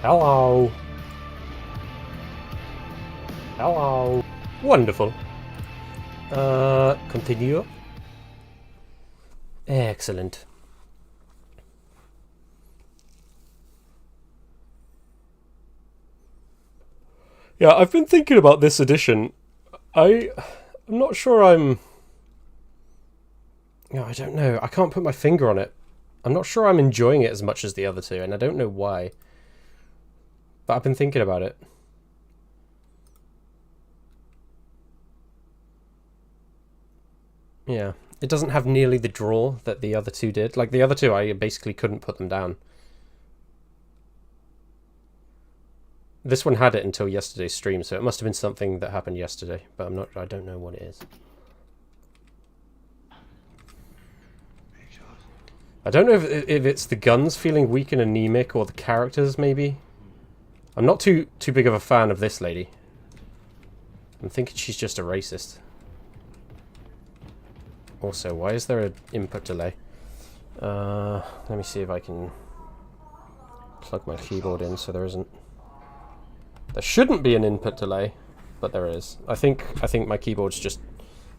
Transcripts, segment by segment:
Hello. Hello. Wonderful. Continue. Excellent. Yeah, I've been thinking about this edition. I'm not sure I'm... No, I don't know. I can't put my finger on it. I'm not sure I'm enjoying it as much as the other two, and I don't know why. But I've been thinking about it. Yeah. It doesn't have nearly the draw that the other two did. Like, the other two, I basically couldn't put them down. This one had it until yesterday's stream, so it must have been something that happened yesterday. But I don't know what it is. I don't know if it's the guns feeling weak and anemic, or the characters, maybe. I'm not too big of a fan of this lady. I'm thinking she's just a racist. Also, why is there an input delay? Let me see if I can plug my keyboard in so there isn't. There shouldn't be an input delay, but there is. I think my keyboard's just...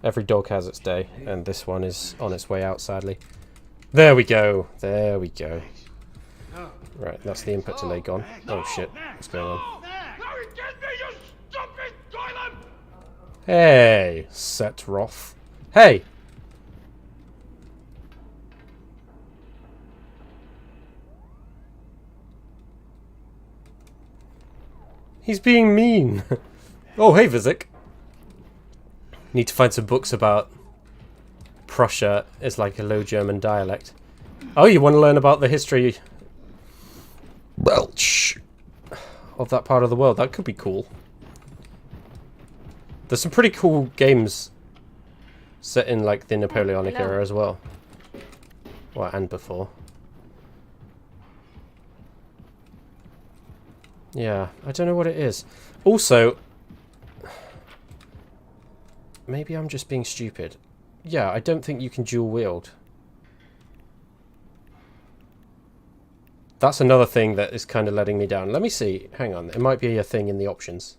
Every dog has its day, and this one is on its way out, sadly. There we go. There we go. Right, that's the input delay gone. Oh shit, what's going on? Hey, Setroth. Hey! He's being mean. Oh, hey, Vizik. Need to find some books about Prussia is like a Low German dialect. Oh, you want to learn about the history Welsh of that part of the world? That could be cool. There's some pretty cool games set in like the Napoleonic era as well. Well, and before. Yeah, I don't know what it is. Also, maybe I'm just being stupid. Yeah, I don't think you can dual wield. That's another thing that is kind of letting me down. Let me see. Hang on. It might be a thing in the options.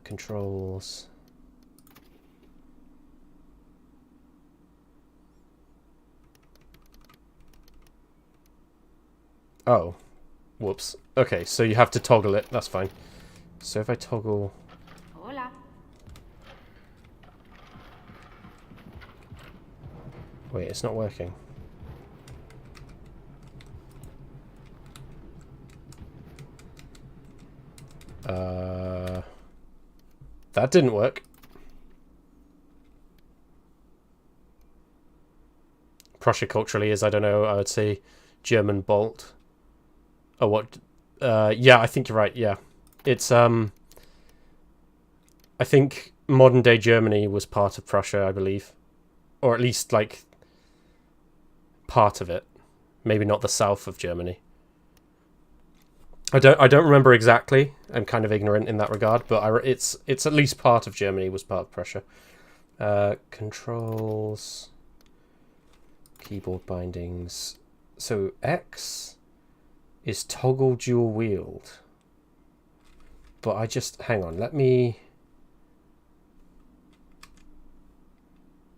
Controls. Oh. Whoops. Okay, so you have to toggle it. That's fine. So if I toggle... Hola. Wait, it's not working. That didn't work. Prussia culturally is, I don't know, I would say German Bolt. Oh, what? Yeah, I think you're right, yeah. It's, I think modern-day Germany was part of Prussia, I believe. Or at least, like, part of it. Maybe not the south of Germany. I don't remember exactly. I'm kind of ignorant in that regard, but it's at least part of Germany was part of Prussia. Controls, keyboard bindings. So X is toggle dual wield. But I just hang on. Let me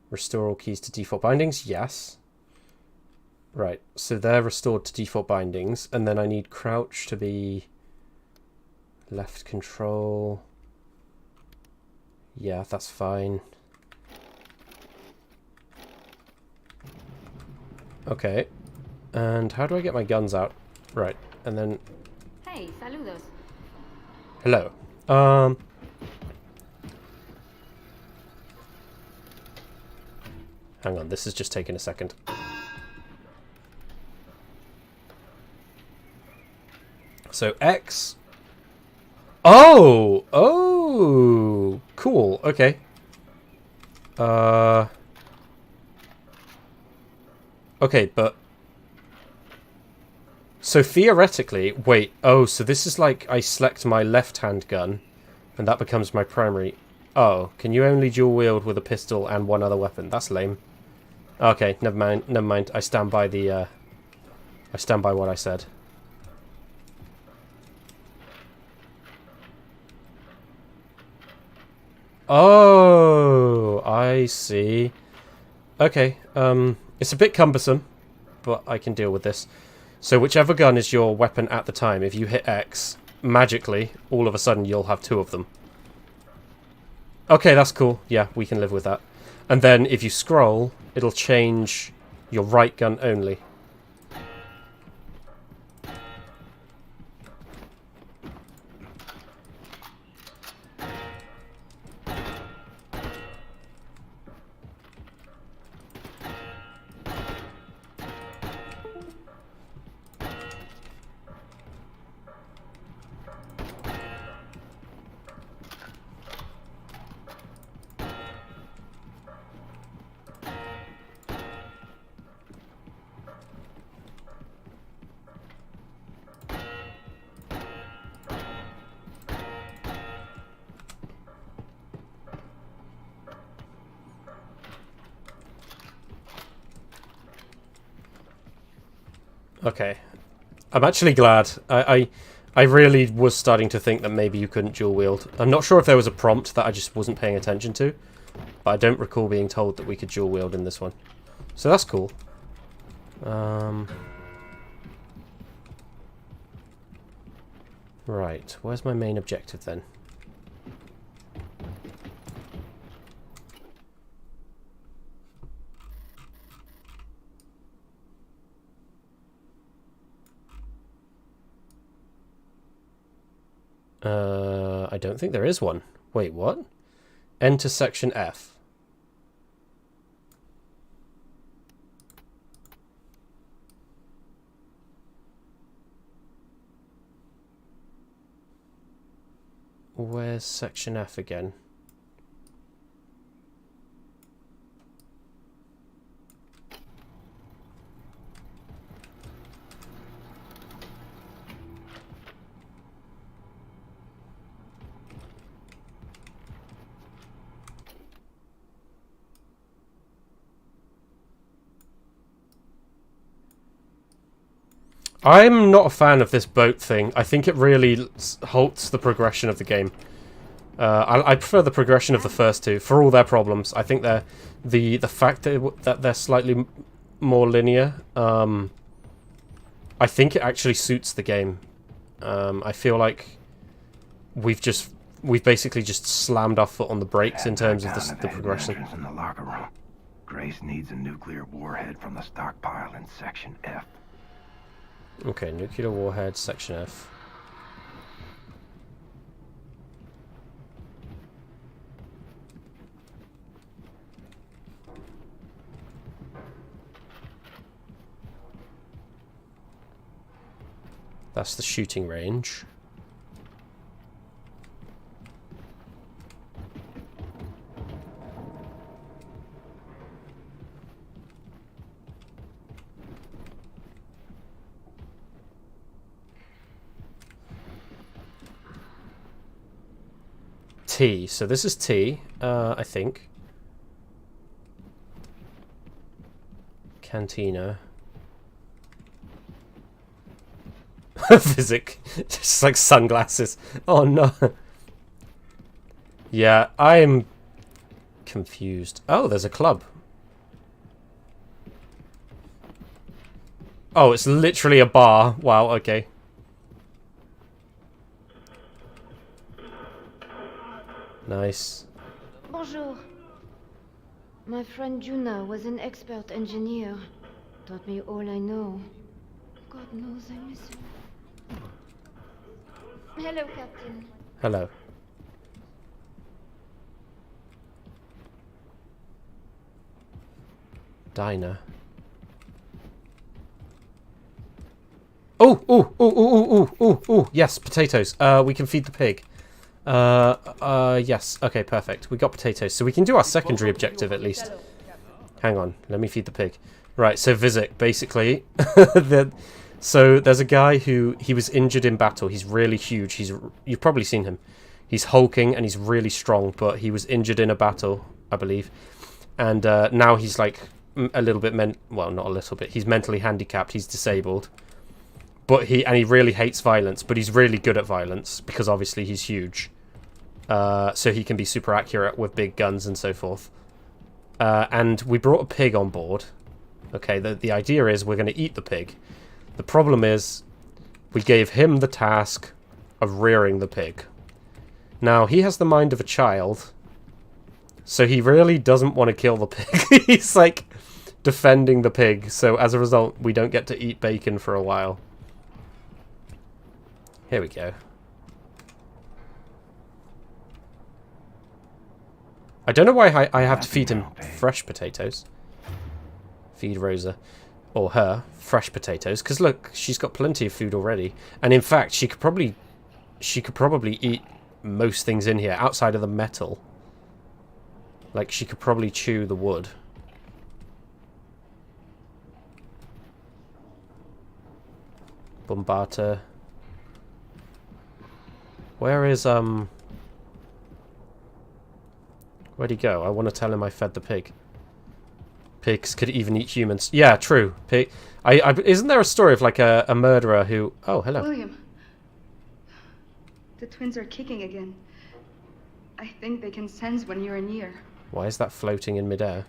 restore all keys to default bindings. Yes. Right, so they're restored to default bindings, and then I need crouch to be left control. Yeah, that's fine. Okay, and how do I get my guns out? Right, and then... Hey, saludos. Hello. Hang on, this is just taking a second. So X. Oh! Oh! Cool. Okay. Okay, but... So theoretically... Wait. Oh, so this is like I select my left-hand gun, and that becomes my primary... Oh, can you only dual wield with a pistol and one other weapon? That's lame. Okay, never mind. Never mind. I stand by the... I stand by what I said. Oh, I see. Okay, it's a bit cumbersome, but I can deal with this. So whichever gun is your weapon at the time, if you hit X, magically, all of a sudden you'll have 2 of them. Okay, that's cool. Yeah, we can live with that. And then if you scroll, it'll change your right gun only. Okay. I'm actually glad. I really was starting to think that maybe you couldn't dual wield. I'm not sure if there was a prompt that I just wasn't paying attention to, but I don't recall being told that we could dual wield in this one. So that's cool. Right, where's my main objective then? I don't think there is one. Wait, what? Enter section F. Where's section F again? I'm not a fan of this boat thing. I think it really halts the progression of the game. I prefer the progression of the first two for all their problems. I think the fact that they're slightly more linear. I think it actually suits the game. I feel like we've basically just slammed our foot on the brakes in terms of the progression. In the locker room. Grace needs a nuclear warhead from the stockpile in section F. Okay, nuclear warhead, section F. That's the shooting range. T. So this is T, I think. Cantina. Physic. Just like sunglasses. Oh no. Yeah, I'm confused. Oh, there's a club. Oh, it's literally a bar. Wow, okay. Nice. Bonjour. My friend Juna was an expert engineer. Taught me all I know. God knows I miss you. Hello, Captain. Hello. Diner. Oh, oh, oh, oh, oh, oh, oh, yes, potatoes. We can feed the pig. Yes. Okay, perfect. We got potatoes. So we can do our secondary objective at least. Hang on. Let me feed the pig. Right, so Visit, basically. So there's a guy who, he was injured in battle. He's really huge. You've probably seen him. He's hulking and he's really strong, but he was injured in a battle, I believe. And now he's like a little bit, well, not a little bit. He's mentally handicapped. He's disabled. But he really hates violence, but he's really good at violence because obviously he's huge. so he can be super accurate with big guns and so forth. And we brought a pig on board. Okay, the idea is we're going to eat the pig. The problem is we gave him the task of rearing the pig. Now, he has the mind of a child, so he really doesn't want to kill the pig. He's like defending the pig, so as a result, we don't get to eat bacon for a while. Here we go. I don't know why I have to feed him fresh potatoes. Feed Rosa, or her, fresh potatoes, because look, she's got plenty of food already. And in fact, she could probably eat most things in here outside of the metal. Like, she could probably chew the wood. Bombata. Where is, where'd he go? I want to tell him I fed the pig. Pigs could even eat humans. Yeah, true. Pig. Isn't there a story of like a murderer who... Oh, hello. William. The twins are kicking again. I think they can sense when you're near. Why is that floating in midair?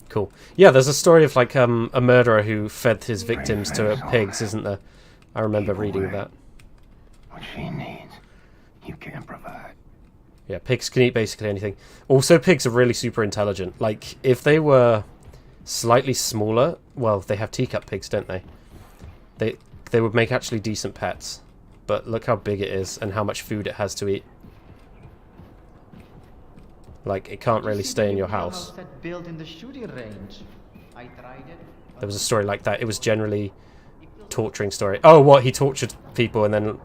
Cool. Yeah, there's a story of like a murderer who fed his victims to pigs, isn't there? I remember reading that. What she needs, you can provide. Yeah, pigs can eat basically anything. Also, pigs are really super intelligent. Like, if they were slightly smaller... Well, they have teacup pigs, don't they? They would make actually decent pets. But look how big it is and how much food it has to eat. Like, it can't really stay in your house. Built in the shooting range. I tried it. There was a story like that. It was generally torturing story. Oh, what? He tortured people and then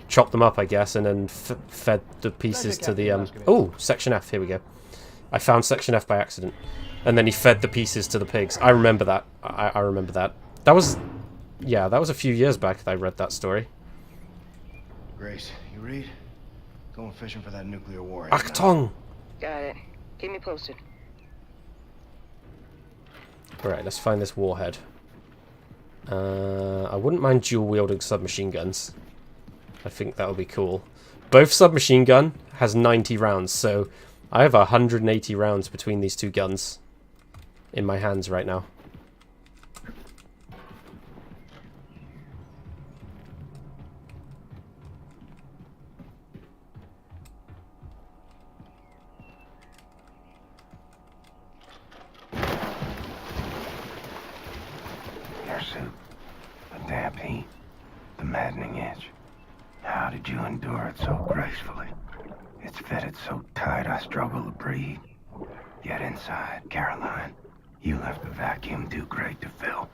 chopped them up, I guess, and then fed the pieces to the... Oh, Section F. Here we go. I found Section F by accident. And then he fed the pieces to the pigs. I remember that. I remember that. That was... Yeah, that was a few years back that I read that story. Grace, you read? Going fishing for that nuclear warhead. Achtung! Got it. Keep me posted. Alright, let's find this warhead. I wouldn't mind dual-wielding submachine guns. I think that would be cool. Both submachine gun has 90 rounds, so I have 180 rounds between these two guns in my hands right now. Your suit, the damp heat, the maddening itch. How did you endure it so gracefully? It's fitted so tight I struggle to breathe. Yet inside, Caroline, you left the vacuum too great to fill.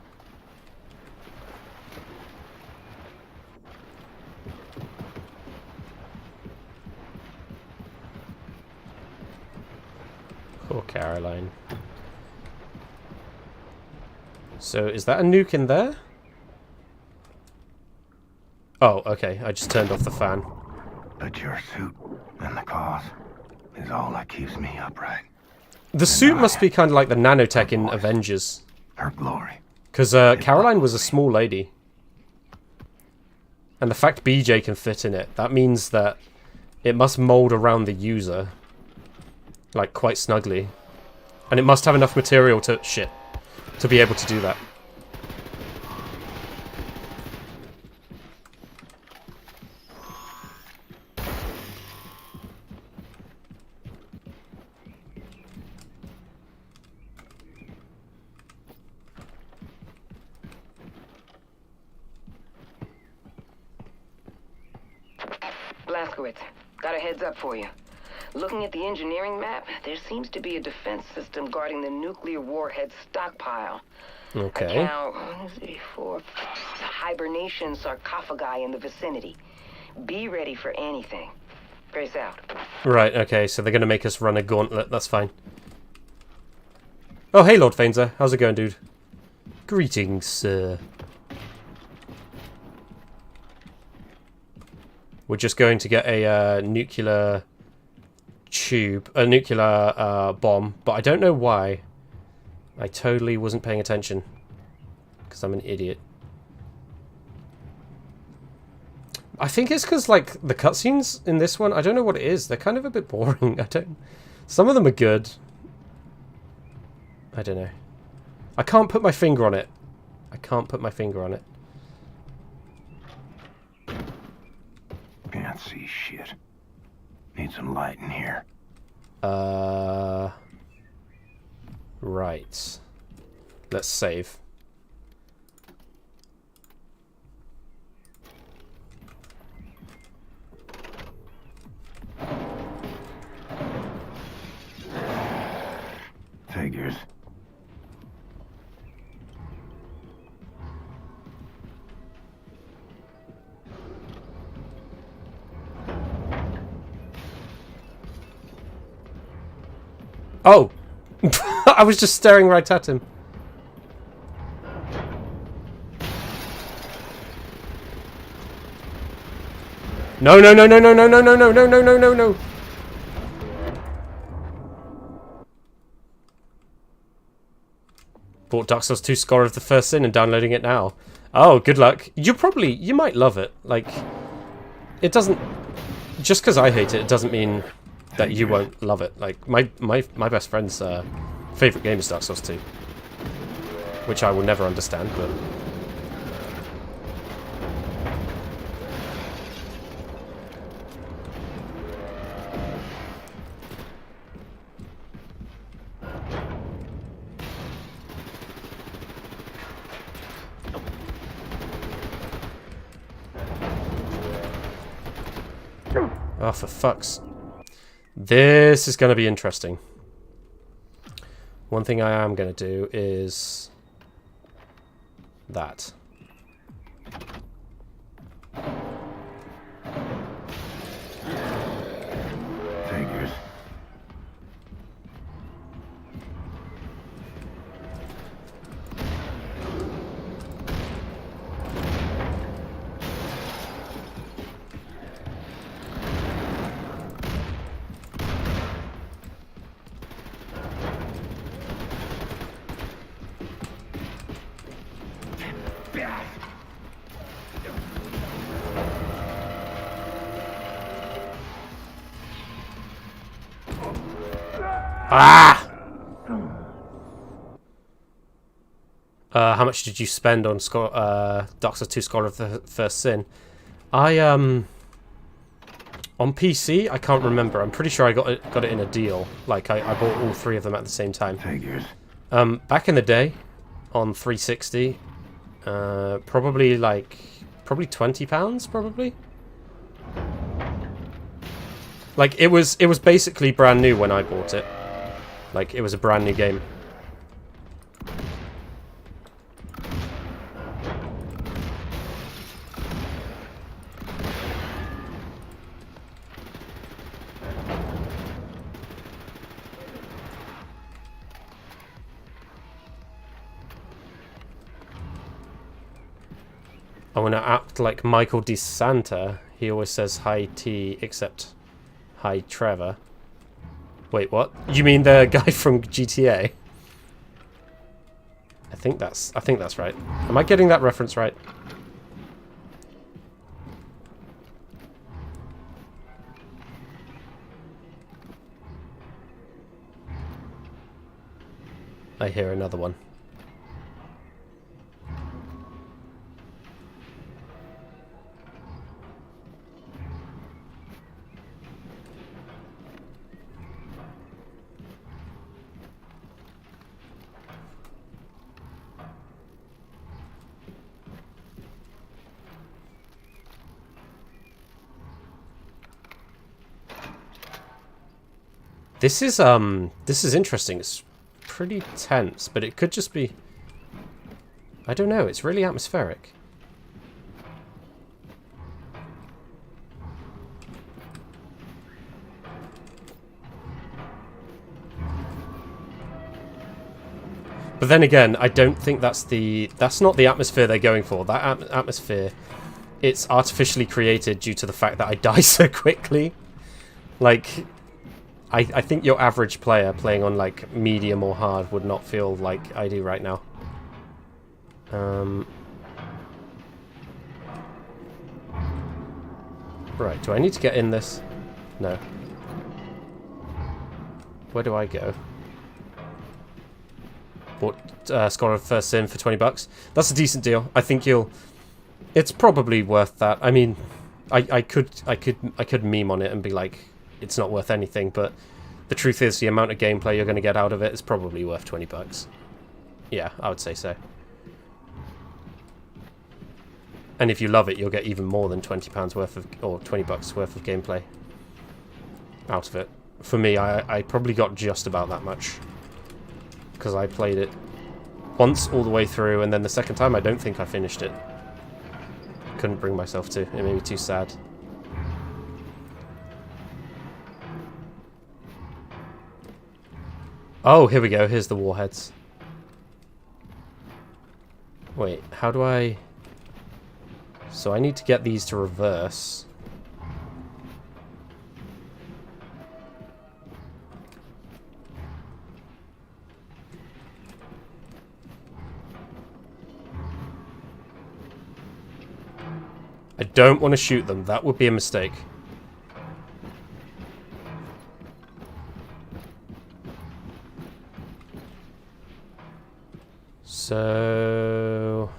Poor Caroline. So, is that a nuke in there? Oh, okay. I just turned off the fan. But your suit and the cause is all that keeps me upright. The suit must be kind of like the nanotech in Avengers. Her glory. Because Caroline was a small lady. And the fact BJ can fit in it, that means that it must mold around the user. Like, quite snugly. And it must have enough material to... Shit. To be able to do that. Blazkowicz, got a heads up for you. Looking at the engineering map, there seems to be a defense system guarding the nuclear warhead stockpile. Okay. I count 1, 2, 3, 4 hibernation sarcophagi in the vicinity. Be ready for anything. Grace out. Right, okay, so they're going to make us run a gauntlet. That's fine. Oh, hey, Lord Fainzer. How's it going, dude? Greetings, sir. We're just going to get a nuclear tube, a nuclear bomb, but I don't know why. I totally wasn't paying attention because I'm an idiot. I think it's because, like, the cutscenes in this one, I don't know what it is. They're kind of a bit boring. Some of them are good. I don't know. I can't put my finger on it. I can't put my finger on it. Can't see shit. Need some light in here. Right. Let's save. Figures. Oh! I was just staring right at him. No, no, no, no, no, no, no, no, no, no, no, no, no, no. Bought Dark Souls 2 Scholar of the First Sin and downloading it now. Oh, good luck. You might love it. Like, it doesn't... Just because I hate it, it doesn't mean that you won't love it. Like, my best friend's favourite game is Dark Souls 2. Which I will never understand, but... Oh, for fuck's... This is going to be interesting. One thing I am going to do is... that. Figures. Ah! How much did you spend on Dark Souls 2 Scholar of the First Sin? On PC, I can't remember. I'm pretty sure I got it in a deal. Like, I bought all three of them at the same time. Figures. Back in the day, on 360, probably £20, probably. Like, it was basically brand new when I bought it. Like, it was a brand new game. I want to act like Michael DeSanta. He always says hi T, except hi Trevor. Wait, what? You mean the guy from GTA? I think that's right. Am I getting that reference right? I hear another one. This is interesting. It's pretty tense, but it could just be... I don't know, it's really atmospheric. But then again, I don't think that's not the atmosphere they're going for. That atmosphere, it's artificially created due to the fact that I die so quickly. Like... I think your average player playing on, like, medium or hard would not feel like I do right now. Right, do I need to get in this? No. Where do I go? Bought Scholar First Sin for $20. That's a decent deal. I think you'll... It's probably worth that. I mean, I could meme on it and be like, it's not worth anything, but the truth is the amount of gameplay you're going to get out of it is probably worth $20. Yeah, I would say so. And if you love it, you'll get even more than £20 worth of, or $20 worth of gameplay out of it. For me, I probably got just about that much, because I played it once all the way through, and then the second time I don't think I finished it. Couldn't bring myself to. It made me too sad. Oh, here we go. Here's the warheads. Wait, how do I... So I need to get these to reverse. I don't want to shoot them. That would be a mistake. So...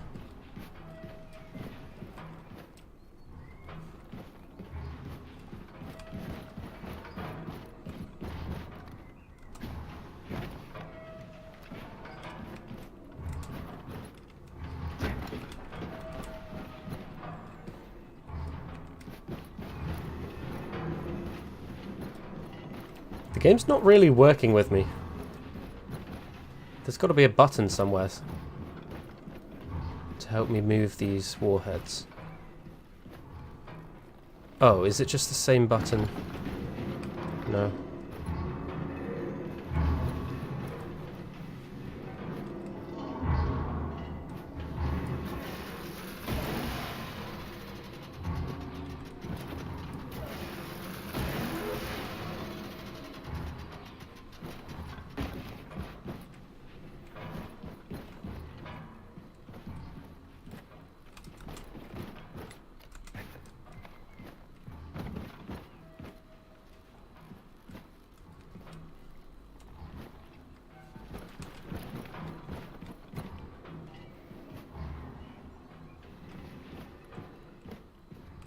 The game's not really working with me. There's got to be a button somewhere to help me move these warheads. Oh, is it just the same button? No.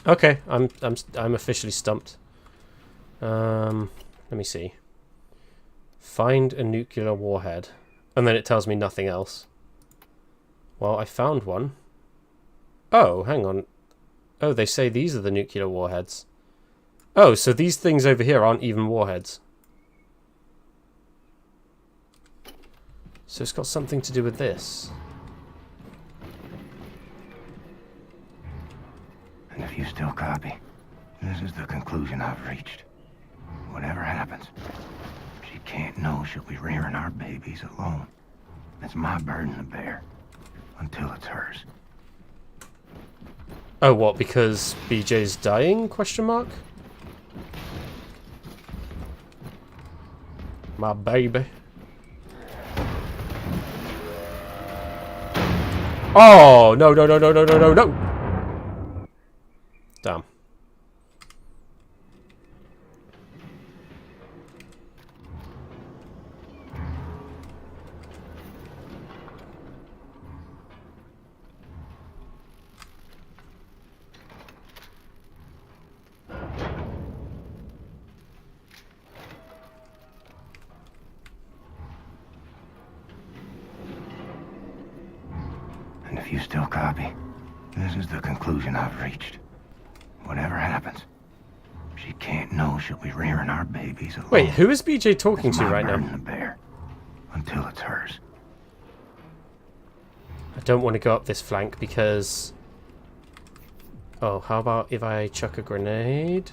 Okay, I'm officially stumped. Let me see. Find a nuclear warhead, and then it tells me nothing else. Well, I found one. Oh, hang on. Oh, they say these are the nuclear warheads. Oh, so these things over here aren't even warheads. So it's got something to do with this. And if you still copy, this is the conclusion I've reached. Whatever happens, she can't know she'll be rearing our babies alone. It's my burden to bear, until it's hers. Oh, what, because BJ's dying, question mark? My baby. Oh, no, no, no, no, no, no, no, no! Damn. And if you still copy, this is the conclusion I've reached. Whatever happens, she can't know she'll be rearing our babies alone. Wait, who is BJ talking to right now? To bear, until it's hers. I don't want to go up this flank because... Oh, how about if I chuck a grenade?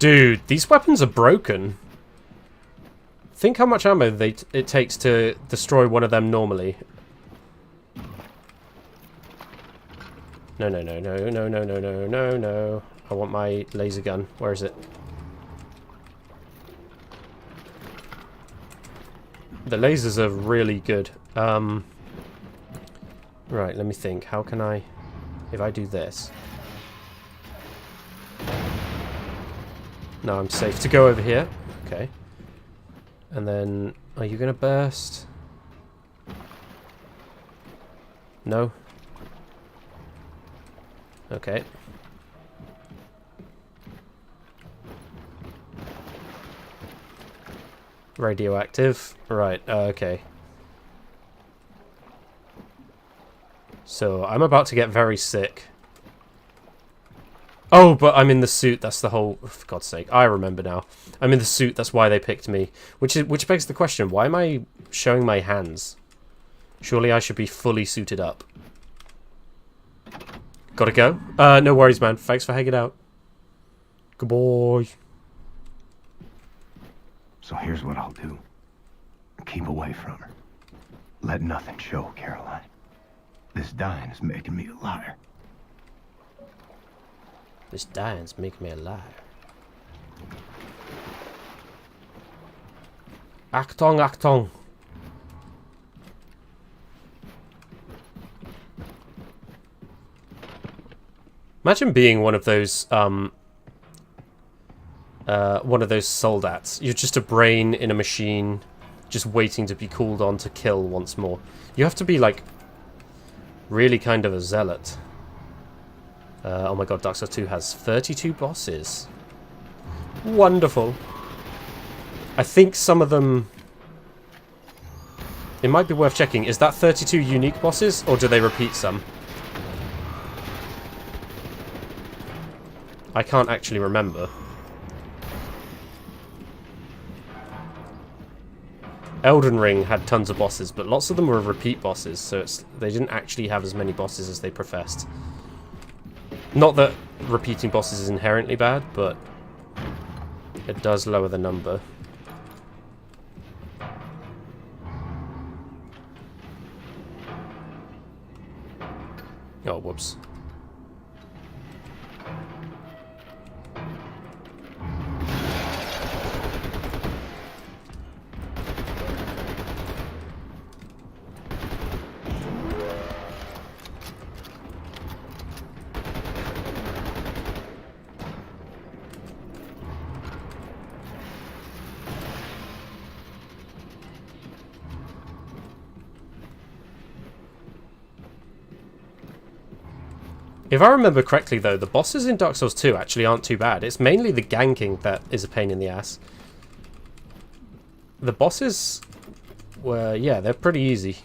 Dude, these weapons are broken. Think how much ammo it takes to destroy one of them normally. No, no, no, no, no, no, no, no, no, no. I want my laser gun. Where is it? The lasers are really good. Right, let me think. How can I... If I do this... No, I'm safe to go over here. Okay. And then... Are you going to burst? No? Okay. Radioactive. Right, okay. So, I'm about to get very sick. Oh, but I'm in the suit, that's the whole... For God's sake, I remember now. I'm in the suit, that's why they picked me. Which begs the question, why am I showing my hands? Surely I should be fully suited up. Gotta go? No worries, man. Thanks for hanging out. Goodbye. So here's what I'll do. Keep away from her. Let nothing show, Caroline. This dying is making me a liar. This dying's making me a liar. Achtung, Achtung. Imagine being one of those soldats. You're just a brain in a machine, just waiting to be called on to kill once more. You have to be like really kind of a zealot. Oh my god, Dark Souls 2 has 32 bosses. Wonderful. I think some of them... It might be worth checking. Is that 32 unique bosses, or do they repeat some? I can't actually remember. Elden Ring had tons of bosses, but lots of them were repeat bosses, so they didn't actually have as many bosses as they professed. Not that repeating bosses is inherently bad, but it does lower the number. Oh, whoops. If I remember correctly, though, the bosses in Dark Souls 2 actually aren't too bad. It's mainly the ganking that is a pain in the ass. The bosses were, yeah, they're pretty easy.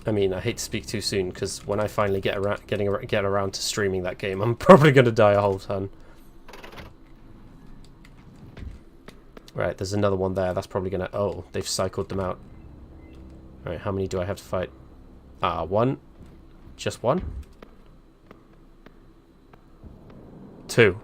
I mean, I hate to speak too soon, because when I finally get around to streaming that game, I'm probably going to die a whole ton. Right, there's another one there. That's probably going to... Oh, they've cycled them out. Alright, how many do I have to fight? One. Just one? Two.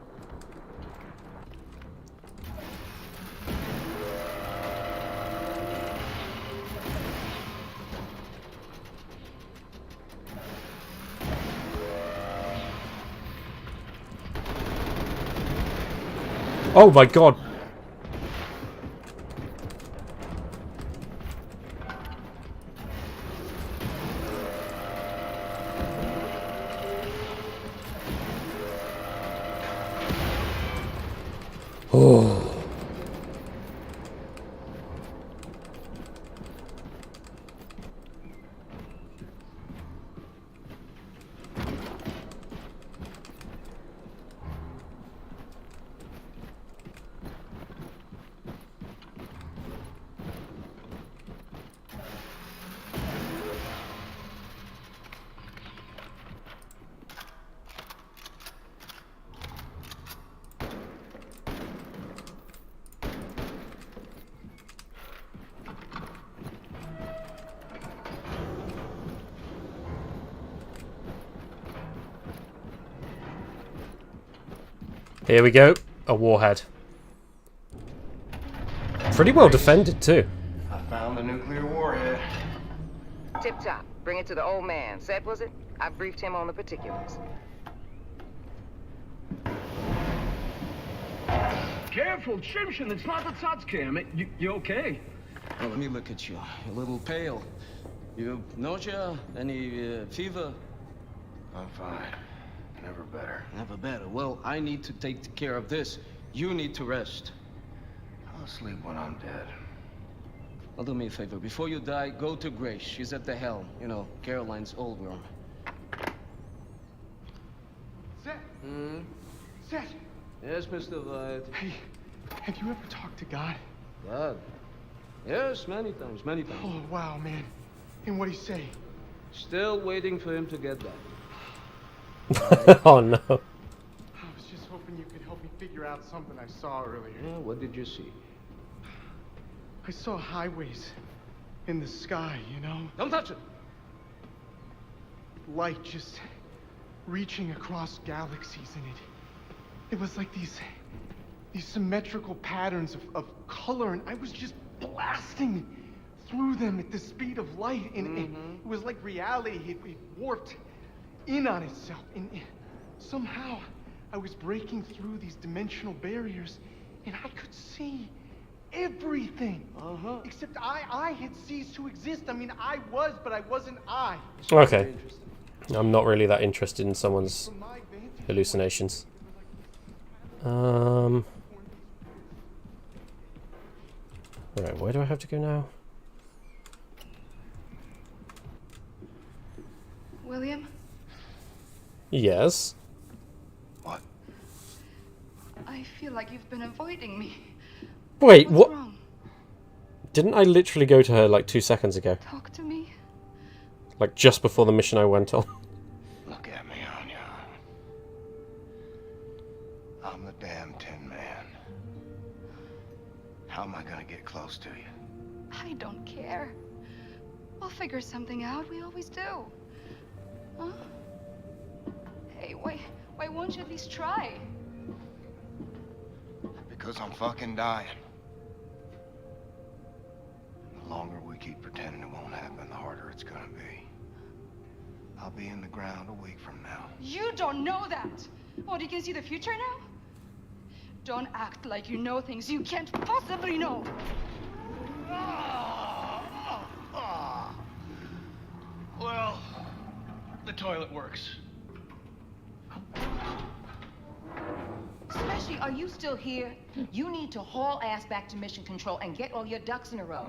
Oh my god! Oh. Here we go. A warhead. Pretty well defended too. I found the nuclear warhead. Tip top. Bring it to the old man. Said was it? I briefed him on the particulars. Careful, Chimshin, it's not the Tsatske. You okay? Well, let me look at you. You're a little pale. You nausea? Any fever? I'm fine. Never better. Never better. Well, I need to take care of this. You need to rest. I'll sleep when I'm dead. Well, do me a favor. Before you die, go to Grace. She's at the helm. You know, Caroline's old room. Seth? Seth? Yes, Mr. White. Hey, have you ever talked to God? God? Yes, many times, many times. Oh, wow, man. And what'd he say? Still waiting for him to get back. Oh no. I was just hoping you could help me figure out something I saw earlier. Yeah, what did you see? I saw highways in the sky, you know? Don't touch it! Light just reaching across galaxies in it. It was like these symmetrical patterns of color, and I was just blasting through them at the speed of light, and it was like reality. It warped in on itself, and somehow I was breaking through these dimensional barriers, and I could see everything. Except I had ceased to exist. I mean, I was, but I wasn't I. Okay. I'm not really that interested in someone's hallucinations. Right, where do I have to go now? William? Yes. What? I feel like you've been avoiding me. Wait, What's what? wrong? Didn't I literally go to her like 2 seconds ago? Talk to me. Like just before the mission I went on. Look at me, Anya. I'm the damn Tin Man. How am I gonna get close to you? I don't care. We'll figure something out. We always do. Huh? Hey, why won't you at least try? Because I'm fucking dying. The longer we keep pretending it won't happen, the harder it's gonna be. I'll be in the ground a week from now. You don't know that! What, you can see the future now? Don't act like you know things you can't possibly know! Well, the toilet works. Especially, are you still here? You need to haul ass back to mission control and get all your ducks in a row.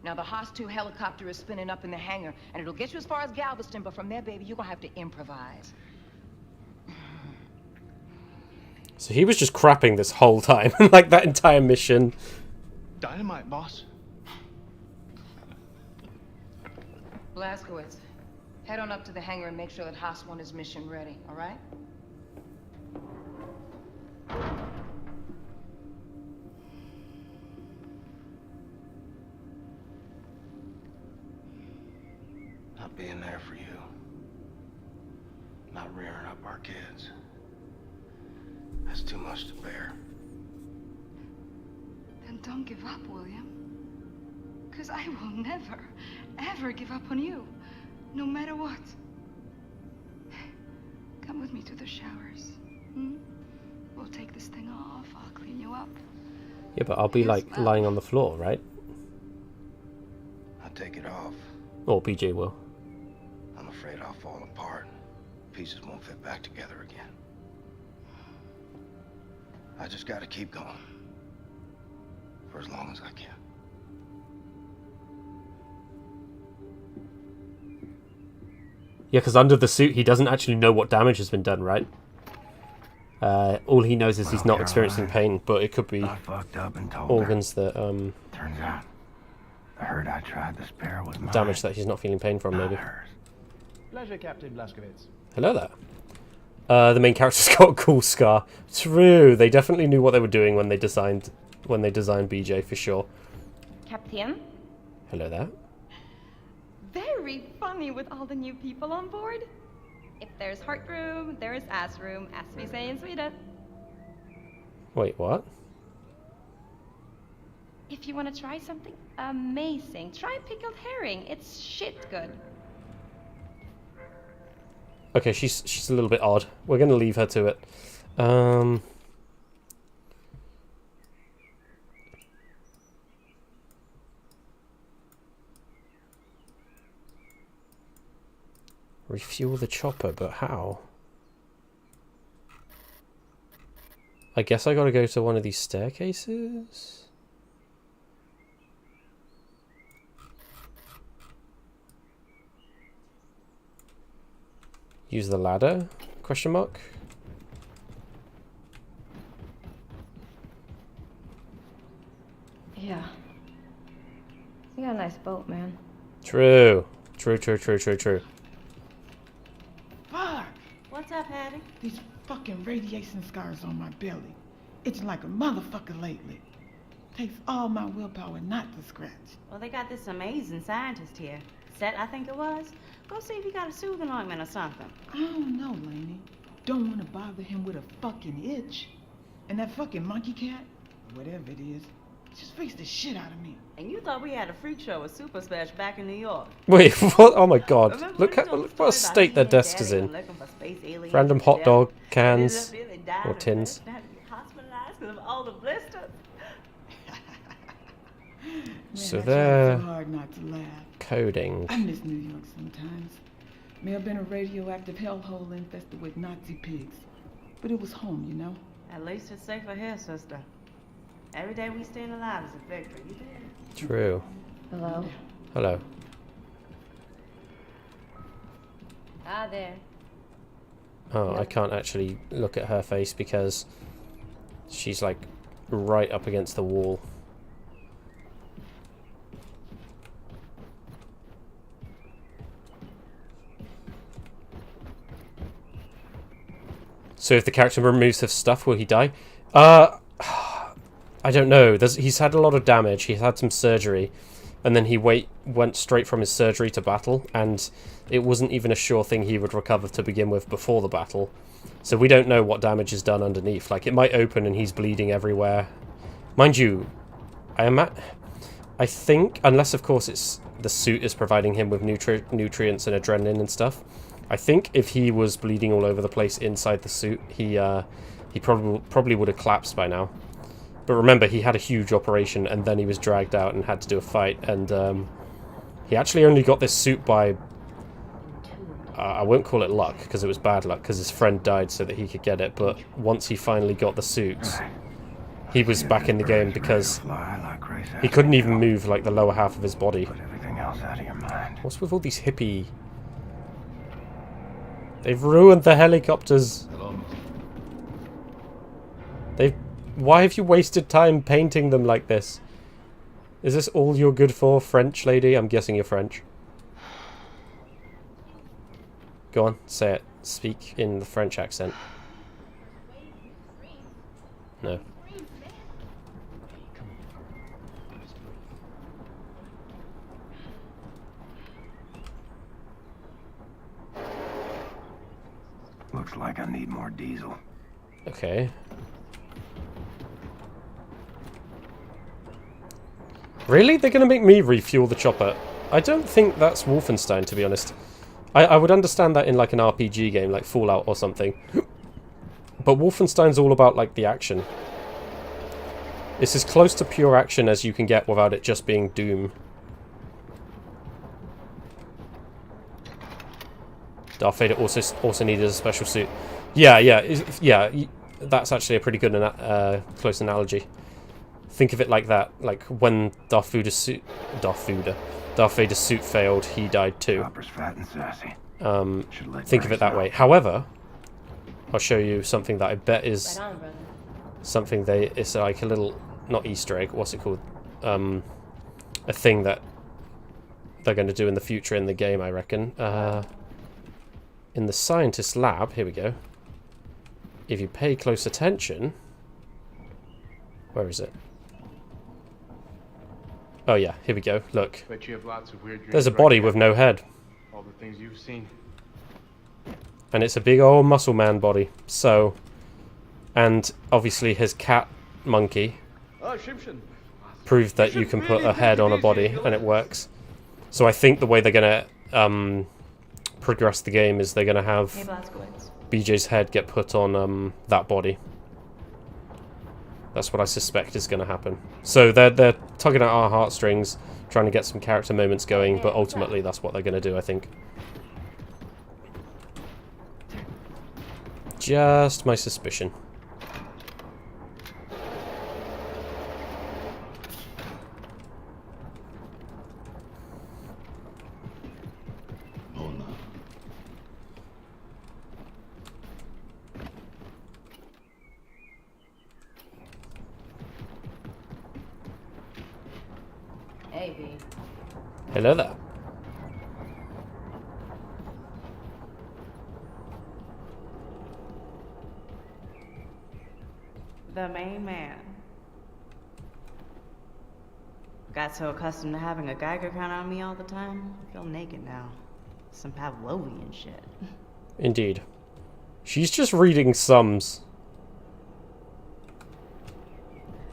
Now, the Haas 2 helicopter is spinning up in the hangar, and it'll get you as far as Galveston, but from there, baby, you're gonna have to improvise. So he was just crapping this whole time, like that entire mission. Dynamite, boss. Blazkowicz, head on up to the hangar and make sure that Haas 1 is mission ready, all right? Not being there for you. Not rearing up our kids. That's too much to bear. Then don't give up, William. Because I will never, ever give up on you. No matter what. Come with me to the showers. We'll take this thing off. I'll clean you up. Yeah, but I'll be like lying on the floor, right? I'll take it off. Or PJ will. I'm afraid I'll fall apart. Pieces won't fit back together again. I just gotta keep going. For as long as I can. Yeah, because under the suit he doesn't actually know what damage has been done, right? All he knows is he's not experiencing pain, but it could be I fucked up and told organs that Turns out, the herd I tried to spare was mine. damage that he's not feeling pain from, maybe. Hers. Pleasure, Captain Blazkowicz. Hello there. The main character's got a cool scar. True, they definitely knew what they were doing when they designed BJ for sure. Captain? Hello there. Very funny with all the new people on board. If there's heart room, there's ass room, as we say in Sweden. Wait, what? If if you want to try something amazing, try pickled herring. It's shit good. Okay, she's a little bit odd. We're gonna leave her to it. Refuel the chopper, but how? I guess I gotta go to one of these staircases? Use the ladder? Question mark? Yeah. You got a nice boat, man. True. True. Fuck! What's up, Hattie? These fucking radiation scars on my belly. Itching like a motherfucker lately. Takes all my willpower not to scratch. Well, they got this amazing scientist here. Seth, I think it was. Go see if he got a soothing ointment or something. I don't know, Lainey. Don't want to bother him with a fucking itch. And that fucking monkey cat, whatever it is, just freaks the shit out of me. And you thought we had a freak show with Super Smash back in New York. Wait, what? Oh my god. Remember Look when at you told the what a story about state he their and desk Daddy is in. were looking for space aliens Random and hot death? dog Ended cans up really dying or and tins. Had to be hospitalized because of all the blisters. So Man, I they're tried so hard not to laugh. coding. I miss New York sometimes. May have been a radioactive hellhole infested with Nazi pigs. But it was home, you know? At least it's safer here, sister. Every day we staying alive is a victory. You did. True. Hello? Hello. Ah, there. Oh, I can't actually look at her face because she's like right up against the wall. So if the character removes his stuff, will he die? I don't know. He's had a lot of damage. He's had some surgery. And then he went straight from his surgery to battle. And it wasn't even a sure thing he would recover to begin with before the battle. So we don't know what damage is done underneath. Like, it might open and he's bleeding everywhere. Mind you, I think, unless of course it's the suit is providing him with nutrients and adrenaline and stuff. I think if he was bleeding all over the place inside the suit, he probably would have collapsed by now. But remember, he had a huge operation, and then he was dragged out and had to do a fight. And he actually only got this suit by, I won't call it luck, because it was bad luck, because his friend died so that he could get it. But once he finally got the suits, he was back in the game because he couldn't even move like the lower half of his body. What's with all these hippie... They've ruined the helicopters. Why have you wasted time painting them like this? Is this all you're good for, French lady? I'm guessing you're French. Go on, say it. Speak in the French accent. No. Looks like I need more diesel. Okay. Really? They're going to make me refuel the chopper? I don't think that's Wolfenstein, to be honest. I would understand that in like an RPG game, like Fallout or something. But Wolfenstein's all about like the action. It's as close to pure action as you can get without it just being Doom. Darth Vader also needed a special suit. Yeah. That's actually a pretty good close analogy. Think of it like that. Like when Darth Vader's suit failed, he died too. Fat and sassy. Think of it that way. However, I'll show you something that I bet is something it's like a little, not Easter egg. What's it called? A thing that they're going to do in the future in the game, I reckon. In the scientist lab, here we go. If you pay close attention, where is it? Oh yeah, here we go. Look, Bet you have lots of weird dreams there's a right body now. with no head, All the things you've seen. and it's a big old muscle man body. So, and obviously his cat monkey. Oh, Shimshin. proved that you can put a head on a body and it works. So I think the way they're gonna progress the game is they're gonna have BJ's head get put on that body. That's what I suspect is gonna happen. So they're tugging at our heartstrings, trying to get some character moments going, but ultimately that's what they're gonna do, I think. Just my suspicion. Hey, V. Hello there. The main man. Got so accustomed to having a Geiger count on me all the time, I feel naked now. Some Pavlovian shit. Indeed. She's just reading sums.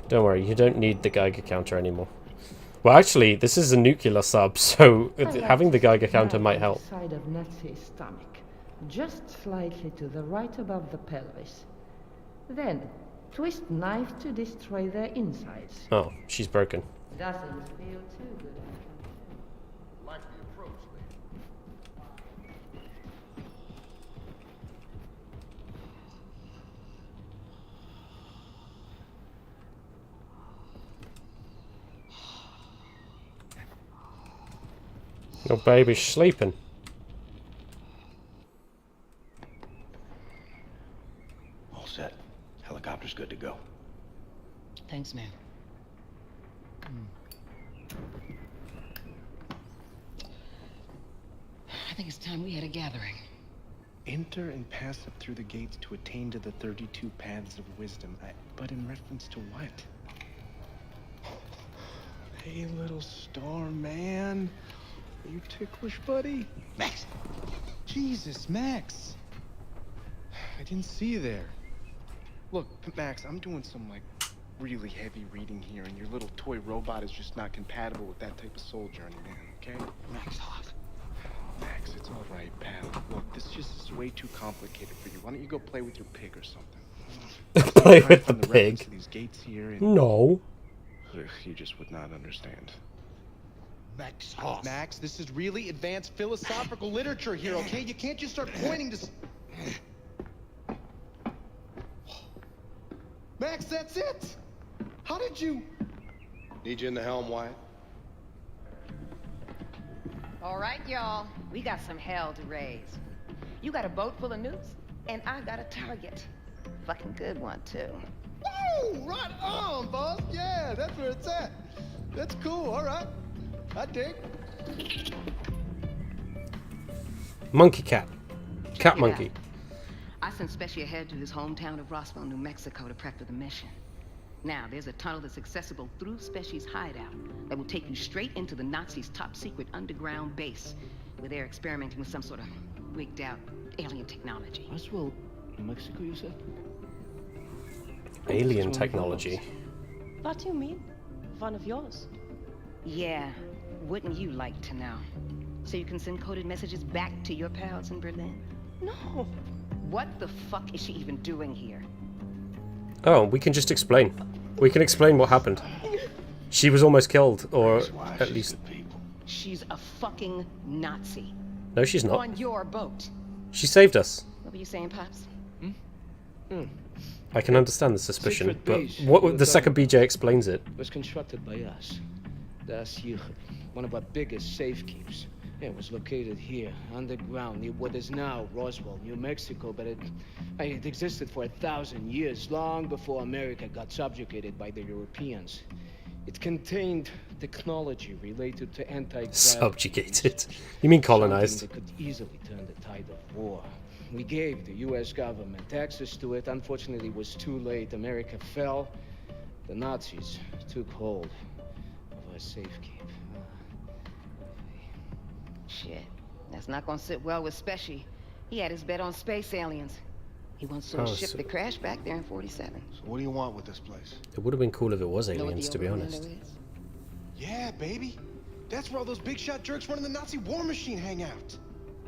Don't worry, you don't need the Geiger counter anymore. Well, actually, this is a nuclear sub, so having the Geiger counter might help. Side of Nazi's stomach, just slightly to the right above the pelvis. Then, twist knife to destroy their insides. Oh, she's broken. Doesn't feel too good. Like the approach, Your baby's sleeping. All set. Helicopter's good to go. Thanks, man. I think it's time we had a gathering. Enter and pass up through the gates to attain to the 32 paths of wisdom. But in reference to what? Hey, little star man. Are you ticklish, buddy? Max! Jesus, Max! I didn't see you there. Look, Max, I'm doing some, like, really heavy reading here, and your little toy robot is just not compatible with that type of soul journey, man, okay? Max, off. Max, it's all right, pal. Look, this just is way too complicated for you. Why don't you go play with your pig or something? Play with the pig? These gates here and... No. Ugh, you just would not understand. Max, off. Max, this is really advanced philosophical literature here, okay? You can't just start pointing to... Max, that's it! How did you... Need you in the helm, Wyatt. All right, y'all. We got some hell to raise. You got a boat full of nukes, and I got a target. Fucking good one, too. Woo! Right on, boss! Yeah, that's where it's at. That's cool, all right. I dig. Monkey cat. Cat monkey. I sent Special ahead to his hometown of Roswell, New Mexico to prep for the mission. Now, there's a tunnel that's accessible through Special's hideout that will take you straight into the Nazis' top-secret underground base, where they're experimenting with some sort of wigged-out alien technology. Roswell, New Mexico, you said? Alien technology. What do you mean? One of yours? Yeah, wouldn't you like to know? So you can send coded messages back to your pals in Berlin? No. What the fuck is she even doing here? Oh, we can just explain. We can explain what happened. She was almost killed, or at least... She's a fucking Nazi. No, she's not. On your boat. She saved us. What were you saying, Pops? I can understand the suspicion, Secret but base. what the second BJ explains it. Was constructed by us. Das hier, one of our biggest safekeepers. It was located here, underground, near what is now Roswell, New Mexico, but it existed for 1,000 years, long before America got subjugated by the Europeans. It contained technology related to anti-gravity. Subjugated? You mean colonized? Something that could easily turn the tide of war. We gave the U.S. government access to it. Unfortunately, it was too late. America fell. The Nazis took hold of our safekeep. Shit, that's not gonna sit well with Special. He had his bet on space aliens. He wants to ship the crash back there in 47. So what do you want with this place? It would have been cool if it was Know what aliens, the to be Overcommando honest. is? Yeah, baby. That's where all those big shot jerks running the Nazi war machine hang out.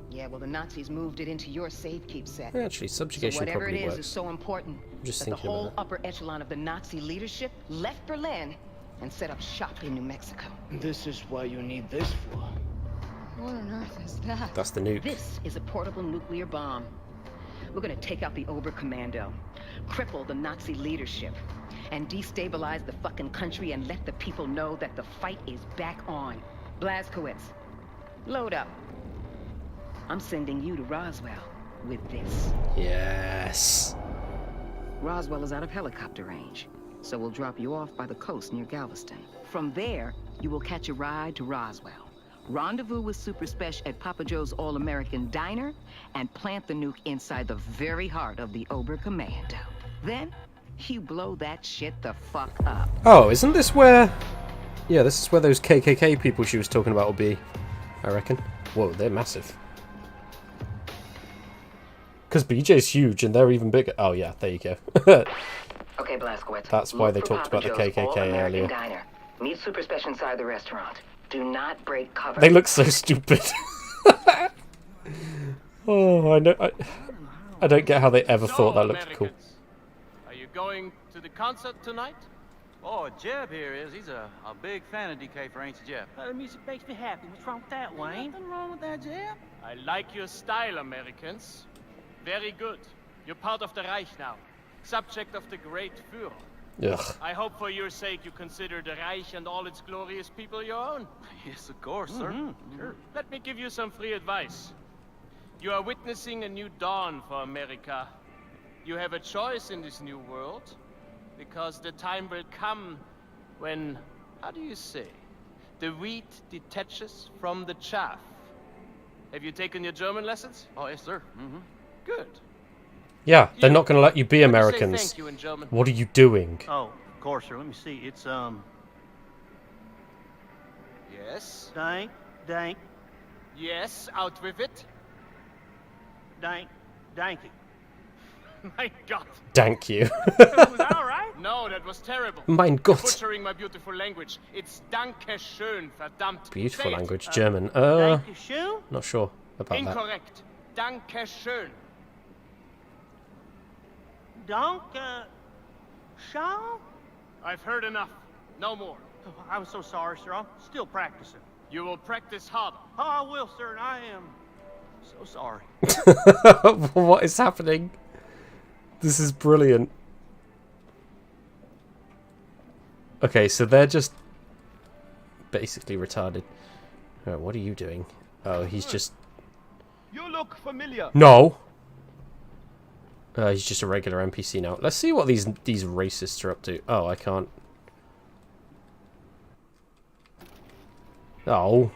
Yeah, well, the Nazis moved it into your safekeep set. Actually, subjugation so whatever probably it is works. so important Just that the thinking whole about upper echelon of the Nazi leadership left Berlin and set up shop in New Mexico. This is why you need this for. What on earth is that? That's the nuke. This is a portable nuclear bomb. We're gonna take out the Oberkommando, cripple the Nazi leadership, and destabilize the fucking country and let the people know that the fight is back on. Blazkowicz, load up. I'm sending you to Roswell with this. Yes. Roswell is out of helicopter range, so we'll drop you off by the coast near Galveston. From there, you will catch a ride to Roswell. Rendezvous with Super Spesh at Papa Joe's All-American Diner, and plant the nuke inside the very heart of the Oberkommando. Then, you blow that shit the fuck up. Oh, isn't this where... Yeah, this is where those KKK people she was talking about will be, I reckon. Whoa, they're massive. Because BJ's huge and they're even bigger. Oh yeah, there you go. Okay, Blazkowicz. That's why they Look for talked about the Papa Joe's KKK All-American earlier. Diner. Meet Super Spesh inside the restaurant. Do not break cover. They look so stupid. Oh, I know. I don't get how they ever thought that looked cool. Are you going to the concert tonight? Oh, Jeb here is. He's a big fan of DK for Ancient Jeb. The music makes me happy. What's wrong with that, Wayne? Nothing wrong with that, Jeb. I like your style, Americans. Very good. You're part of the Reich now. Subject of the great Führer. Ugh. I hope for your sake you consider the Reich and all its glorious people your own. Yes, of course, sir. Sure. Let me give you some free advice. You are witnessing a new dawn for America. You have a choice in this new world, because the time will come when, how do you say, the wheat detaches from the chaff. Have you taken your German lessons? Oh, yes, sir. Good. Yeah, they're not going to let you be Let me say Americans. thank you in German. What are you doing? Oh, of course, sir. Let me see. It's, Yes? dank. Yes, out with it. Danky. My God. Thank you. Was that all right? No, that was terrible. Mein You're Gott. butchering my beautiful language. It's Danke schön, verdammt. Beautiful Say it. language, German. Dankeschön? Not sure about that. Incorrect. Danke schön. Shaw? I've heard enough. No more. Oh, I'm so sorry, sir. I'm still practicing. You will practice harder. Oh, I will, sir, and I am so sorry. What is happening? This is brilliant. Okay, so they're just basically retarded. Oh, what are you doing? Oh, he's just... You look familiar. No! He's just a regular NPC now. Let's see what these racists are up to. Oh, I can't... Oh.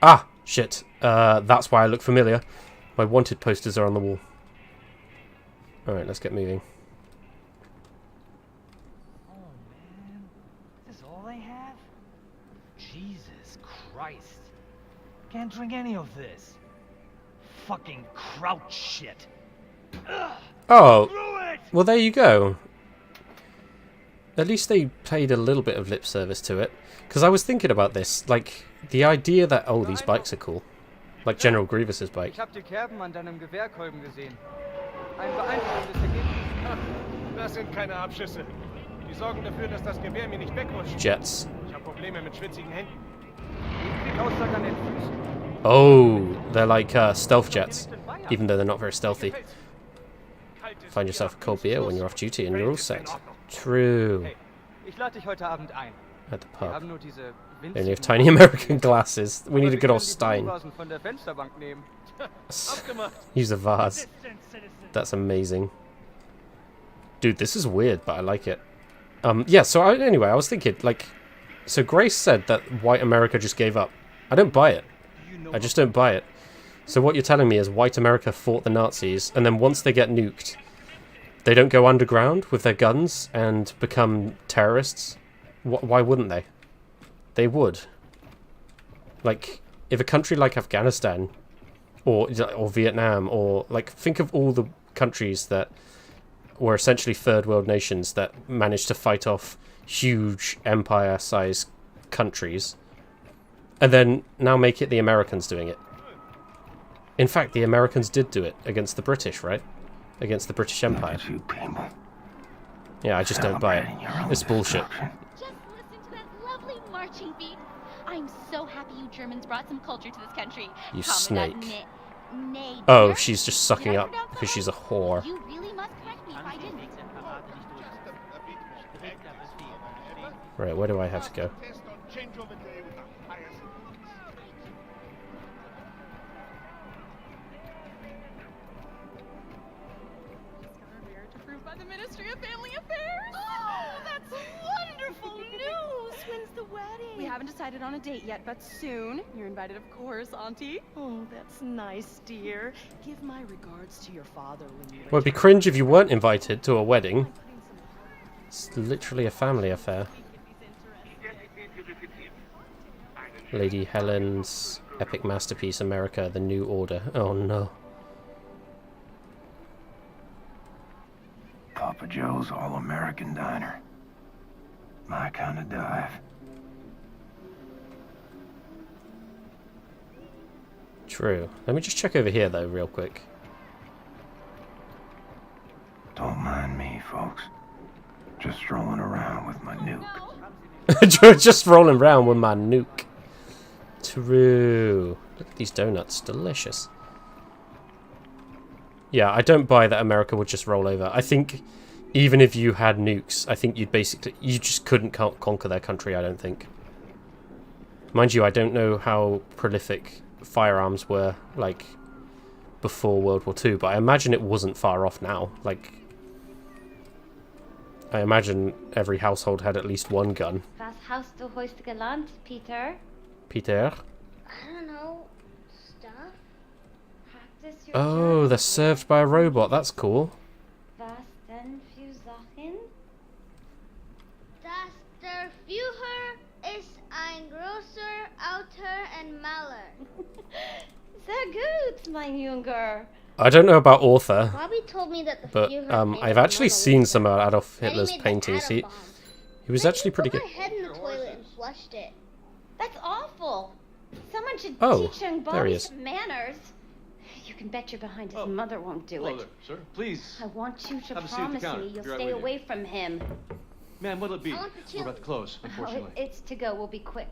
Ah! Shit. That's why I look familiar. My wanted posters are on the wall. Alright, let's get moving. Oh, man. Is this all they have? Jesus Christ. Can't drink any of this. Fucking kraut shit. Ugh. Oh, well there you go. At least they paid a little bit of lip service to it. Because I was thinking about this, like, the idea that, oh, these bikes are cool. Like General Grievous's bike. Ich hab die Kerben an deinem Gewehrkolben gesehen. Ein beeindruckendes Ergebnis. Das sind keine Abschüsse. Die sorgen dafür, dass das Gewehr mir nicht wegrutscht. Jets. Ich hab Probleme mit schwitzigen Händen. Ausschlag an den Füßen. Oh, they're like stealth jets, even though they're not very stealthy. Find yourself a cold beer when you're off duty and you're all set. True. Hey, ich lade dich heute Abend ein. At the Wir pub. haben nur diese They only have tiny American glasses. We need a good old Stein. Von der Fensterbank nehmen. Use a vase. That's amazing. Dude, this is weird, but I like it. Yeah, so anyway, I was thinking, like... So Grace said that white America just gave up. I don't buy it. I just don't buy it. So what you're telling me is white America fought the Nazis, and then once they get nuked, they don't go underground with their guns and become terrorists? Why wouldn't they? They would. Like, if a country like Afghanistan, or Vietnam, or, like, think of all the countries that were essentially third world nations that managed to fight off huge empire-sized countries, and then now make it the Americans doing it. In fact, the Americans did do it against the British, right? Against the British Empire. Yeah, I just don't buy it. It's bullshit. Just listen to that lovely marching beat. I'm so happy you Germans brought some culture to this country. You Commandant snake. Nader. Oh, she's just sucking up because she's a whore. You really must correct me if I didn't. Right, where do I have to go? Approved by the Ministry of Family Affairs. Oh, that's wonderful news. When's the wedding? We haven't decided on a date yet, but soon. You're invited, of course, Auntie. Oh, that's nice, dear. Give my regards to your father when you... Well, it'd be cringe if you weren't invited to a wedding. It's literally a family affair. Lady Helen's epic masterpiece, America, The New Order. Oh no. Papa Joe's All-American Diner. My kind of dive. True. Let me just check over here though, real quick. Don't mind me, folks. Just strolling around with my nuke. Just rolling around with my nuke. True. Look at these donuts. Delicious. Yeah, I don't buy that America would just roll over. I think even if you had nukes, I think you'd basically... You just couldn't conquer their country, I don't think. Mind you, I don't know how prolific firearms were, like, before World War II, but I imagine it wasn't far off now. Like, I imagine every household had at least one gun. Was hast du heute gelernt, Peter? Peter? I don't know. Stuff? Practice your Oh, they're served by a robot. That's cool. Was denn für Sachen? Das der Führer ist ein großer Autor und Maler. Sehr gut, mein Junge. I don't know about author, Bobby told me that the but Führer I've actually seen some of Adolf And he Hitler's made the paintings. atom He bomb. was actually pretty Put good. my head in the toilet and flushed it. That's awful. Someone should Oh, teach young there he Bobby is. some manners. You can bet your behind his mother won't do Hello it. there, sir. Please. I want you to Have a seat at the promise counter. me you'll Be right stay with you. away from him. Ma'am, what'll it be? I want the We're about to close, Oh, unfortunately. it's to go. We'll be quick.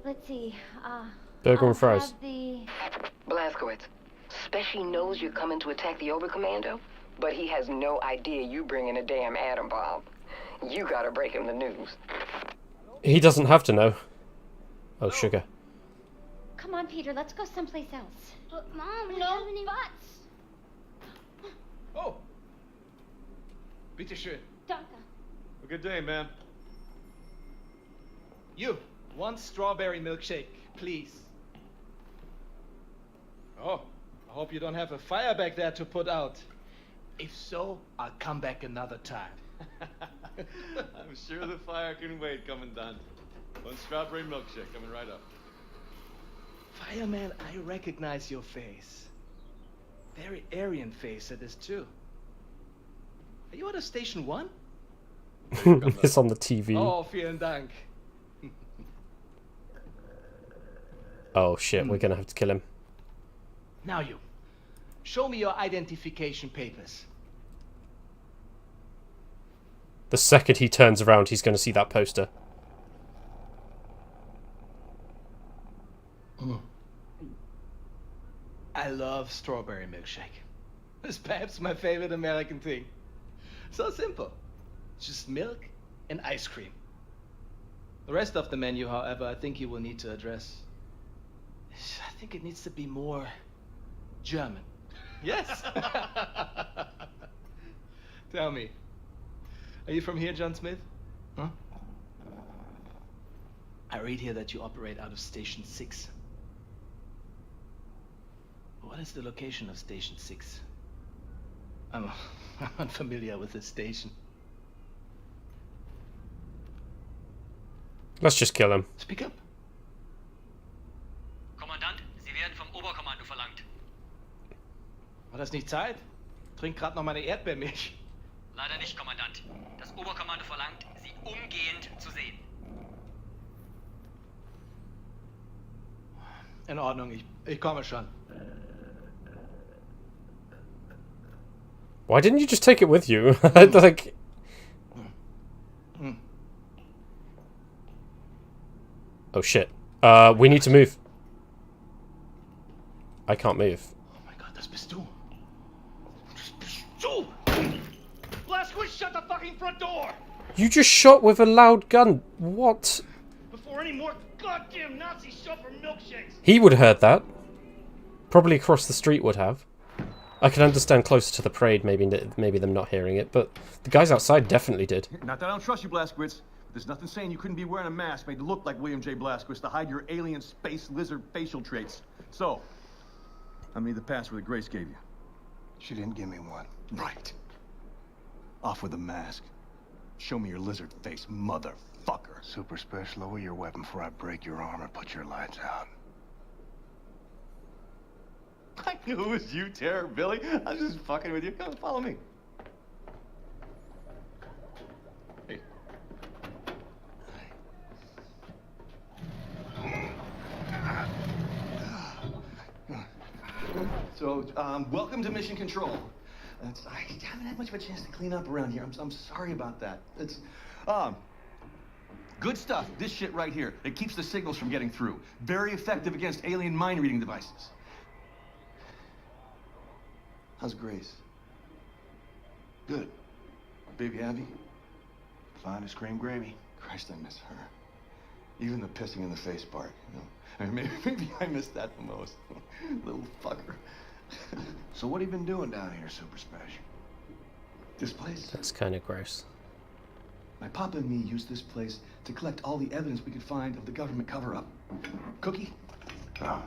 Let's see. Burger I'll and fries. have the... Blazkowicz, Speshy knows you're coming to attack the Oberkommando, but he has no idea you bringing a damn atom bomb. You gotta break him the news. He doesn't have to know. Oh, sugar. Come on, Peter. Let's go someplace else. But Mom, we No haven't even... buts. Oh! Bitte schön. Danke. A good day, ma'am. You, one strawberry milkshake, please. Oh, I hope you don't have a fire back there to put out. If so, I'll come back another time. I'm sure the fire can wait, Commandant. One strawberry milkshake coming right up. Fireman, I recognize your face. Very Aryan face it is too. Are you out of Station 1? It's on the TV. Oh, vielen Dank. Oh shit, we're gonna have to kill him. Now you, show me your identification papers. The second he turns around, he's gonna see that poster. I love strawberry milkshake. It's perhaps my favorite American thing. So simple. Just milk and ice cream. The rest of the menu, however, I think you will need to address. I think it needs to be more German. Yes. Tell me, are you from here, John Smith? Huh? I read here that you operate out of Station 6. What is the location of Station 6? I'm unfamiliar with this station. Let's just kill him. Speak up. Kommandant, Sie werden vom Oberkommando verlangt. War das nicht Zeit? Trink grad noch meine Erdbeermilch. Leider nicht, Kommandant. Das Oberkommando verlangt, Sie umgehend zu sehen. In Ordnung, ich komme schon. Why didn't you just take it with you? Like... Oh shit. We need to move. I can't move. Oh my god, das bist du. Das bist du! Blazkowicz, shut the fucking front door! You just shot with a loud gun. What? Before any more goddamn Nazis show for milkshakes! He would have heard that. Probably across the street would have. I can understand closer to the parade, maybe them not hearing it, but the guys outside definitely did. Not that I don't trust you, Blazkowicz. But there's nothing saying you couldn't be wearing a mask made to look like William J. Blazkowicz to hide your alien space lizard facial traits. So, I made the password that Grace gave you. She didn't give me one. Right. Off with the mask. Show me your lizard face, motherfucker. Super Special, lower your weapon before I break your arm and put your lights out. I knew it was you, Terror Billy. I was just fucking with you. Come on, follow me. Hey. So, welcome to Mission Control. I haven't had much of a chance to clean up around here. I'm sorry about that. It's, good stuff. This shit right here. It keeps the signals from getting through. Very effective against alien mind-reading devices. How's Grace? Good. Baby Abby? Fine as cream gravy. Christ, I miss her. Even the pissing in the face part, you know. I mean, maybe I missed that the most. Little fucker. So what have you been doing down here, Super Special? This place? That's kind of gross. My papa and me used this place to collect all the evidence we could find of the government cover-up. Cookie? Oh.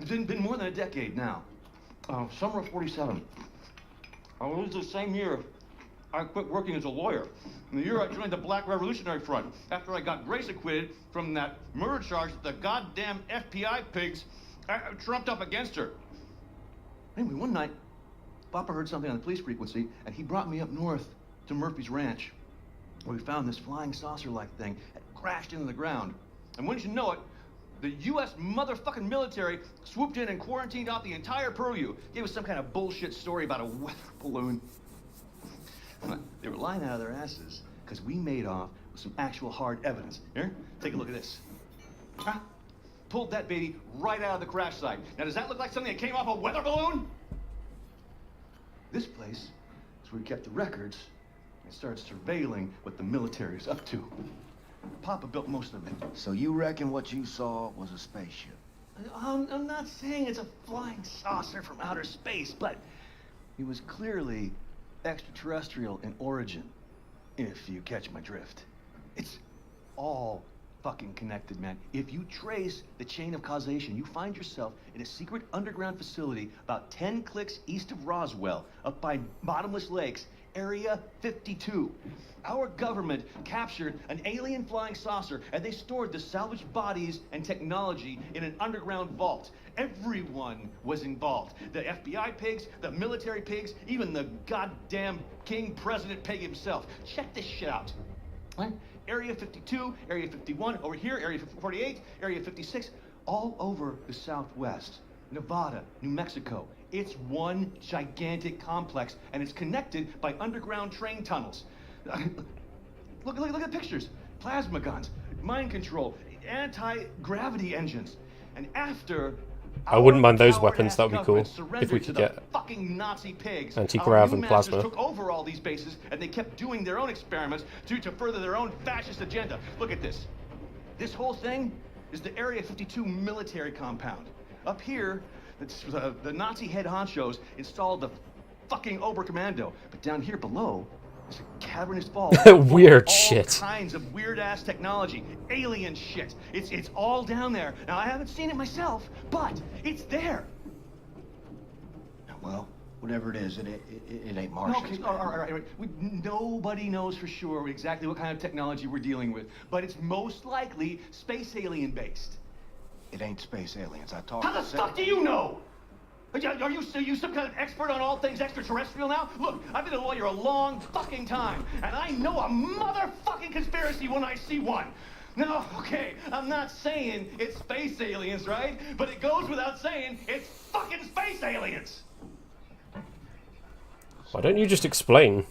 It's been more than a decade now. Summer of '47. It was the same year I quit working as a lawyer. In the year I joined the Black Revolutionary Front, after I got Grace acquitted from that murder charge that the goddamn FBI pigs trumped up against her. Anyway, one night, Papa heard something on the police frequency, and he brought me up north to Murphy's Ranch, where we found this flying saucer-like thing that crashed into the ground. And wouldn't you know it, the U.S. motherfucking military swooped in and quarantined out the entire purview. Gave us some kind of bullshit story about a weather balloon. They were lying out of their asses because we made off with some actual hard evidence. Here, take a look at this. Huh? Pulled that baby right out of the crash site. Now, does that look like something that came off a weather balloon? This place is where we kept the records and started surveilling what the military is up to. Papa built most of it. So you reckon what you saw was a spaceship? I'm not saying it's a flying saucer from outer space, but it was clearly extraterrestrial in origin, if you catch my drift. It's all fucking connected, man. If you trace the chain of causation, you find yourself in a secret underground facility about 10 clicks east of Roswell, up by Bottomless Lakes, Area 52. Our government captured an alien flying saucer, and they stored the salvaged bodies and technology in an underground vault. Everyone was involved. The FBI pigs, the military pigs, even the goddamn King President Pig himself. Check this shit out. Right? Area 52, Area 51, over here, Area 48, Area 56, all over the Southwest. Nevada, New Mexico. It's one gigantic complex, and it's connected by underground train tunnels. Look at the pictures. Plasma guns, mind control, anti-gravity engines. And after I wouldn't mind those weapons, that would be cool. If we could get fucking Nazi pigs, anti-grav and plasma. took over all these bases, and they kept doing their own experiments to further their own fascist agenda. Look at this. This whole thing is the Area 52 military compound. Up here, the Nazi head honchos installed the fucking Oberkommando. But down here below, there's a cavernous vault. Weird all shit. Kinds of weird-ass technology. Alien shit. It's all down there. Now, I haven't seen it myself, but it's there. Well, whatever it is, it ain't Martian. Okay, all right. Nobody knows for sure exactly what kind of technology we're dealing with, but it's most likely space alien-based. It ain't space aliens. I talked How the fuck do you know? Are you some kind of expert on all things extraterrestrial now? Look, I've been a lawyer a long fucking time, and I know a motherfucking conspiracy when I see one. No, okay, I'm not saying it's space aliens, right? But it goes without saying it's fucking space aliens! Why don't you just explain?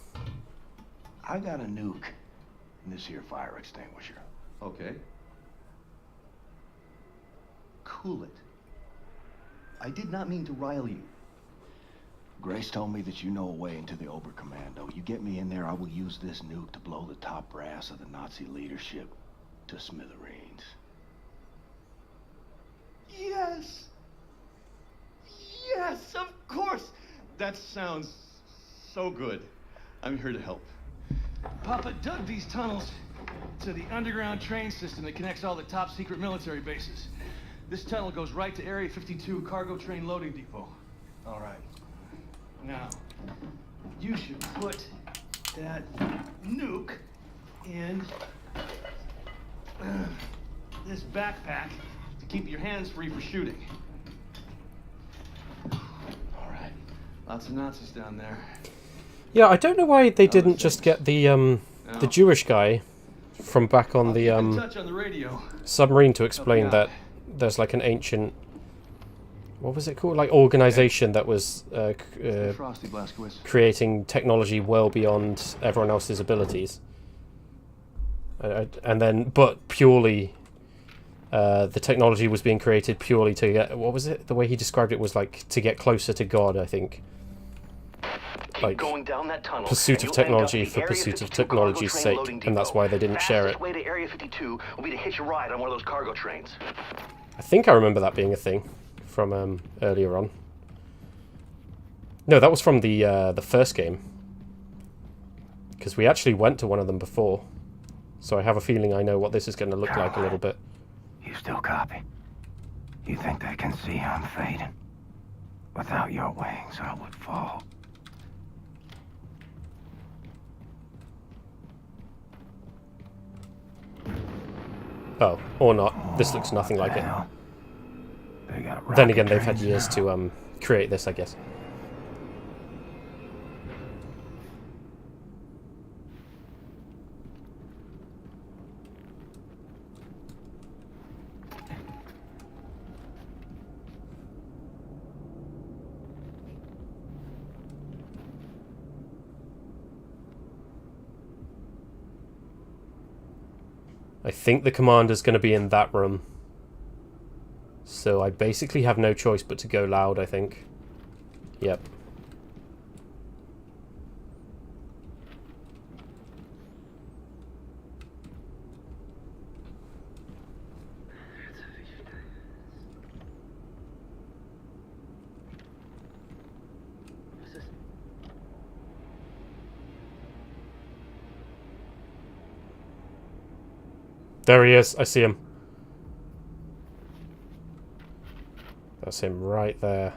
I got a nuke in this here fire extinguisher. Okay. Cool it. I did not mean to rile you. Grace told me that you know a way into the Oberkommando. You get me in there, I will use this nuke to blow the top brass of the Nazi leadership to smithereens. Yes! Yes, of course! That sounds so good. I'm here to help. Papa dug these tunnels to the underground train system that connects all the top secret military bases. This tunnel goes right to Area 52 cargo train loading depot. All right. Now, you should put that nuke in this backpack to keep your hands free for shooting. All right. Lots of Nazis down there. Yeah, I don't know why they didn't just get the Jewish guy from back on the submarine to explain that there's like an ancient, what was it called, like organization that was creating technology well beyond everyone else's abilities, and then but purely the technology was being created purely to get, what was it, the way he described it was like to get closer to God, I think. Like going down that tunnel, pursuit of technology for pursuit of technology's sake, and that's why they didn't share it. The way to Area 52 will be to hitch a ride on one of those cargo trains. I think I remember that being a thing from earlier on. No, that was from the first game, because we actually went to one of them before, so I have a feeling I know what this is going to look like a little bit. You still copy? You think they can see I'm fading? Without your wings, I would fall. Oh, or not. This looks nothing like it. Then again, they've had years to create this, I guess. I think the commander's going to be in that room. So I basically have no choice but to go loud, I think. Yep. There he is. I see him. That's him right there.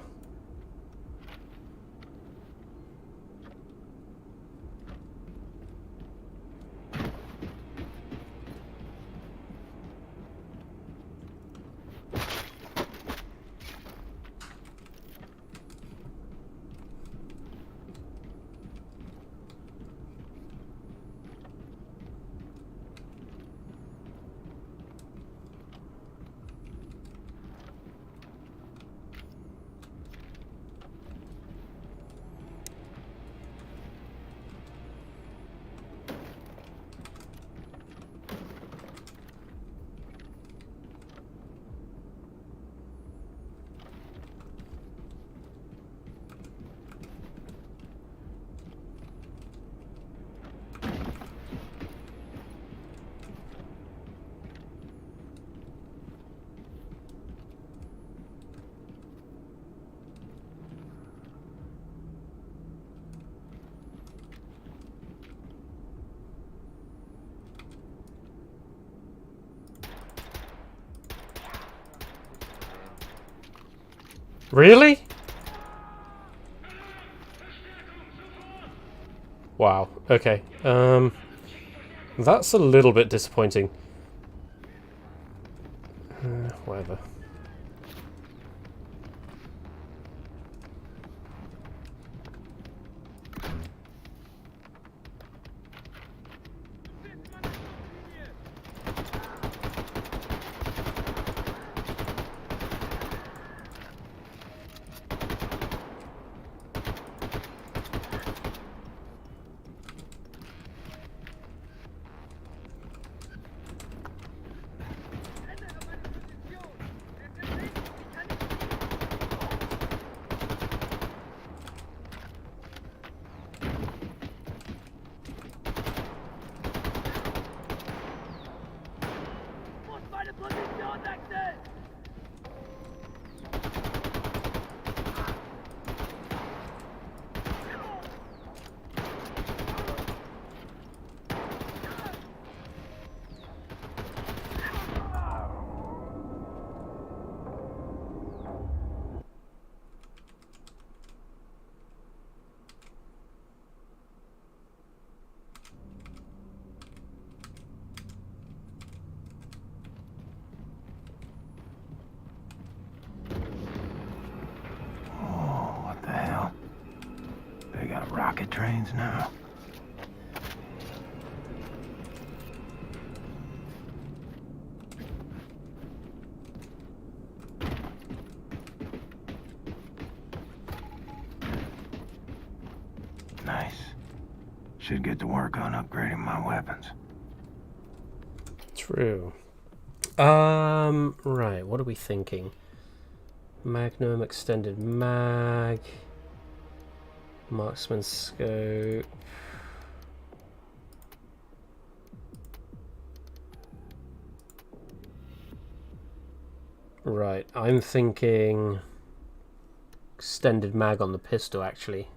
Really? Wow. Okay. That's a little bit disappointing. Whatever. magazines now. Nice. Should get to work on upgrading my weapons. True. Right, what are we thinking? Magnum, extended mag, marksman scope. Right, I'm thinking extended mag on the pistol, actually.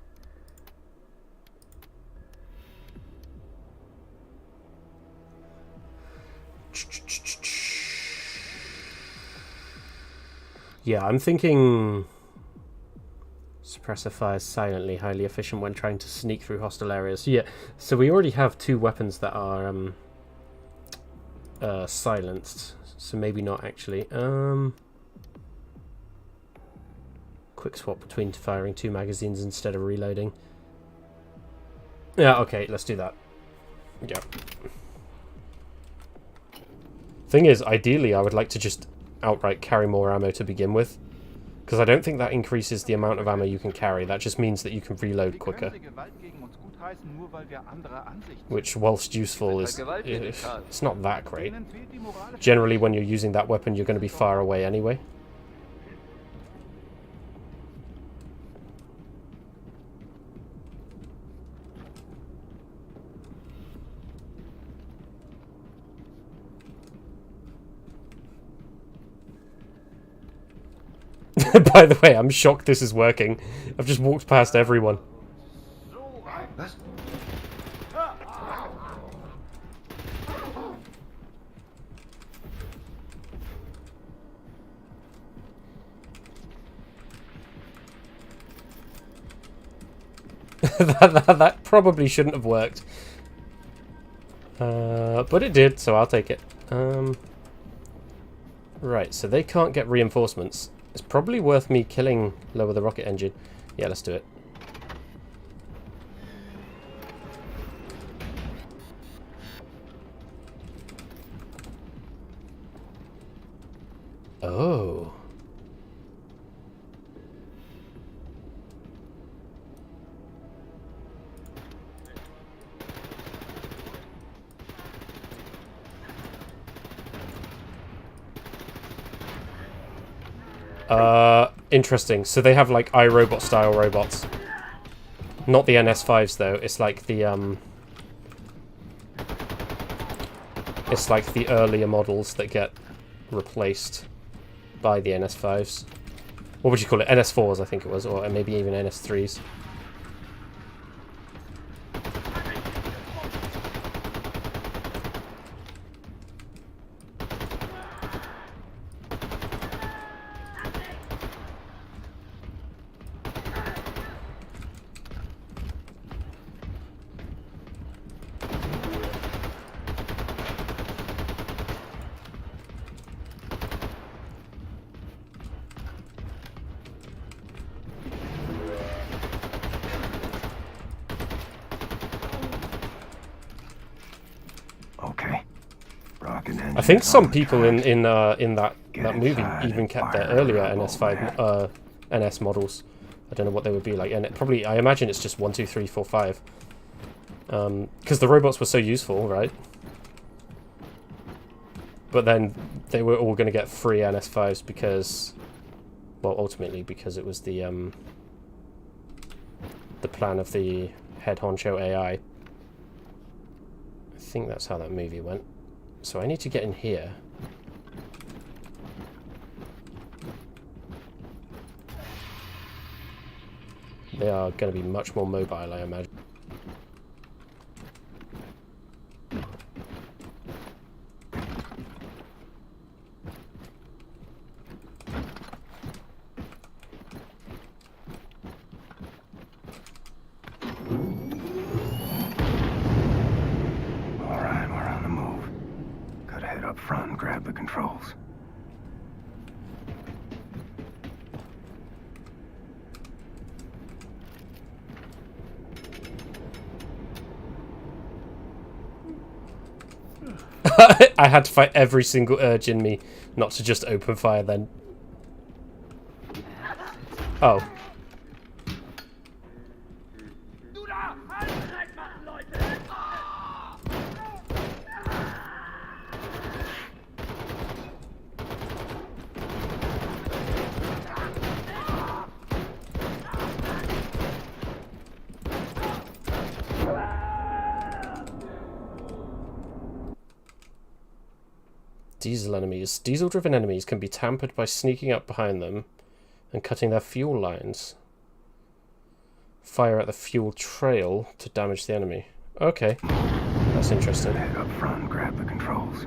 Yeah, I'm thinking suppressor fires silently, highly efficient when trying to sneak through hostile areas. Yeah, so we already have two weapons that are silenced, so maybe not actually. Quick swap between firing two magazines instead of reloading. Yeah, okay, let's do that. Yeah. Thing is, ideally, I would like to just outright carry more ammo to begin with, because I don't think that increases the amount of ammo you can carry. That just means that you can reload quicker, which, whilst useful, is it's not that great. Generally, when you're using that weapon, you're going to be far away anyway. By the way, I'm shocked this is working. I've just walked past everyone. that probably shouldn't have worked. But it did, so I'll take it. Right, so they can't get reinforcements. It's probably worth me killing Lower the rocket engine. Yeah, let's do it. Oh. Interesting. So they have like iRobot style robots. Not the NS5s though. It's like the it's like the earlier models that get replaced by the NS5s. What would you call it? NS4s, I think it was, or maybe even NS3s. I think some people in that movie even kept their earlier NS5 NS models. I don't know what they would be like, and I imagine it's just 1, 2, 3, 4, 5. Because the robots were so useful, right? But then they were all going to get free NS5s because, well, ultimately because it was the plan of the head honcho AI. I think that's how that movie went. So I need to get in here. They are going to be much more mobile, I imagine. I had to fight every single urge in me not to just open fire then. Oh. Diesel enemies. Diesel-driven enemies can be tampered by sneaking up behind them and cutting their fuel lines. Fire at the fuel trail to damage the enemy. Okay, that's interesting. Head up front and grab the controls.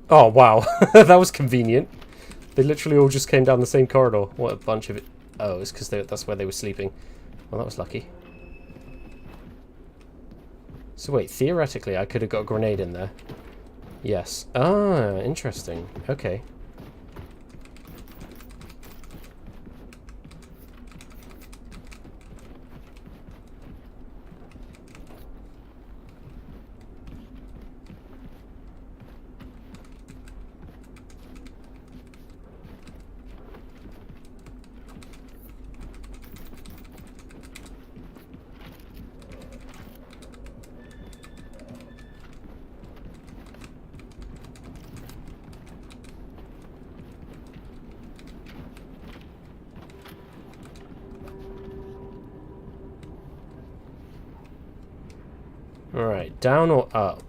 Oh, wow. That was convenient. They literally all just came down the same corridor. What a bunch of it. Oh, it's because that's where they were sleeping. Well, that was lucky. So wait, theoretically, I could have got a grenade in there. Yes. Ah, interesting. Okay. Alright, down or up?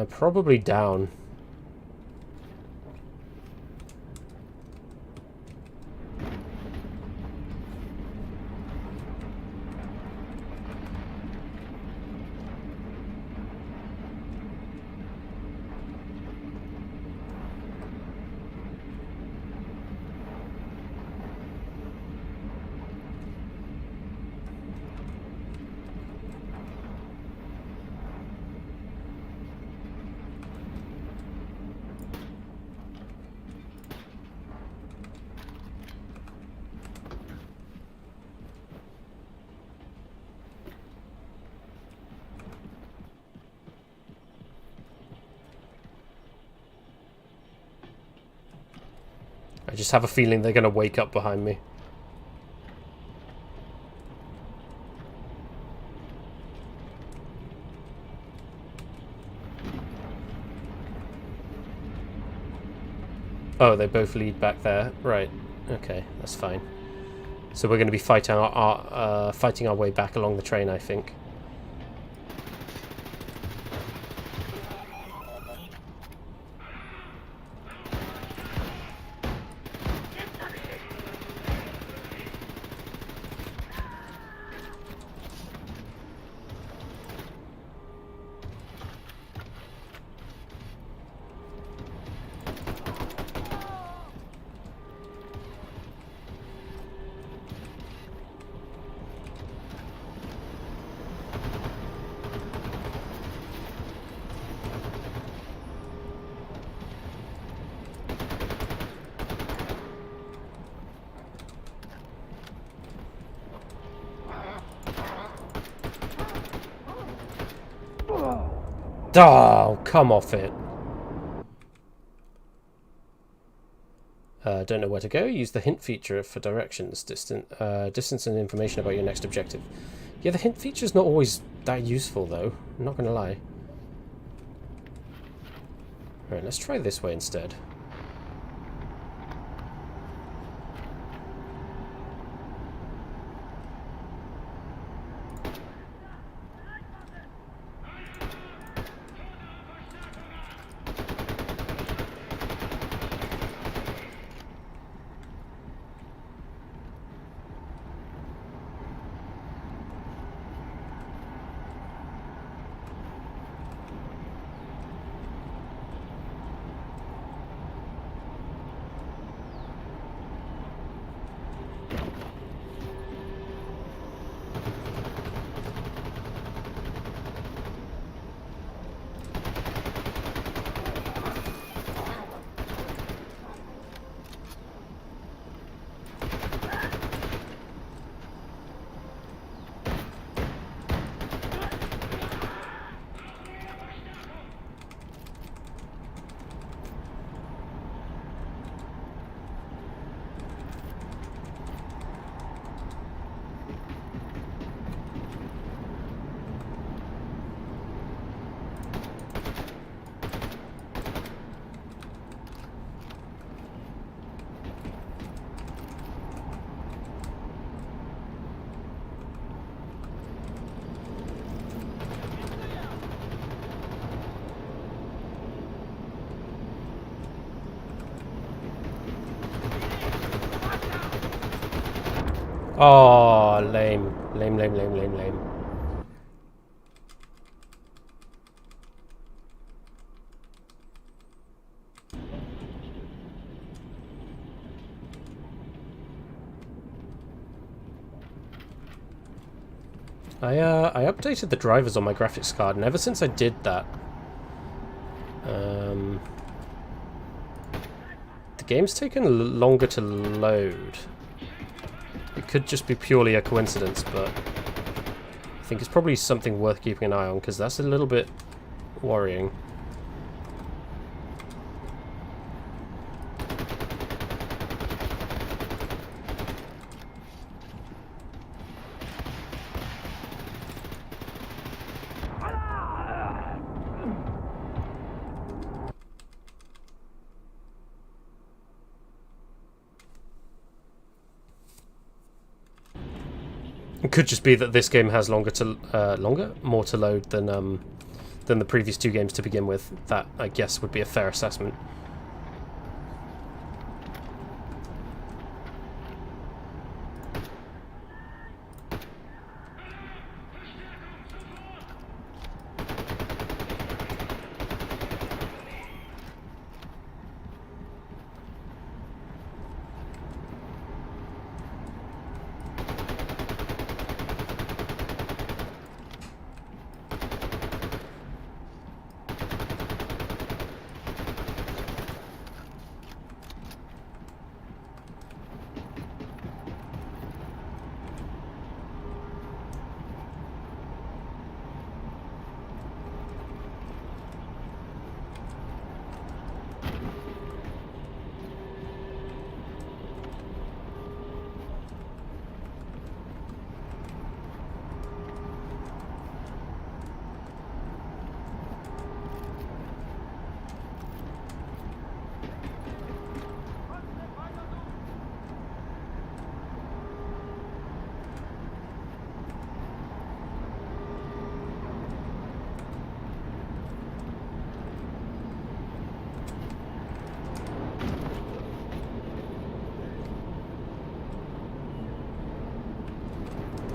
Probably down. I just have a feeling they're going to wake up behind me. Oh, they both lead back there. Right. Okay, that's fine. So we're going to be fighting our way back along the train, I think. Oh, come off it. Don't know where to go. Use the hint feature for directions, distance and information about your next objective. Yeah, the hint feature's not always that useful, though. I'm not going to lie. Alright, let's try this way instead. Oh, lame. Lame, lame, lame, lame, lame. I updated the drivers on my graphics card, and ever since I did that, the game's taken longer to load. It could just be purely a coincidence, but I think it's probably something worth keeping an eye on, because that's a little bit worrying. It could just be that this game has more to load than the previous two games to begin with. That, I guess, would be a fair assessment.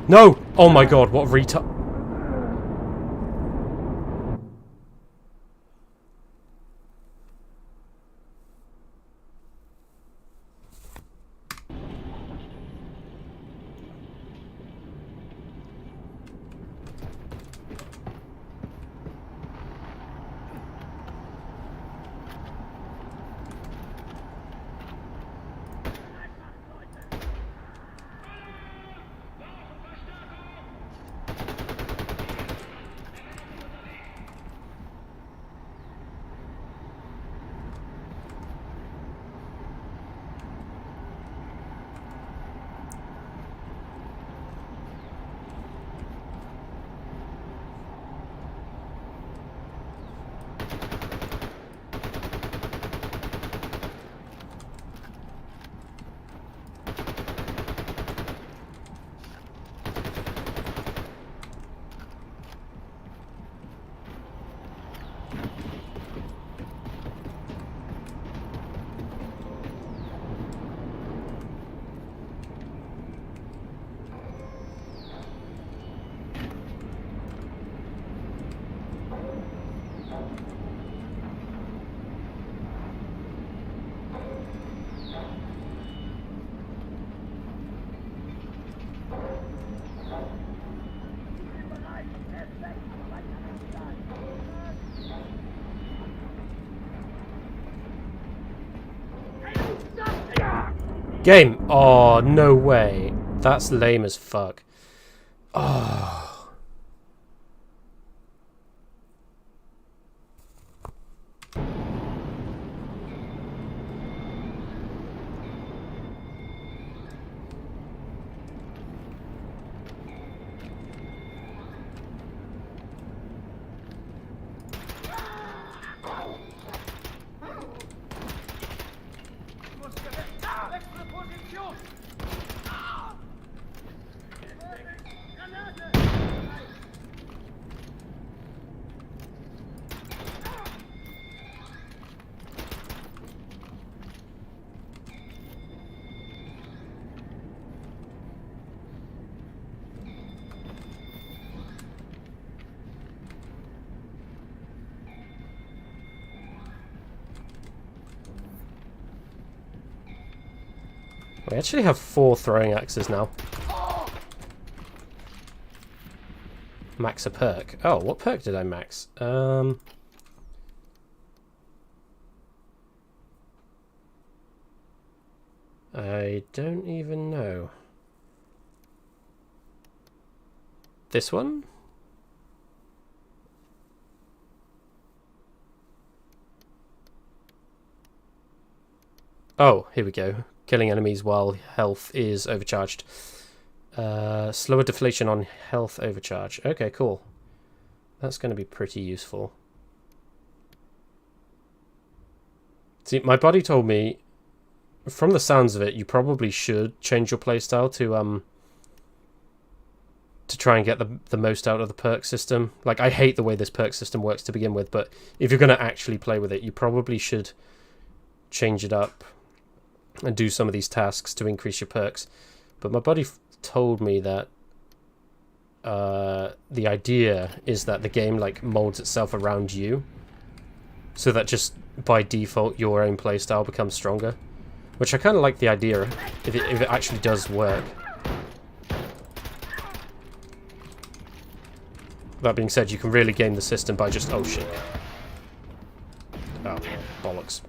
No! Oh my god, what retard. Game! Oh, no way. That's lame as fuck. Oh. We actually have 4 throwing axes now. Max a perk. Oh, what perk did I max? I don't even know. This one? Oh, here we go. Killing enemies while health is overcharged. Slower deflation on health overcharge. Okay, cool. That's going to be pretty useful. See, my buddy told me, from the sounds of it, you probably should change your playstyle to try and get the most out of the perk system. Like, I hate the way this perk system works to begin with, but if you're going to actually play with it, you probably should change it up and do some of these tasks to increase your perks. But my buddy told me that the idea is that the game like molds itself around you, so that just by default your own playstyle becomes stronger, which I kind of like the idea if it actually does work. That being said, you can really game the system by just... oh shit. Oh, bollocks.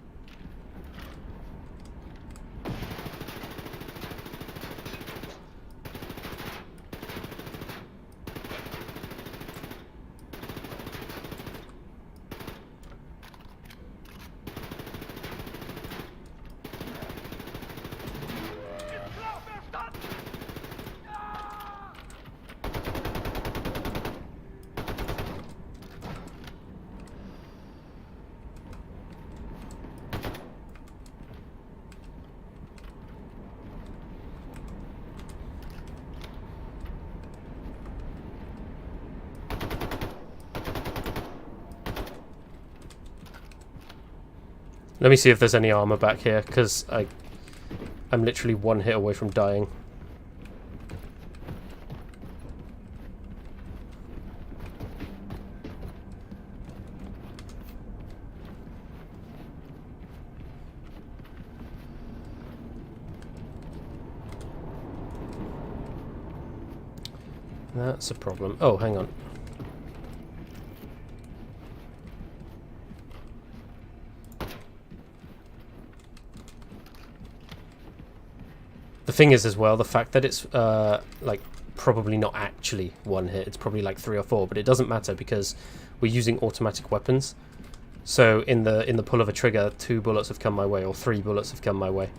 Let me see if there's any armor back here, because I'm literally one hit away from dying. That's a problem. Oh, hang on. The thing is as well, the fact that it's like probably not actually one hit, it's probably like 3 or 4, but it doesn't matter because we're using automatic weapons. So in the pull of a trigger, 2 bullets have come my way, or 3 bullets have come my way.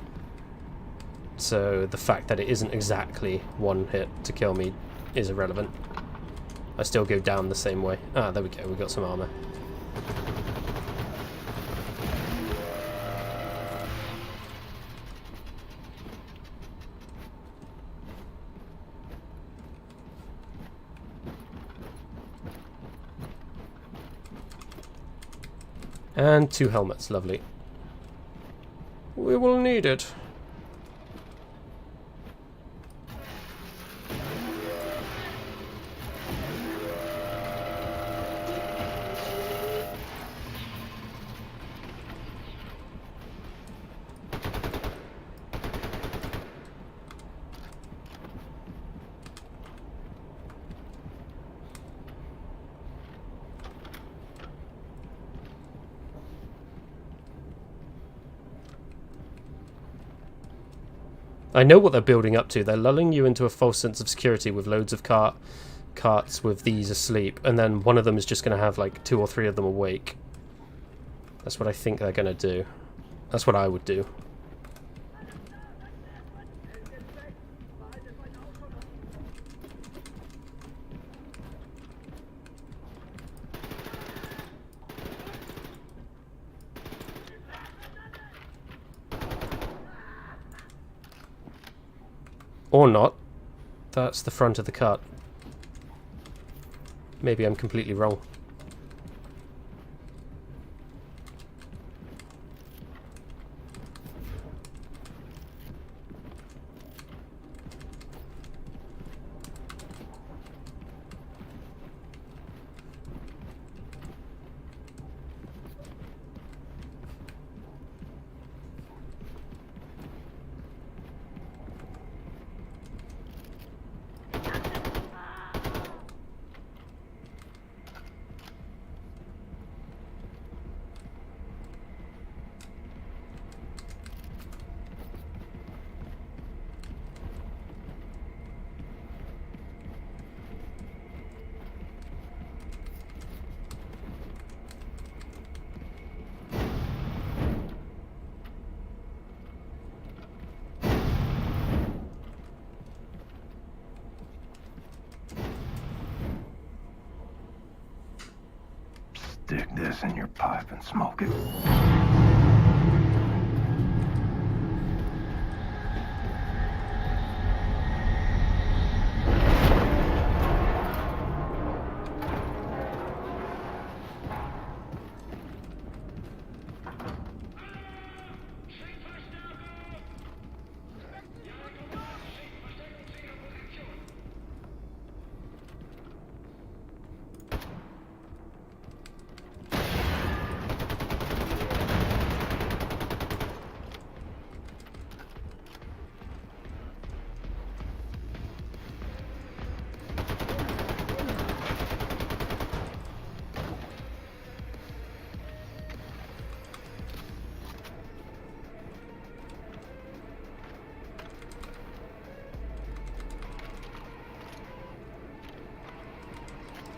So the fact that it isn't exactly one hit to kill me is irrelevant. I still go down the same way. Ah, there we go, we got some armor. And 2 helmets, lovely. We will need it. I know what they're building up to. They're lulling you into a false sense of security with loads of carts with these asleep, and then one of them is just going to have like 2 or 3 of them awake. That's what I think they're going to do. That's what I would do. Or not. That's the front of the cart. Maybe I'm completely wrong. stick this in your pipe and smoke it.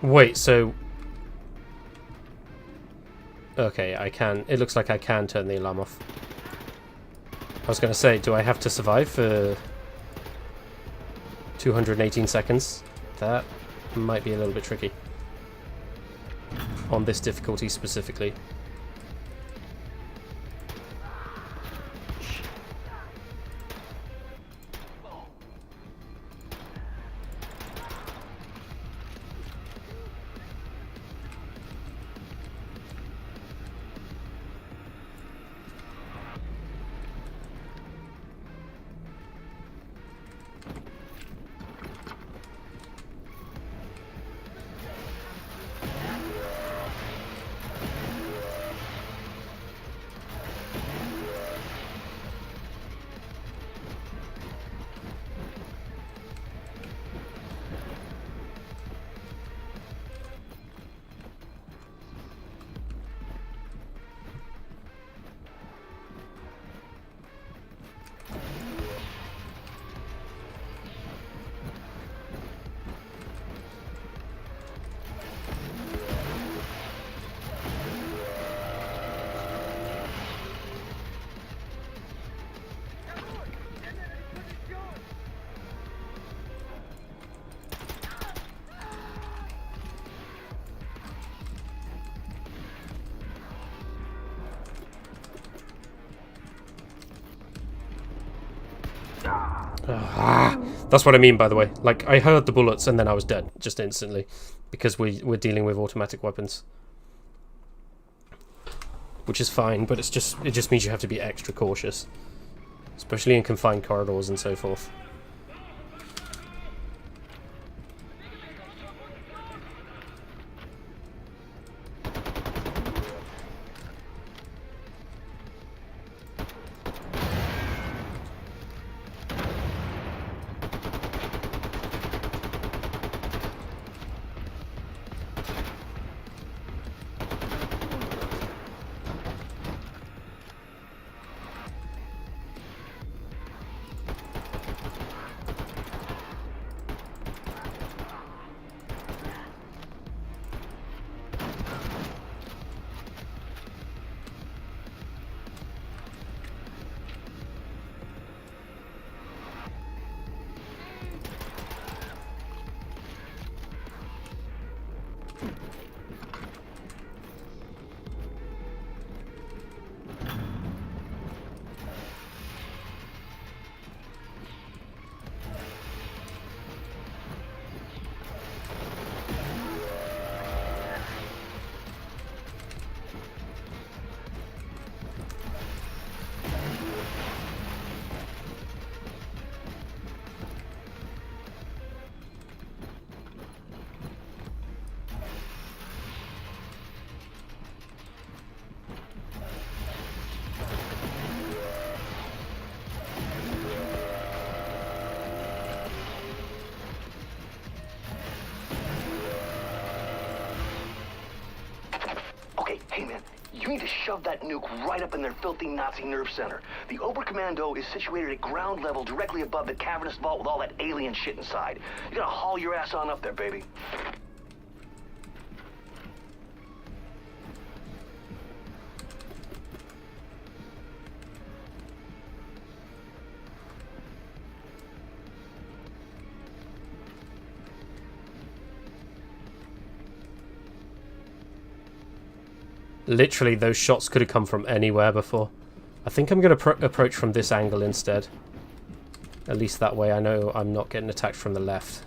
Wait, so... Okay, I can... It looks like I can turn the alarm off. I was going to say, do I have to survive for 218 seconds? That might be a little bit tricky. On this difficulty specifically. That's what I mean, by the way. Like, I heard the bullets and then I was dead, just instantly. Because we're dealing with automatic weapons. Which is fine, but it just means you have to be extra cautious. Especially in confined corridors and so forth. Hey, man, you need to shove that nuke right up in their filthy Nazi nerve center. The Oberkommando is situated at ground level directly above the cavernous vault with all that alien shit inside. You gotta haul your ass on up there, baby. Literally, those shots could have come from anywhere before. I think I'm going to approach from this angle instead. At least that way I know I'm not getting attacked from the left.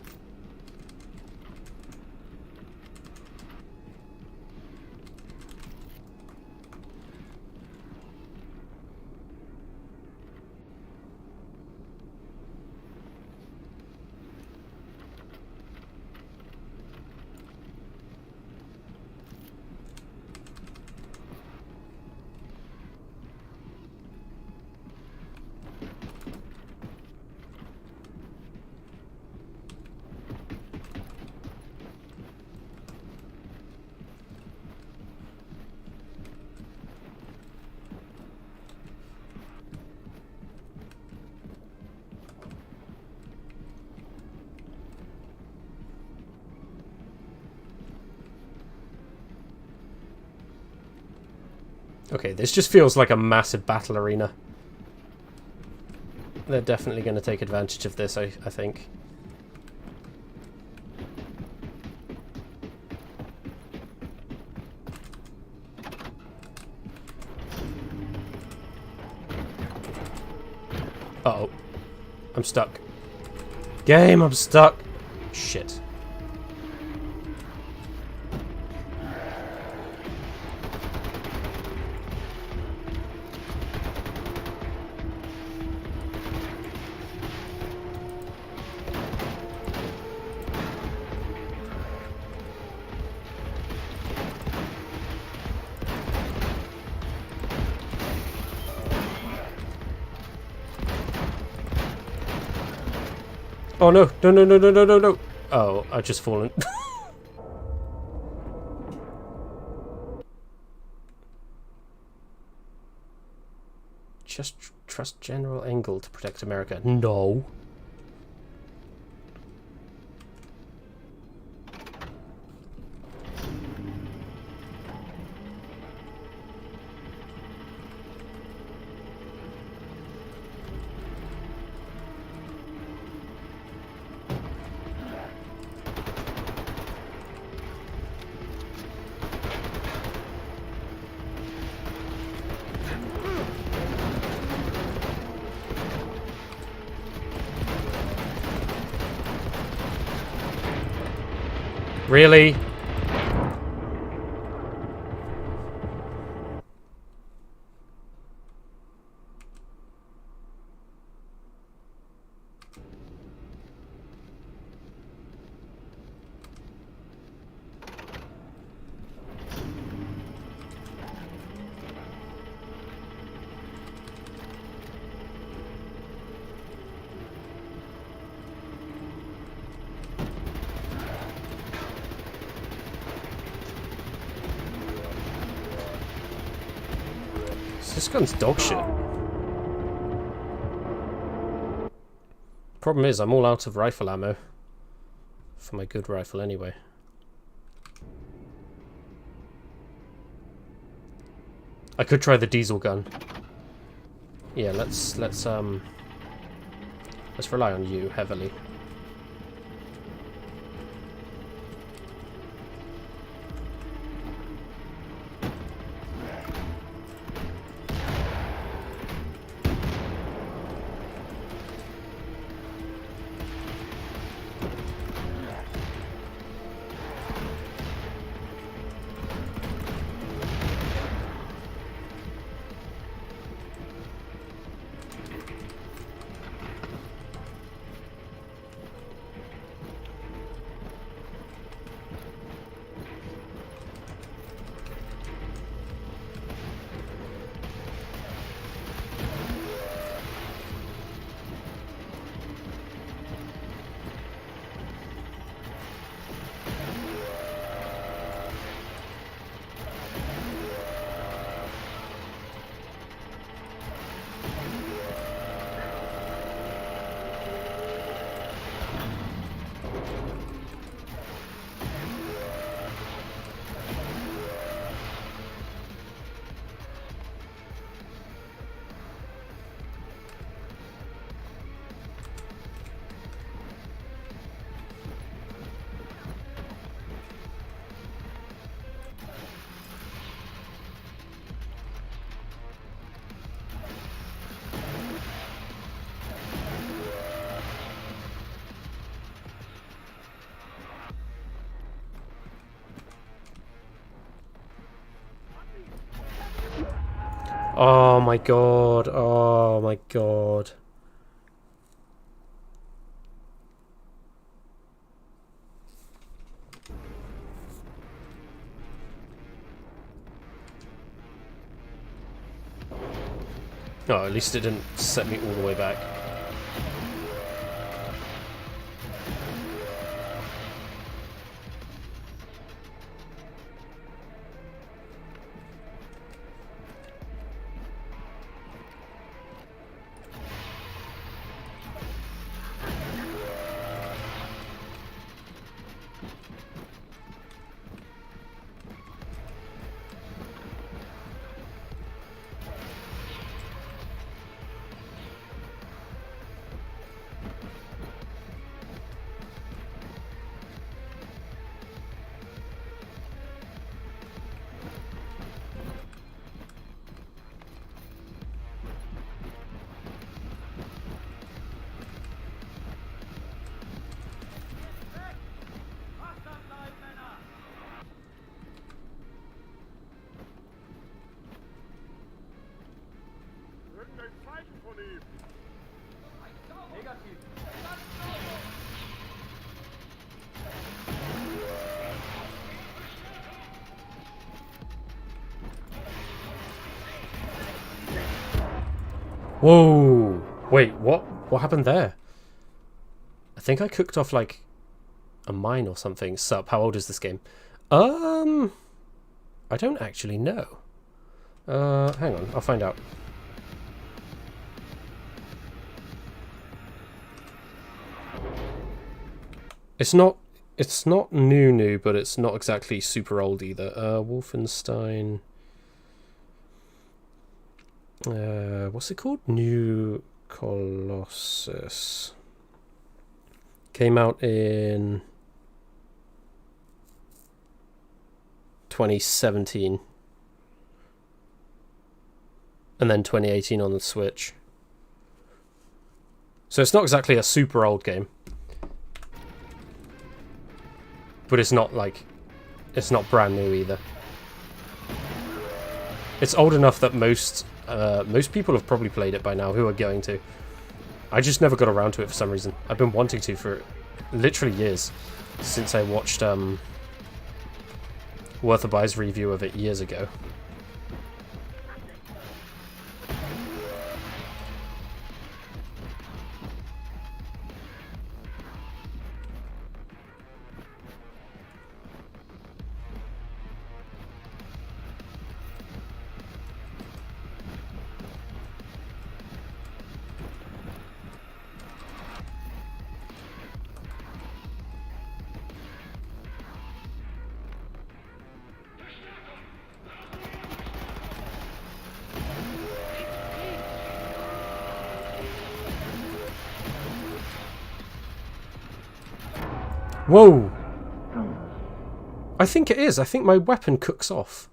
Okay, this just feels like a massive battle arena. They're definitely going to take advantage of this, I think. Uh-oh. I'm stuck. Game, I'm stuck. Shit. Oh no, no, no, no, no, no, no, no. Oh, I've just fallen. Just trust General Engel to protect America. No. Really? This gun's dog shit. Problem is, I'm all out of rifle ammo. For my good rifle, anyway. I could try the diesel gun. Yeah, let's rely on you heavily. Oh my god. Oh my god. Oh, at least it didn't set me all the way back. Whoa! Wait, what? What happened there? I think I cooked off, like, a mine or something. Sup, how old is this game? I don't actually know. Hang on, I'll find out. It's not new, but it's not exactly super old either. Wolfenstein... what's it called? New Colossus. Came out in 2017. And then 2018 on the Switch. So it's not exactly a super old game. But it's not like... it's not brand new either. It's old enough that most people have probably played it by now who are going to. I just never got around to it for some reason. I've been wanting to for literally years. Since I watched Worth a Buy's review of it years ago. Whoa! I think it is. I think my weapon cooks off.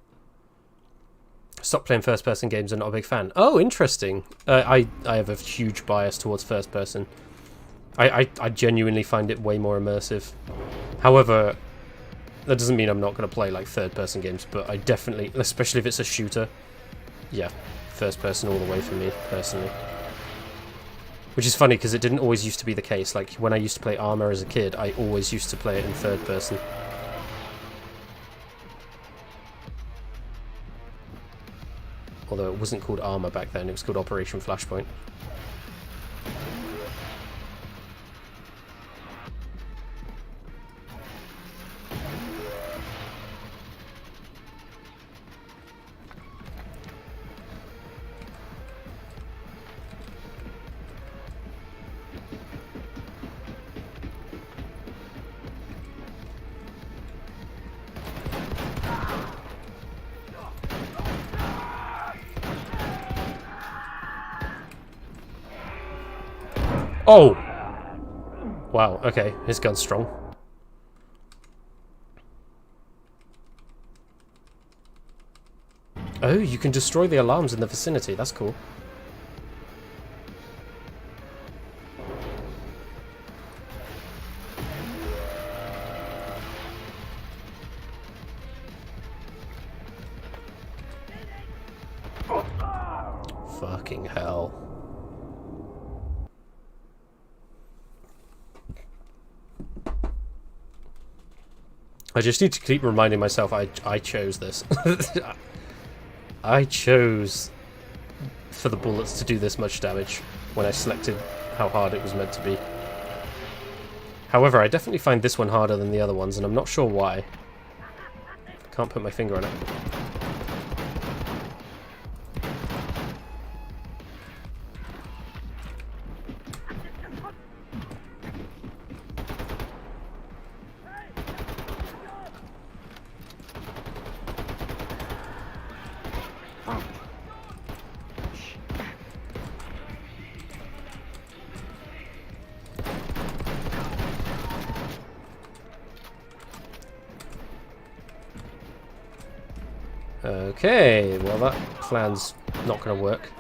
Stop playing first-person games. I'm not a big fan. Oh, interesting. I have a huge bias towards first-person. I genuinely find it way more immersive. However, that doesn't mean I'm not going to play like third-person games, but I definitely, especially if it's a shooter, yeah, first-person all the way for me, personally. Which is funny, because it didn't always used to be the case. Like, when I used to play Arma as a kid, I always used to play it in third person. Although it wasn't called Arma back then, it was called Operation Flashpoint. Oh! Wow, okay, his gun's strong. Oh, you can destroy the alarms in the vicinity, that's cool. Fucking hell. I just need to keep reminding myself I chose this. I chose for the bullets to do this much damage when I selected how hard it was meant to be. However, I definitely find this one harder than the other ones, and I'm not sure why. I can't put my finger on it. Okay, well that plan's not going to work.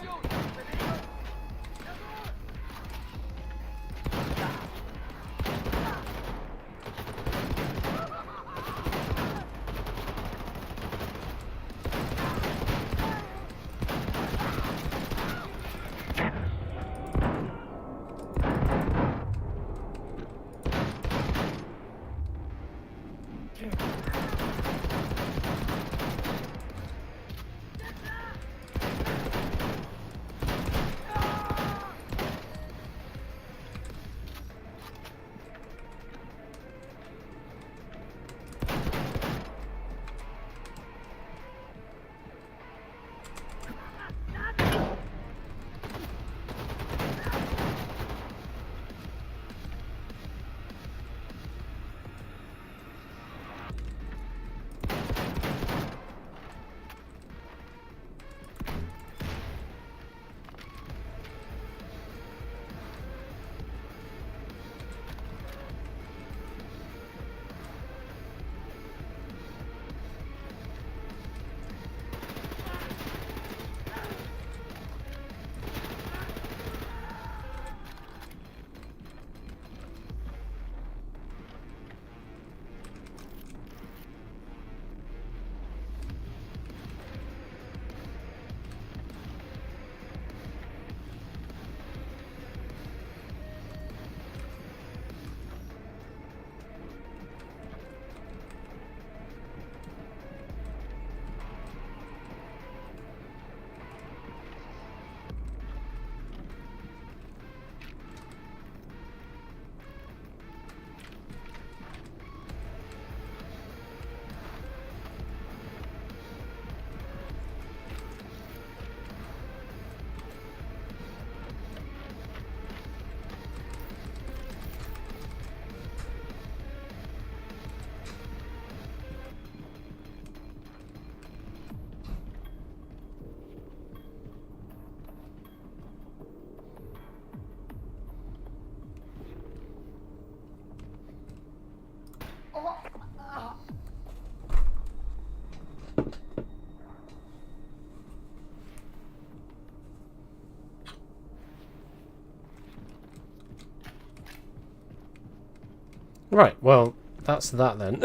Right, well, that's that then.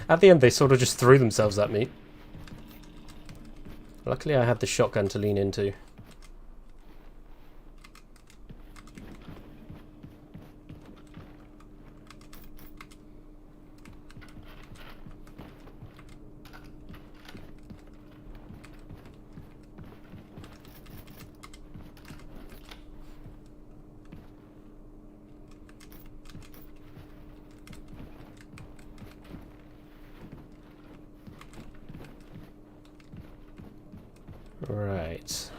At the end, they sort of just threw themselves at me. Luckily, I had the shotgun to lean into. Right.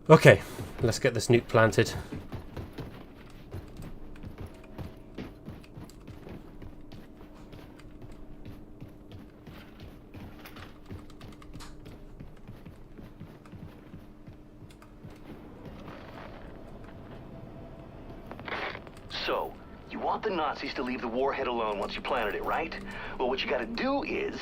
Okay, let's get this nuke planted. So, you want the Nazis to leave the warhead alone once you planted it, right? Well, what you gotta do is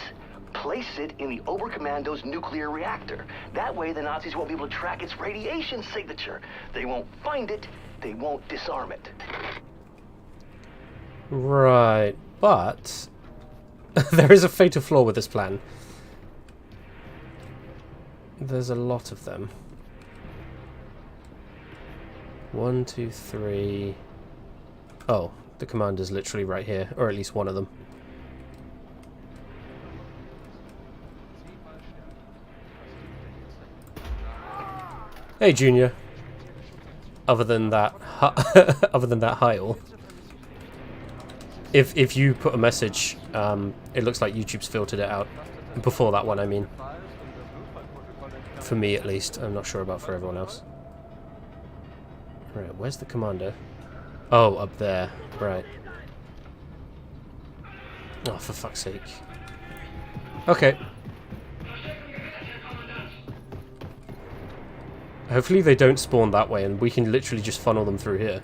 place it in the Oberkommando's nuclear reactor. That way the Nazis won't be able to track its radiation signature. They won't find it, they won't disarm it. Right, but there is a fatal flaw with this plan. There's a lot of them. 1, 2, 3. Oh, the commander's literally right here, or at least one of them. Hey, Junior. Other than that, other than that Heil. If you put a message, it looks like YouTube's filtered it out. Before that one, I mean. For me, at least. I'm not sure about for everyone else. Right, where's the commander? Oh, up there. Right. Oh, for fuck's sake. Okay. Hopefully they don't spawn that way and we can literally just funnel them through here.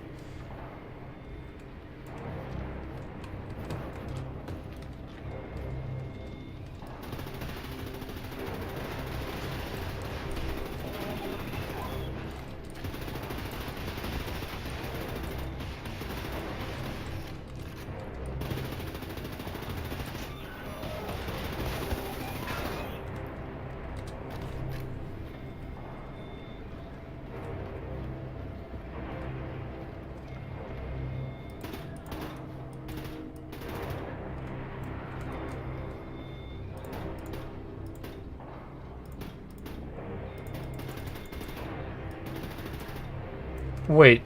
Wait.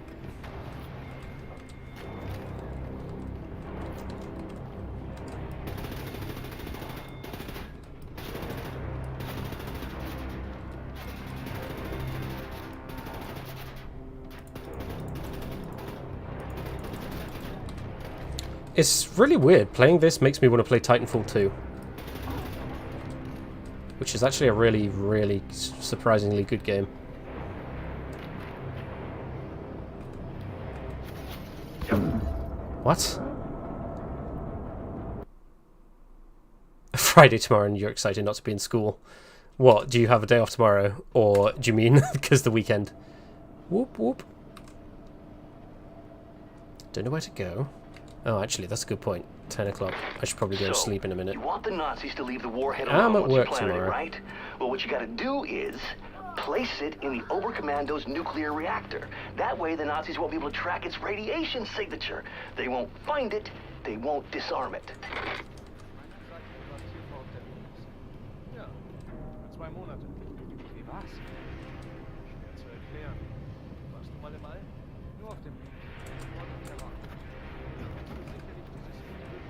It's really weird. Playing this makes me want to play Titanfall 2. Which is actually a really, really surprisingly good game. What? Friday tomorrow and you're excited not to be in school. What, do you have a day off tomorrow? Or do you mean because the weekend? Whoop whoop. Don't know where to go. Oh, actually, that's a good point. 10 o'clock. I should probably go to sleep in a minute. You want the Nazis to leave the warhead I'm alone at once work you planted tomorrow. it, right? Well, what you gotta do is place it in the Oberkommando's nuclear reactor. That way the Nazis won't be able to track its radiation signature. They won't find it, they won't disarm it. Ja, 2 Monate. Wie war's? Schwer zu erklären. Warst du mal im All? Nur auf dem Mond. Und der Rock. Kennst du sicherlich dieses Unglück?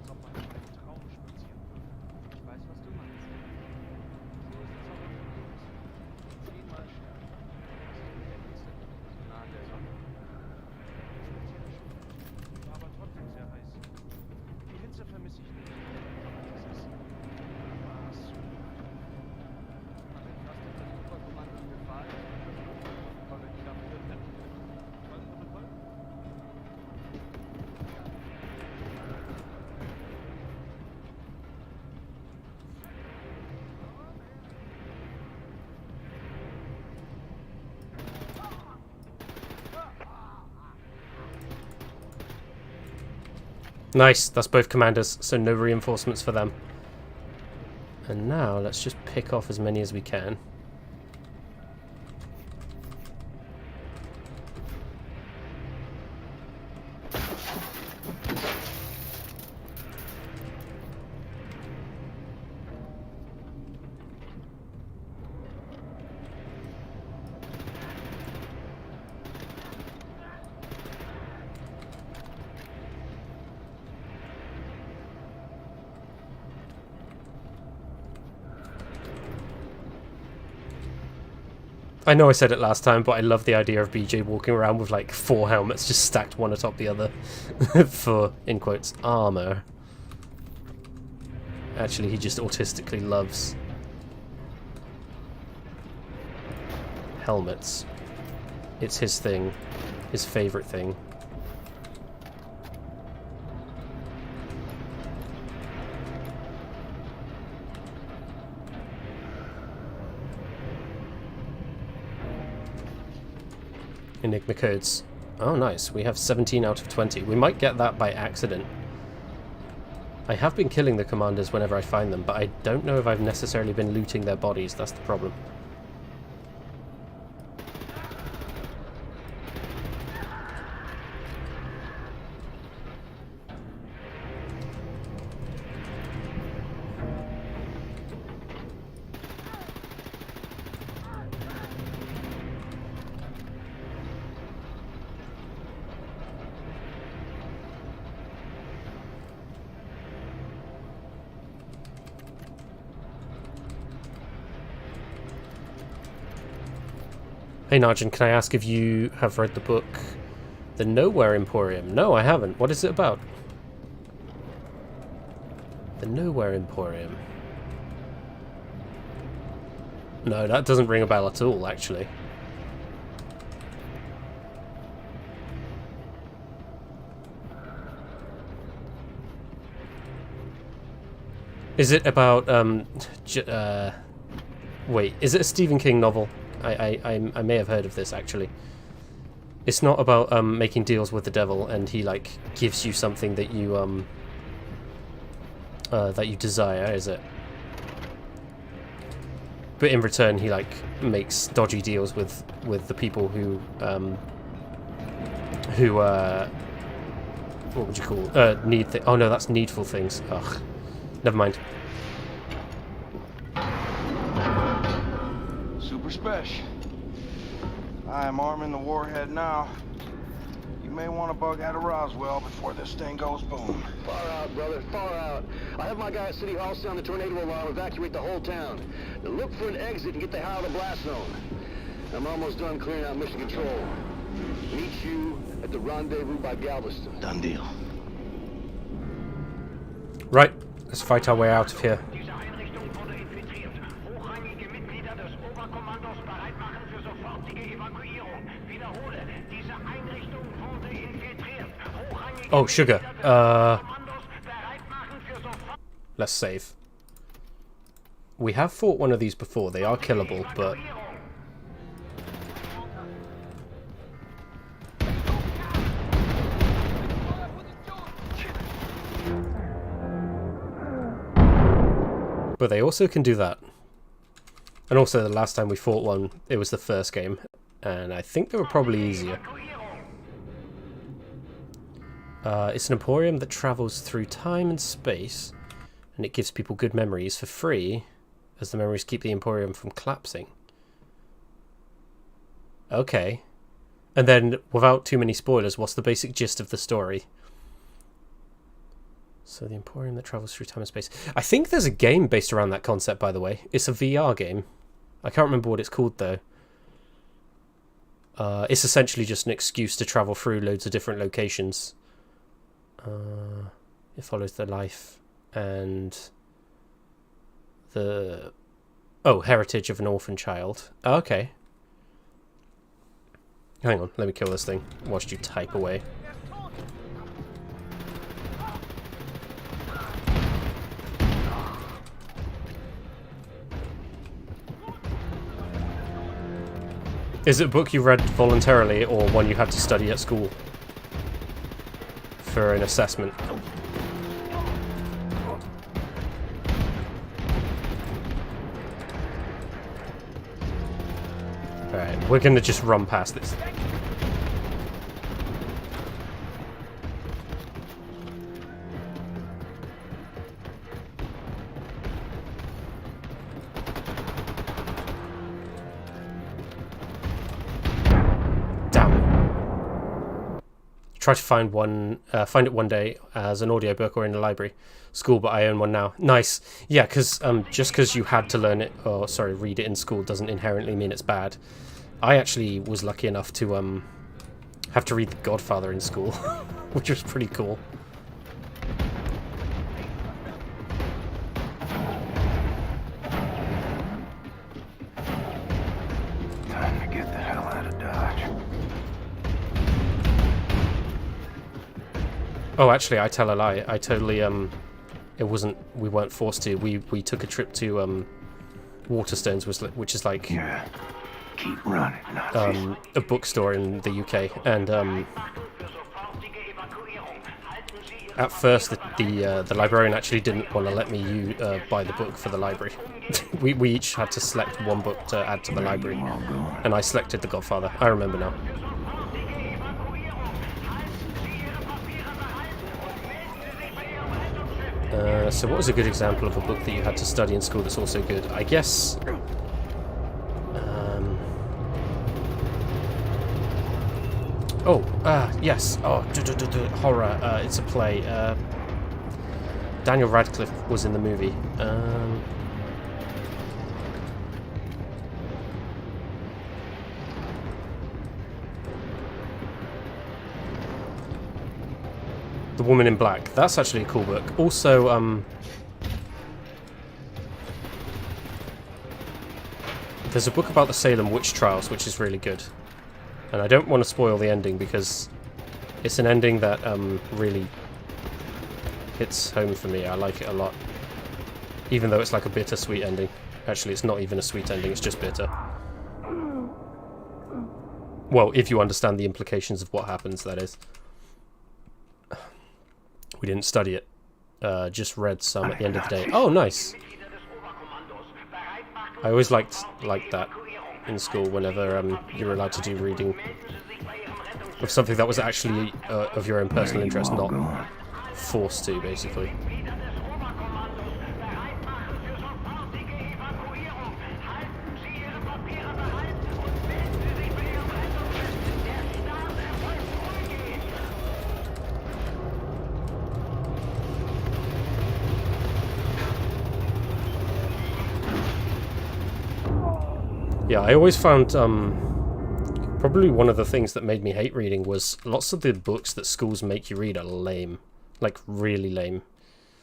Als ob man in einem Traum spazieren würde. Ich weiß, was du meinst. So ist es auch mit den Jungs. 10-mal stärker. Das ist mit der Hitze so nah an der Sonne. Spezielle Schuhe. Aber trotzdem sehr heiß. Die Hitze vermisse ich nicht. Das ist Spaß. Man entlastet das Oberkommando Befehl. Volle Klappe nimmt. Voll Protokoll. Nice, that's both commanders, so no reinforcements for them. And now let's just pick off as many as we can. I know I said it last time, but I love the idea of BJ walking around with like 4 helmets just stacked one atop the other for, in quotes, armor. Actually, he just autistically loves helmets. It's his thing, his favorite thing. Enigma codes. Oh, nice. We have 17 out of 20. We might get that by accident. I have been killing the commanders whenever I find them, but I don't know if I've necessarily been looting their bodies. That's the problem. Hey NADGEN, can I ask if you have read the book The Nowhere Emporium? No, I haven't. What is it about? The Nowhere Emporium. No, that doesn't ring a bell at all, actually. Is it about, wait, is it a Stephen King novel? I may have heard of this, actually. It's not about making deals with the devil and he like gives you something that you desire, is it? But in return he like makes dodgy deals with the people who what would you call oh no, that's needful things. Ugh. Never mind. Super Special. I am arming the warhead now. You may want to bug out of Roswell before this thing goes boom. Far out, brother, far out. I have my guy at City Hall sound the tornado alarm, evacuate the whole town. Now look for an exit and get the hell out of the blast zone. I'm almost done clearing out mission control. Meet you at the rendezvous by Galveston. Done deal. Right, let's fight our way out of here. Oh, sugar. Let's save. We have fought one of these before. They are killable, but... But they also can do that. And also, the last time we fought one, it was the first game. And I think they were probably easier. It's an emporium that travels through time and space, and it gives people good memories for free, as the memories keep the emporium from collapsing. Okay. And then, without too many spoilers, what's the basic gist of the story? So the emporium that travels through time and space. I think there's a game based around that concept, by the way. It's a VR game. I can't remember what it's called, though. It's essentially just an excuse to travel through loads of different locations. It follows the life and the heritage of an orphan child. Oh, okay. Hang on, let me kill this thing whilst you type away. Is it a book you read voluntarily or one you had to study at school for an assessment? Alright, we're gonna just run past this. Try to find it one day as an audiobook or in a library school, but I own one now. Nice. Yeah, because just because you had to learn it, or sorry, read it in school doesn't inherently mean it's bad. I actually was lucky enough to have to read The Godfather in school, which was pretty cool. Time to get the hell out of Dodge. Oh, actually, I tell a lie. I totally, it wasn't, we weren't forced to. We took a trip to, Waterstones, which is like... Yeah. Keep running, Nazis. A bookstore in the UK, and, at first the librarian actually didn't want to let me buy the book for the library. we each had to select one book to add to the library, and I selected The Godfather. I remember now. So what was a good example of a book that you had to study in school that's also good? I guess... yes. Oh, horror. It's a play. Daniel Radcliffe was in the movie. The Woman in Black. That's actually a cool book. Also, there's a book about the Salem witch trials, which is really good. And I don't want to spoil the ending because it's an ending that really hits home for me. I like it a lot. Even though it's like a bittersweet ending. Actually, it's not even a sweet ending, it's just bitter. Well, if you understand the implications of what happens, that is. We didn't study it. Just read some at the end of the day. Oh, nice! I always liked that in school whenever you were allowed to do reading of something that was actually of your own personal interest, not forced to, basically. Yeah, I always found probably one of the things that made me hate reading was lots of the books that schools make you read are lame. Like, really lame.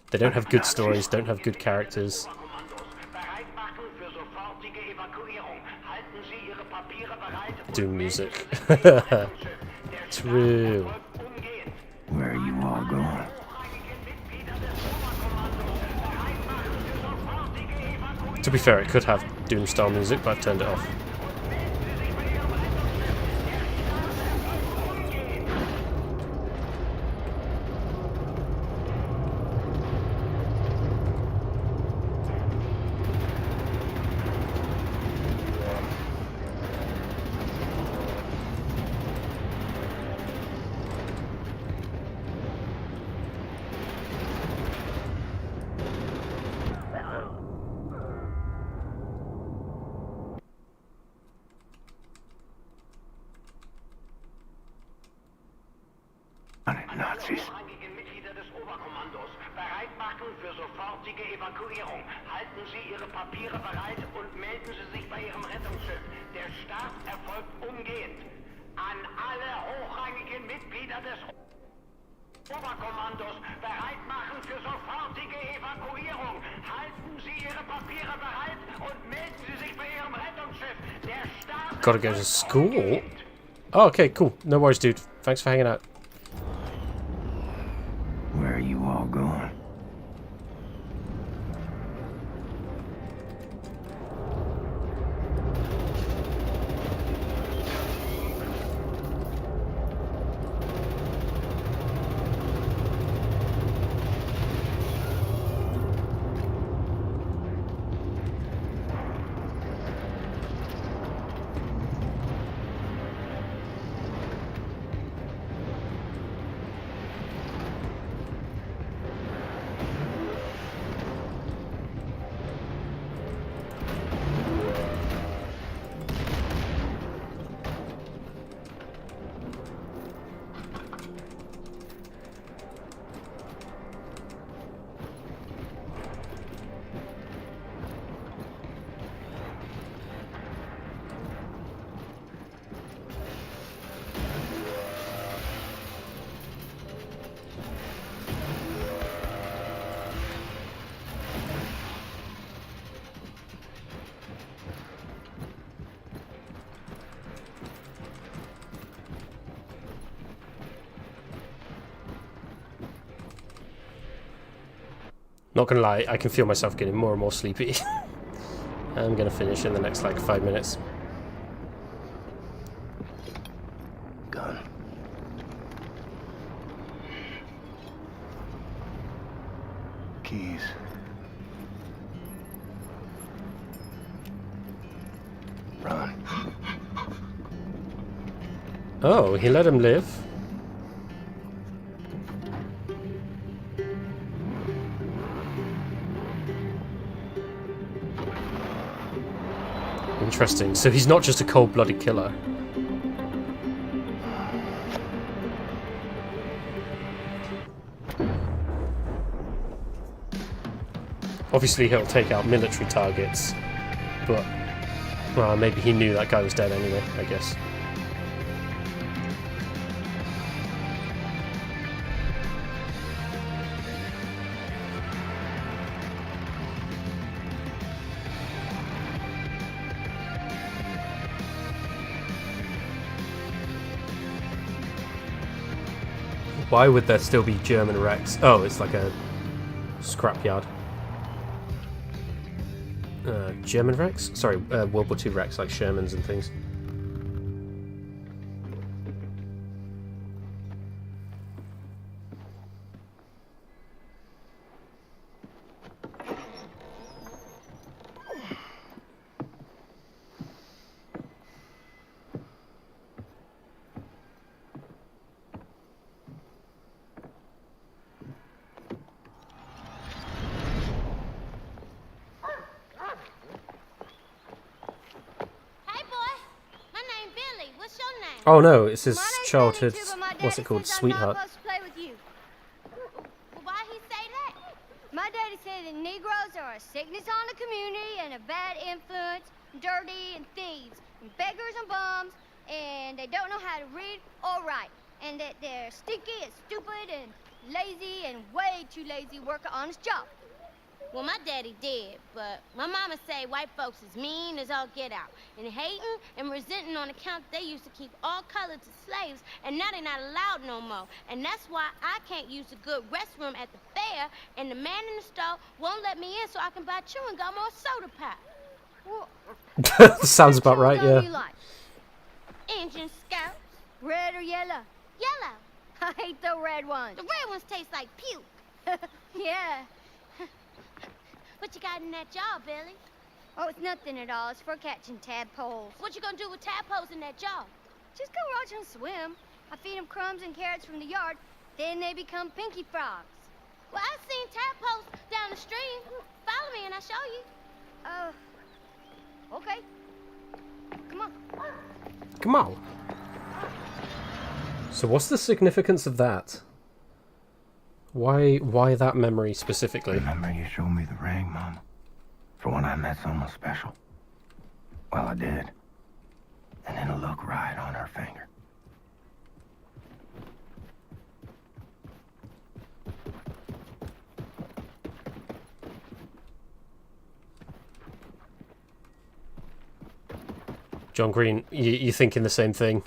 They don't have good stories, don't have good characters. Do music. True. Where are you all going? To be fair, it could have Doom-style music, but I've turned it off. Nazis. Mitglieder des Oberkommandos, bereit machen für sofortige Evakuierung. Halten Sie Ihre Papiere bereit und melden Sie sich bei Ihrem Rettungsschiff. Der Start erfolgt umgehend. An alle hochrangigen Mitglieder des Oberkommandos, bereit machen für sofortige Evakuierung. Halten Sie Ihre Papiere bereit und melden Sie sich bei Ihrem Rettungsschiff. Der Start... Gotta go to school? Oh, okay, cool. No worries, dude. Thanks for hanging out. Where are you all going? Not gonna lie, I can feel myself getting more and more sleepy. I'm gonna finish in the next like 5 minutes. Gun. keys. Run. Oh, he let him live? Interesting. So he's not just a cold-blooded killer. Obviously he'll take out military targets, but well, maybe he knew that guy was dead anyway, I guess. Why would there still be German wrecks? Oh, it's like a scrapyard. German wrecks? Sorry, World War II wrecks, like Shermans and things. Oh no, it's his childhood, what's it called, sweetheart. Why he say that? My daddy said that Negroes are a sickness on the community and a bad influence, dirty and thieves, and beggars and bums, and they don't know how to read or write, and that they're stinky and stupid and lazy and way too lazy to work an honest job. Well, my daddy did, but my mama say white folks is mean as all get out, and hating and resenting on account they used to keep all colors as slaves, and now they're not allowed no more. And that's why I can't use the good restroom at the fair, and the man in the store won't let me in so I can buy chewing gum or soda pop. Sounds about right, yeah. Like? Injun Scouts, red or yellow? Yellow. I hate the red ones. The red ones taste like puke. Yeah. What you got in that jar, Billy? Oh, it's nothing at all. It's for catching tadpoles. What you gonna do with tadpoles in that jar? Just go watch them swim. I feed them crumbs and carrots from the yard. Then they become pinky frogs. Well, I've seen tadpoles down the stream. Follow me and I'll show you. Okay. Come on. Come on. So what's the significance of that? Why that memory specifically? Remember you showed me the ring, Mama? For when I met someone special? Well, I did. And it'll look right on her finger. John Green, you thinking the same thing?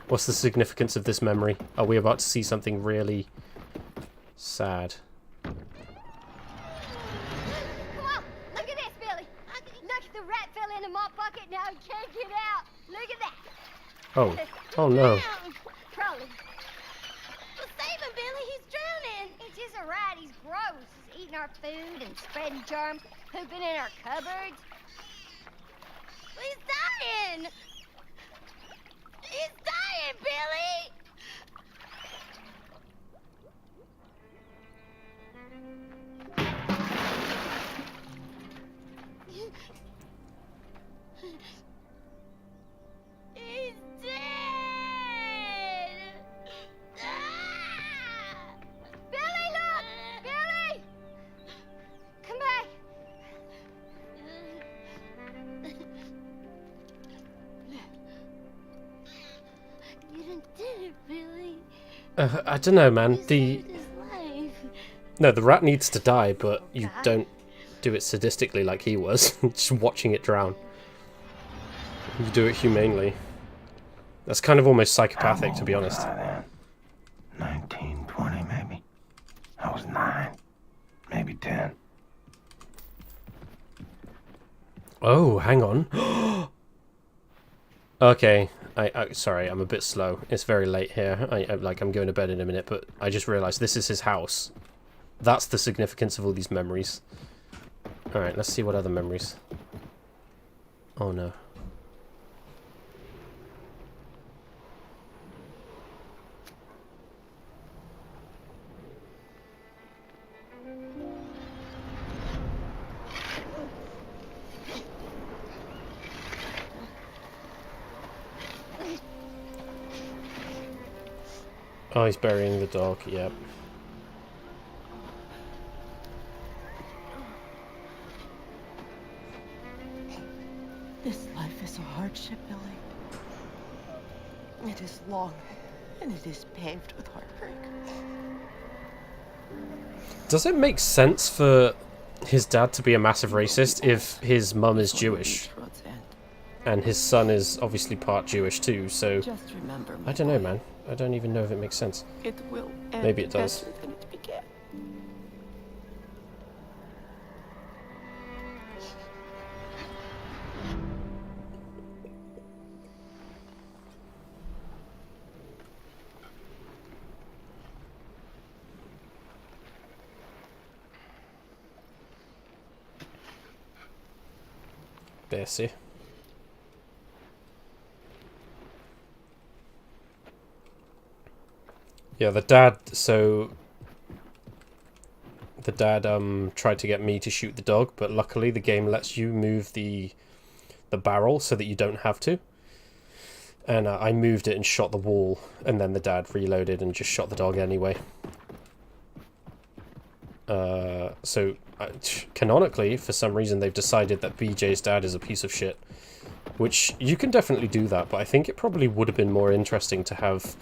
What's the significance of this memory? Are we about to see something really sad? Come on, look at this, Billy. Look, the rat fell in the mop bucket. Now he can't get out. Look at that. Oh, oh no. Probably. Well, save him, Billy. He's drowning. He's just a rat. He's gross. He's eating our food and spreading germs, pooping in our cupboards. He's dying. He's dying, Billy. He's dead! Billy, look! Billy! Come back! You done did it, Billy. I don't know, man. No, the rat needs to die, but you don't do it sadistically like he was, just watching it drown. You do it humanely. That's kind of almost psychopathic, to be honest. 19, 20 maybe. I was 9, maybe 10. Oh, hang on. Okay, sorry, I'm a bit slow. It's very late here. I'm going to bed in a minute, but I just realised this is his house. That's the significance of all these memories. Alright, let's see what other memories. Oh no. Oh, he's burying the dog, yep. This life is a hardship, Billy. It is long, and it is paved with heartbreak. Does it make sense for his dad to be a massive racist if his mum is Jewish? And his son is obviously part Jewish too, so... Just remember, I don't know, man. I don't even know if it makes sense. It will end Maybe it does. better than it began. Bessie. Yeah, the dad, so... The dad tried to get me to shoot the dog, but luckily the game lets you move the barrel so that you don't have to. And I moved it and shot the wall, and then the dad reloaded and just shot the dog anyway. So, canonically, for some reason, they've decided that BJ's dad is a piece of shit. Which, you can definitely do that, but I think it probably would have been more interesting to have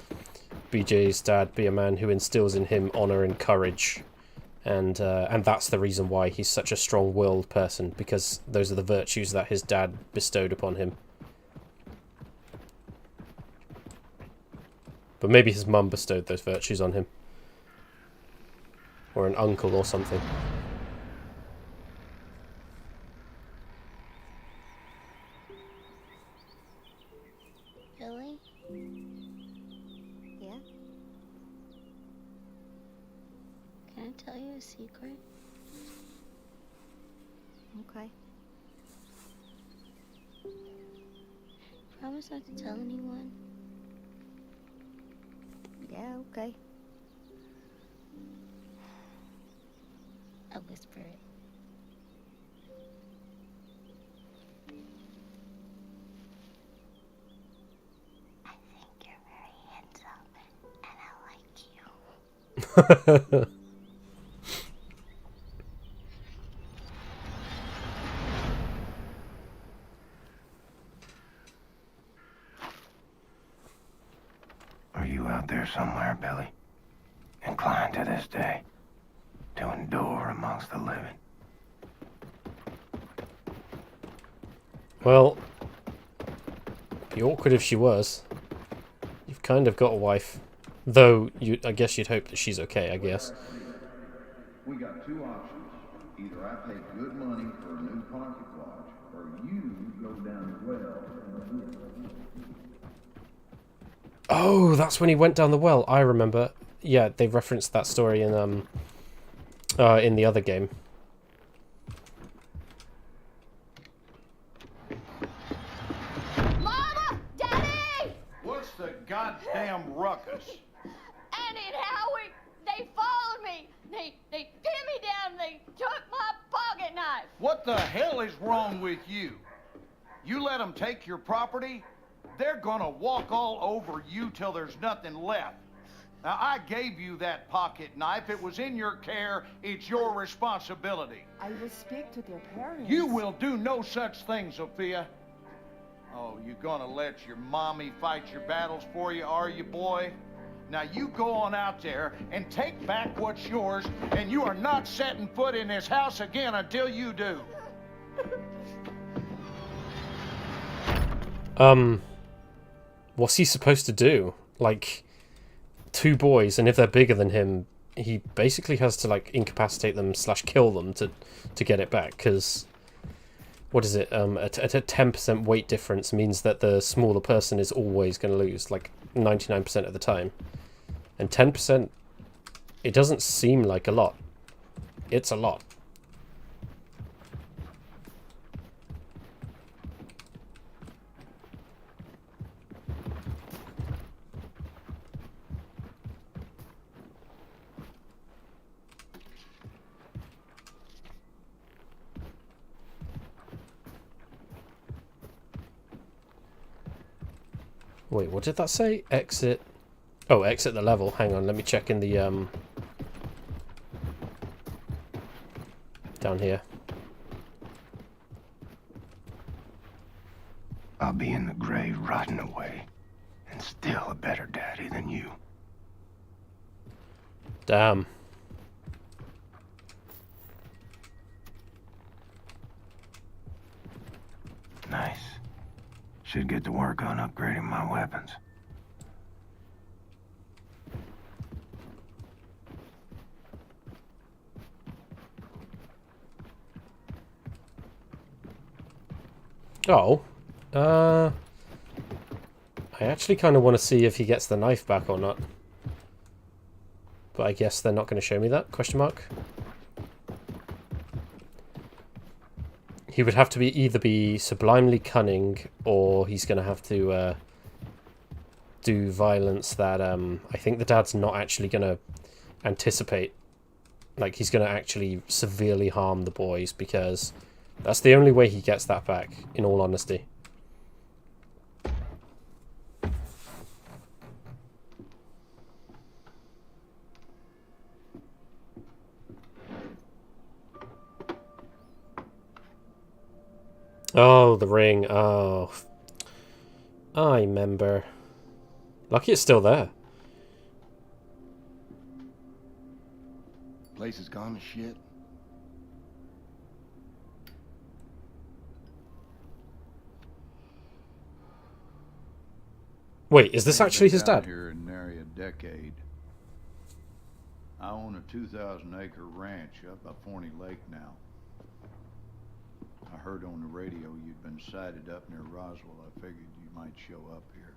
BJ's dad be a man who instills in him honor and courage. And that's the reason why he's such a strong-willed person, because those are the virtues that his dad bestowed upon him. But maybe his mum bestowed those virtues on him. Or an uncle or something. Billy? Yeah? Can I tell you a secret? Okay. Promise not to tell anyone. Yeah, okay. I'll whisper it. I think you're very handsome, and I like you. Are you out there somewhere, Billy? Inclined to this day to endure amongst the living? Well, it'd be awkward if she was. You've kind of got a wife. Though, I guess you'd hope that she's okay, I guess. We got two options. Either I pay good money for a new pocket watch, or you go down the well and do it. Oh, that's when he went down the well. I remember. Yeah, they referenced that story in the other game. Mama! Daddy! What's the goddamn ruckus? Annie and Howie, they followed me. They pinned me down. They took my pocket knife. What the hell is wrong with you? You let them take your property? They're gonna walk all over you till there's nothing left. Now, I gave you that pocket knife. It was in your care. It's your responsibility. I will speak to their parents. You will do no such thing, Sophia. Oh, you gonna let your mommy fight your battles for you, are you, boy? Now, you go on out there and take back what's yours, and you are not setting foot in this house again until you do. What's he supposed to do? Like, two boys, and if they're bigger than him, he basically has to, like, incapacitate them / kill them to get it back, because... What is it? A 10% weight difference means that the smaller person is always going to lose, like, 99% of the time. And 10%, it doesn't seem like a lot. It's a lot. Wait, what did that say? Exit. Oh, exit the level. Hang on, let me check in the down here. I'll be in the grave rotting away, and still a better daddy than you. Damn. Nice. Should get to work on upgrading my weapons. Oh. I actually kind of want to see if he gets the knife back or not. But I guess they're not going to show me that? Question mark. He would have to be either be sublimely cunning, or he's going to have to do violence that I think the dad's not actually going to anticipate. Like, he's going to actually severely harm the boys, because that's the only way he gets that back, in all honesty. Oh, the ring. Oh. I remember. Lucky it's still there. Place has gone to shit. Wait, is this actually his dad? Here in nary a decade. I own a 2,000-acre ranch up by Forney Lake now. I heard on the radio you'd been sighted up near Roswell. I figured you might show up here.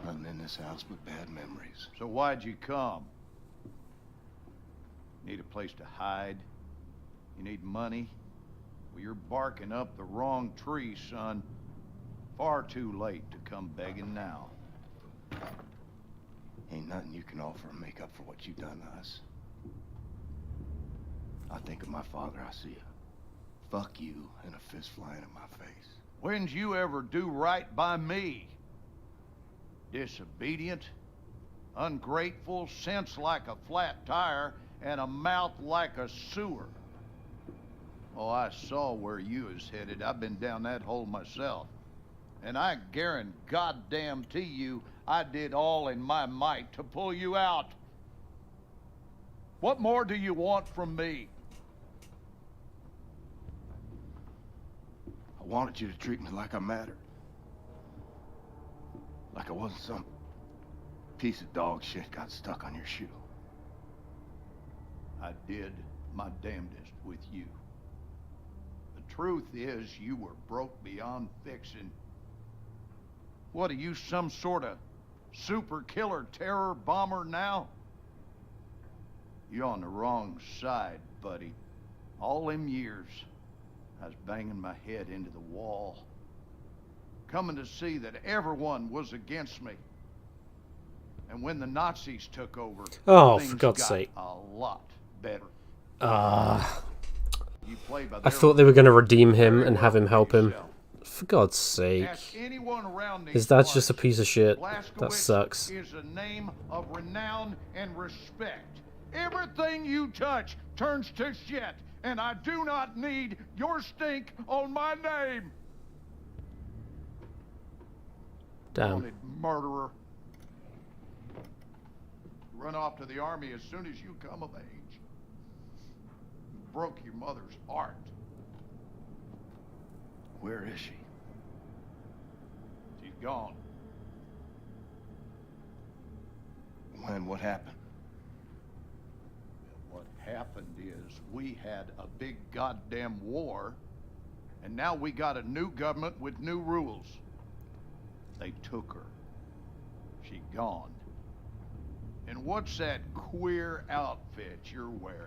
Nothing in this house but bad memories. So why'd you come? Need a place to hide? You need money? Well, you're barking up the wrong tree, son. Far too late to come begging now. Ain't nothing you can offer to make up for what you've done to us. I think of my father, I see a fuck you and a fist flying in my face. When'd you ever do right by me? Disobedient, ungrateful, sense like a flat tire, and a mouth like a sewer. Oh, I saw where you was headed. I've been down that hole myself. And I guarantee you, I did all in my might to pull you out. What more do you want from me? I wanted you to treat me like I mattered. Like I wasn't some piece of dog shit got stuck on your shoe. I did my damnedest with you. The truth is, you were broke beyond fixing. What are you, some sort of super killer terror bomber now? You're on the wrong side, buddy. All them years, I was banging my head into the wall, coming to see that everyone was against me. And when the Nazis took over, oh, things for God's got sake. a lot better. You play by I their thought they were going to redeem him and have him help him. For God's sake. His dad's just a piece of shit. That sucks. Is a name of renown and respect. Everything you touch turns to shit, and I do not need your stink on my name. Damn. Wanted murderer. Run off to the army as soon as you come of age. Broke your mother's heart. Where is she? She's gone. When? What happened? What happened is we had a big goddamn war, and now we got a new government with new rules. They took her. She gone. And what's that queer outfit you're wearing?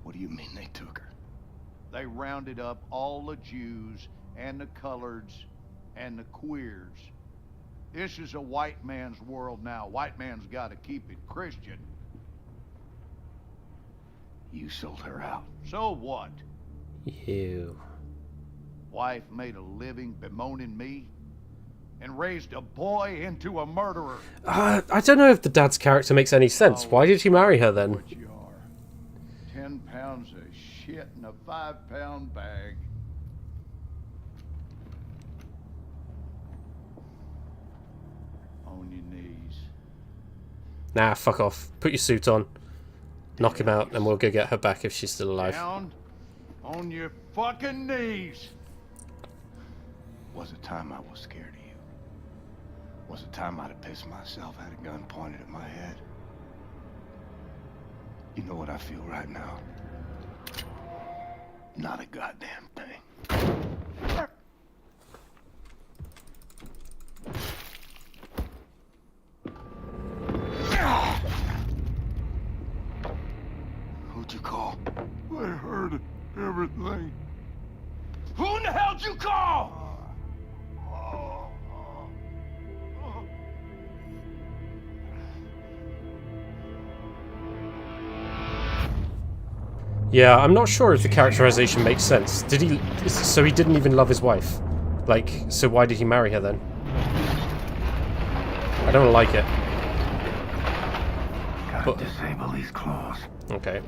What do you mean they took her? They rounded up all the Jews and the coloreds and the queers. This is a white man's world now. White man's got to keep it Christian. You sold her out. So what? You. Wife made a living bemoaning me and raised a boy into a murderer. I don't know if the dad's character makes any sense. Why did he marry her then? 10 pounds of shit in a 5-pound bag. On your knees. Nah, fuck off. Put your suit on. Knock him out, and we'll go get her back if she's still alive. Down on your fucking knees. Was it time I was scared of you? Was it time I'd have pissed myself, had a gun pointed at my head? You know what I feel right now? Not a goddamn thing. Who'd you call? I heard everything. Who in the hell'd you call? Yeah, I'm not sure if the characterization makes sense. Did he... So he didn't even love his wife? Like, so why did he marry her then? I don't like it. Gotta disable these claws. Okay.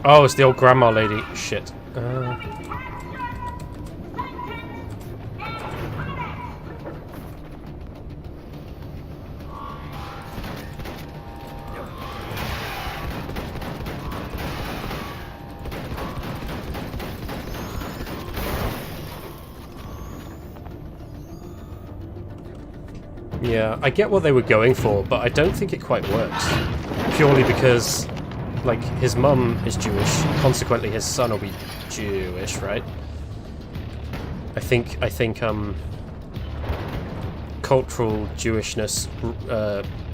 Oh, it's the old grandma lady. Shit. Yeah, I get what they were going for, but I don't think it quite works. Purely because, like, his mum is Jewish, consequently his son will be Jewish, right? I think cultural Jewishness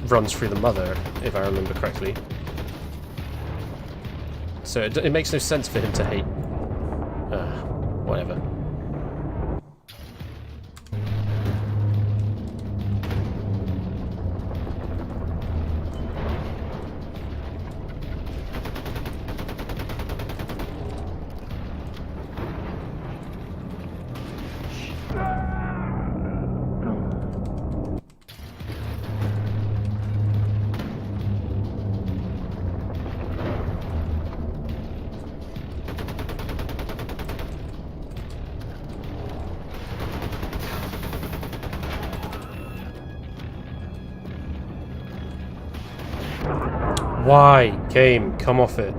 runs through the mother, if I remember correctly. So it makes no sense for him to hate... whatever. Why? Game, come off it.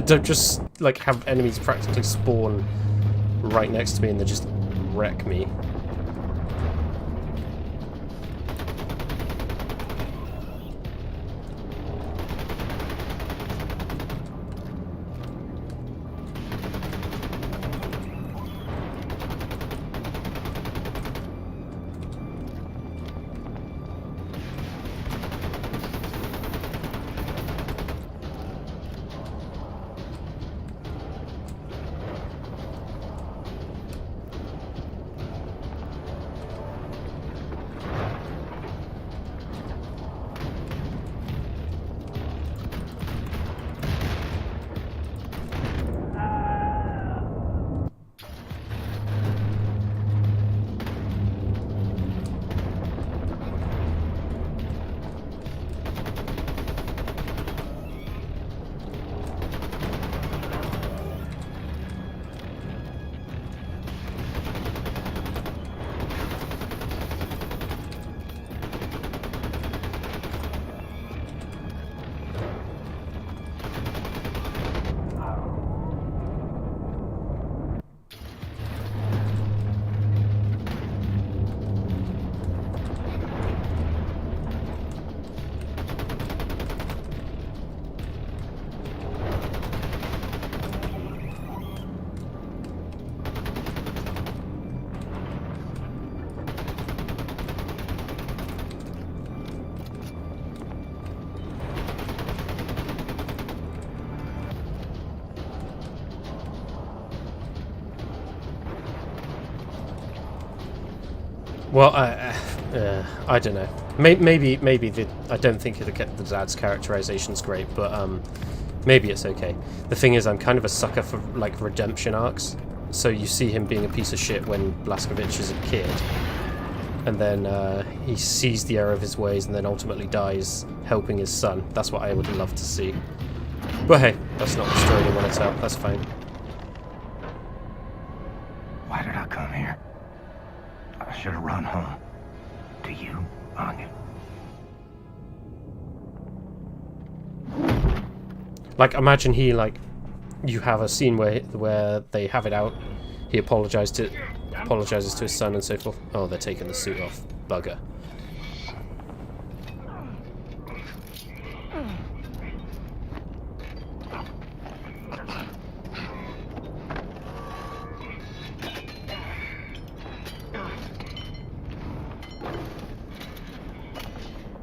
Don't just, like, have enemies practically spawn right next to me and they just wreck me. Well, I don't know. Maybe I don't think the dad's characterization's great, but maybe it's okay. The thing is, I'm kind of a sucker for like redemption arcs. So you see him being a piece of shit when Blazkowicz is a kid, and then he sees the error of his ways, and then ultimately dies helping his son. That's what I would love to see. But hey, that's not the story they want to tell. That's fine. Why did I come here? I should have run home. To you, Anya. Like, imagine he, like, you have a scene where they have it out. He apologizes to his son and so forth. Oh, they're taking the suit off. Bugger.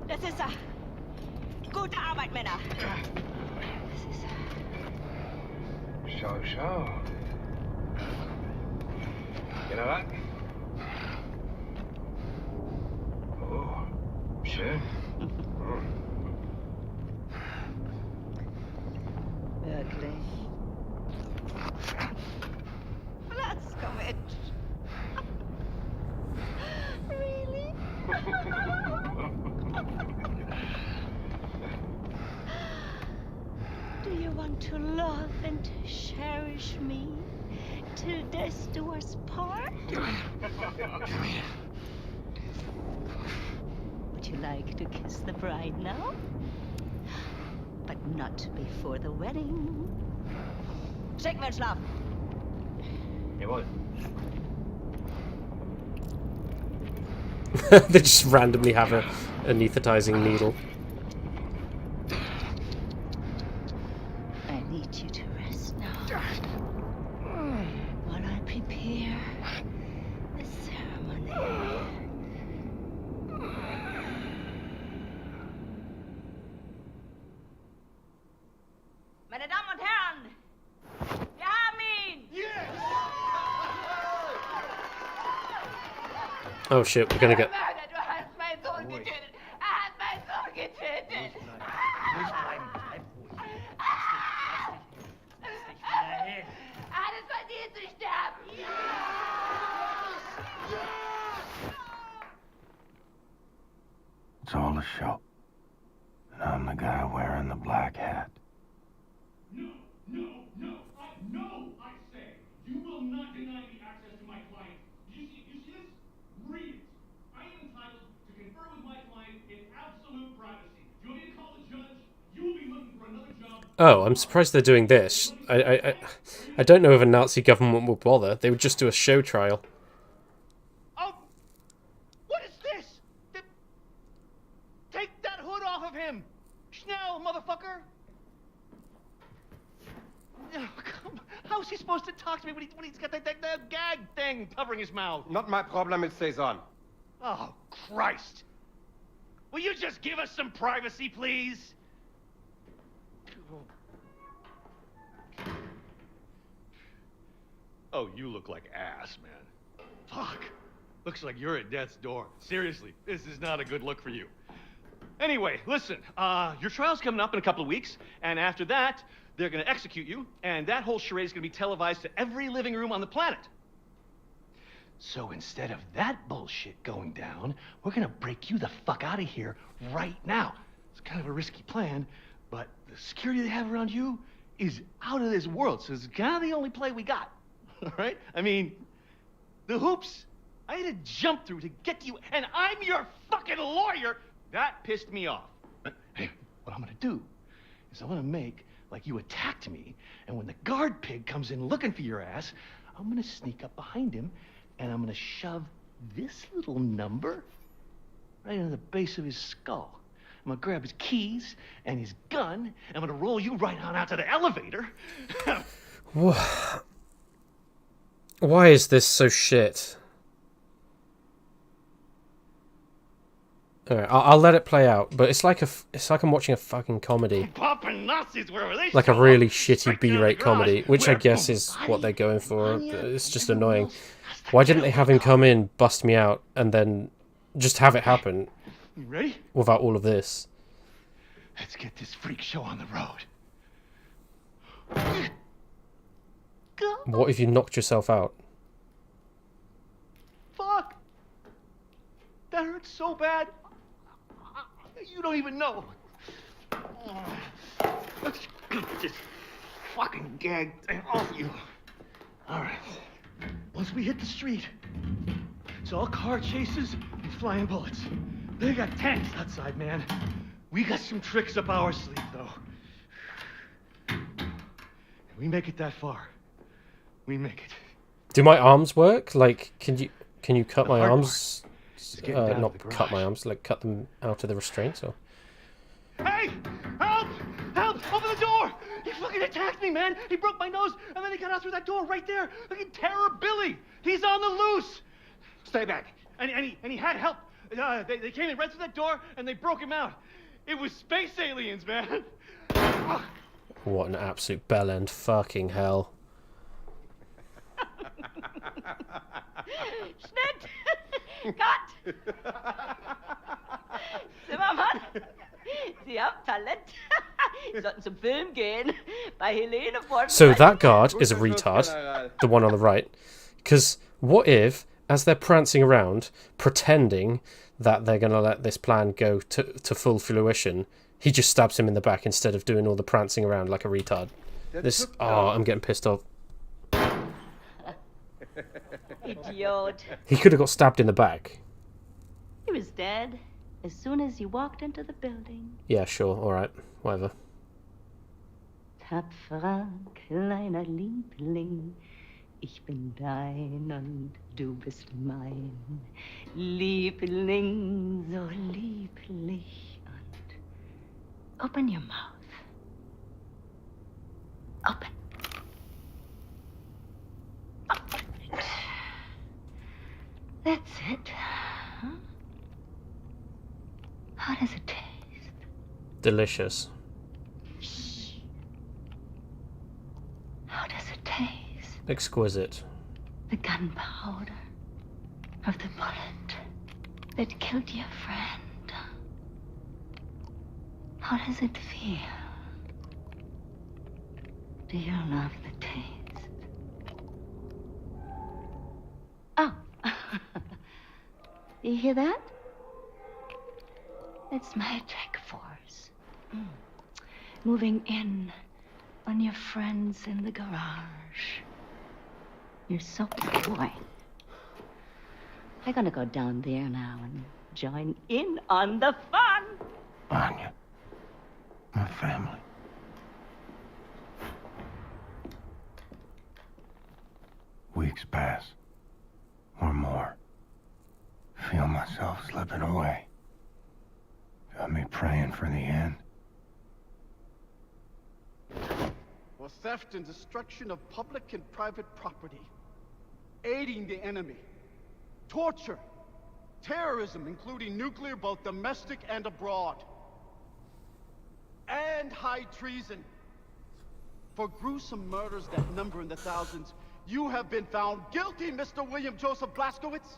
Das ist er. Gute Arbeit, Männer. So. General? Oh, schön. Wirklich. Blazkowicz. Really? Do you want to love and cherish me till death do us part? Would you like to kiss the bride now? But not before the wedding. Schicken wir schlafen. Jawohl. They just randomly have a anesthetizing needle. I need you to rest now. While I prepare the ceremony. Meine Damen und Herren, wir haben ihn! Oh shit, we're gonna get... Du hast meinen Sohn getötet! Er hat meinen Sohn getötet! Er hat es verdient zu sterben! It's all a show. And I'm the guy wearing the black hat. No, I say. You will not deny me access to my client. You see this? Read it. I am entitled to confer with my client in absolute privacy. Do you want me to call the judge? You will be looking for another job. Oh, I'm surprised they're doing this. I don't know if a Nazi government would bother. They would just do a show trial. Oh! What is this? Take that hood off of him! Schnell, motherfucker! Oh, come. How's he supposed to talk to me when he's got that gag thing covering his mouth? Not my problem, it stays on. Oh, Christ! Will you just give us some privacy, please? Oh, you look like ass, man. Fuck. Looks like you're at death's door. Seriously, this is not a good look for you. Anyway, listen, your trial's coming up in a couple of weeks, and after that, they're gonna execute you, and that whole charade is gonna be televised to every living room on the planet. So instead of that bullshit going down, we're gonna break you the fuck out of here right now. It's kind of a risky plan, but the security they have around you is out of this world, so it's kind of the only play we got. All right? I mean, the hoops I had to jump through to get to you, and I'm your fucking lawyer. That pissed me off. Hey, what I'm gonna do is I'm gonna make like you attacked me, and when the guard pig comes in looking for your ass, I'm gonna sneak up behind him, and I'm gonna shove this little number right in the base of his skull. I'm gonna grab his keys and his gun, and I'm gonna roll you right on out to the elevator. Why is this so shit? Alright, I'll let it play out, but it's like I'm watching a fucking comedy. Popping fucking Nazis wherever they like a show really up. shitty B-rate comedy, which I guess is what they're going for. It's just annoying. Why didn't they have him come in, bust me out, and then just have it happen? You ready? Without all of this. Let's get this freak show on the road. What if you knocked yourself out? Fuck! That hurts so bad. You don't even know. Let's get this fucking gag thing off you. All right. Once we hit the street, it's all car chases and flying bullets. They got tanks outside, man. We got some tricks up our sleeve, though. If we make it that far, we make it. Do my arms work? Like, can you cut my arms? Not cut my arms, like cut them out of the restraints, or? Hey! Help! Help! Open the door! He fucking attacked me, man! He broke my nose, and then he got out through that door right there! Fucking Terror Billy! He's on the loose! Stay back. And he had help. They came in right through that door, and they broke him out. It was space aliens, man! What an absolute bellend. Fucking hell. Schnitt! Cut! Zimmermann, Sie haben Talent. Sie sollten zum Film gehen. Bei Helene von... So that guard is a retard, the one on the right. Because what if, as they're prancing around, pretending that they're going to let this plan go to full fruition, he just stabs him in the back instead of doing all the prancing around like a retard. This... Oh, I'm getting pissed off. Idiot. He could have got stabbed in the back. He was dead as soon as you walked into the building. Yeah, sure, alright, whatever. Tapferer kleiner Liebling, ich bin dein und du bist mein. Liebling, so lieblich und... Open your mouth. Open. Open it. That's it. Huh? How does it taste? Delicious. How does it taste? Exquisite. The gunpowder of the bullet that killed your friend. How does it feel? Do you love the taste? Oh. You hear that? It's my attack force. Moving in on your friends in the garage. You're so boy. I'm gonna go down there now and join in on the fun. Anya, my family. Weeks pass, or more. Feel myself slipping away. Got me praying for the end. For theft and destruction of public and private property, aiding the enemy, torture, terrorism, including nuclear, both domestic and abroad, and high treason. For gruesome murders that number in the thousands, you have been found guilty, Mr. William Joseph Blazkowicz.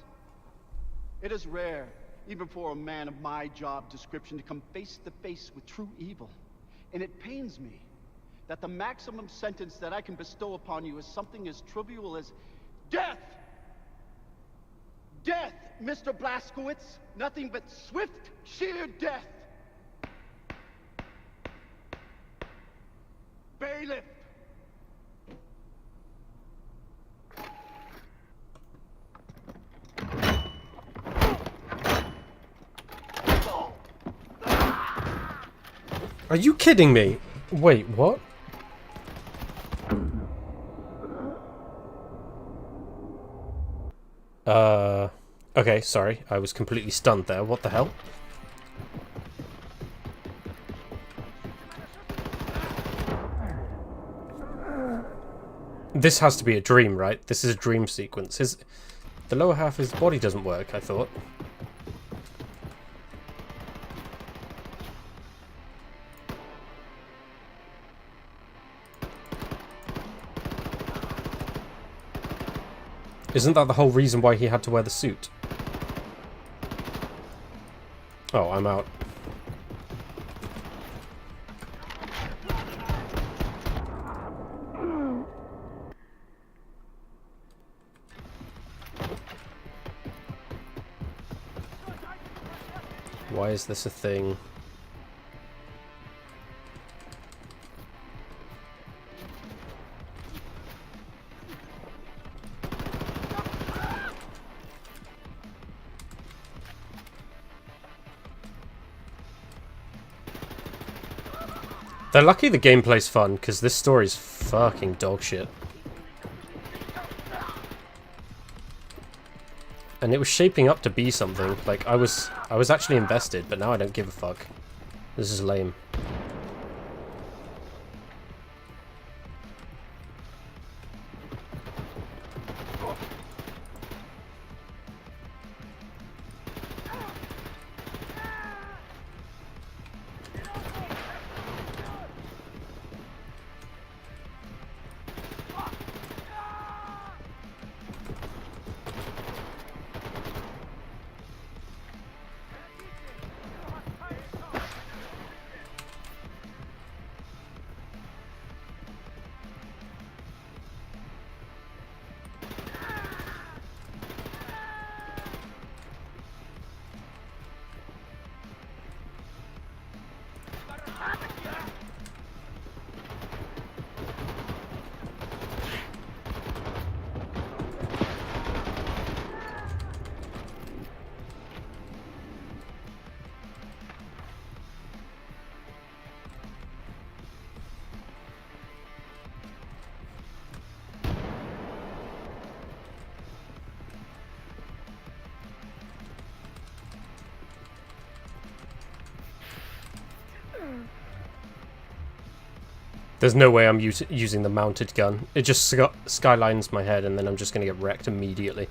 It is rare, even for a man of my job description, to come face to face with true evil. And it pains me that the maximum sentence that I can bestow upon you is something as trivial as death. Death, Mr. Blazkowicz. Nothing but swift, sheer death. Bailiff. Are you kidding me? Wait, what? Okay, sorry. I was completely stunned there. What the hell? This has to be a dream, right? This is a dream sequence. The lower half of his body doesn't work, I thought. Isn't that the whole reason why he had to wear the suit? Oh, I'm out. Why is this a thing? They're lucky the gameplay's fun, because this story's fucking dog shit. And it was shaping up to be something. Like, I was actually invested, but now I don't give a fuck. This is lame. There's no way I'm using the mounted gun. It just skylines my head and then I'm just going to get wrecked immediately.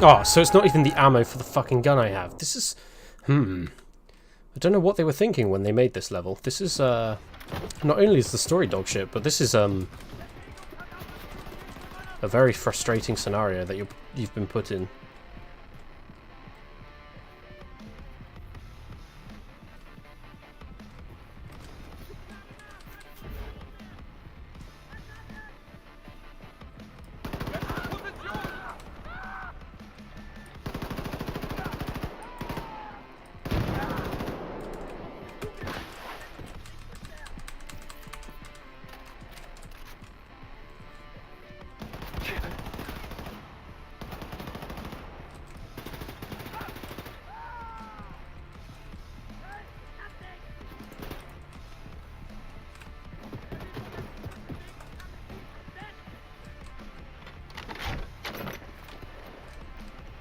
Oh, so it's not even the ammo for the fucking gun I have. This is... I don't know what they were thinking when they made this level. This is, Not only is the story dog shit, but this is a very frustrating scenario that you've been put in.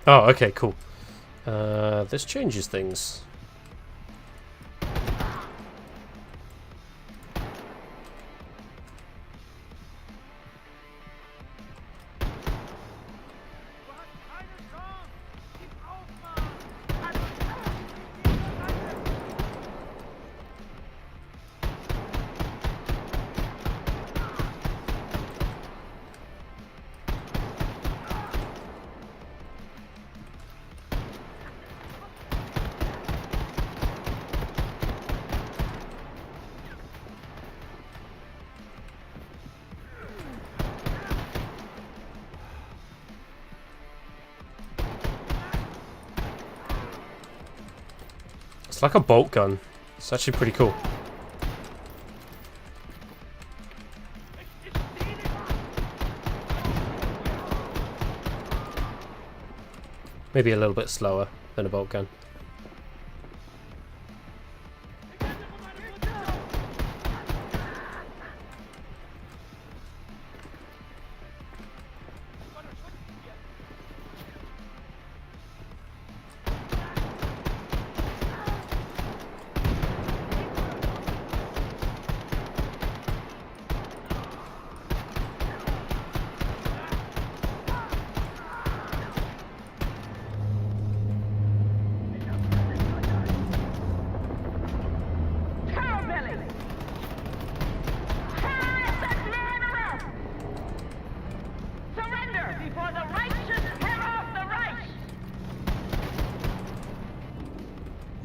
Oh, okay, cool. This changes things. It's like a bolt gun. It's actually pretty cool. Maybe a little bit slower than a bolt gun.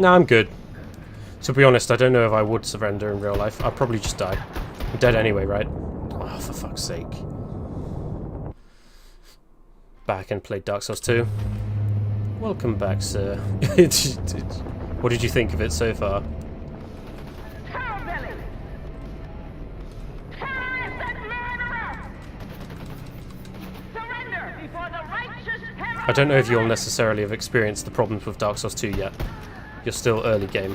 No, I'm good. To be honest, I don't know if I would surrender in real life. I'd probably just die. I'm dead anyway, right? Oh, for fuck's sake. Back and played Dark Souls 2. Welcome back, sir. What did you think of it so far? I don't know if you'll necessarily have experienced the problems with Dark Souls 2 yet. You're still early game.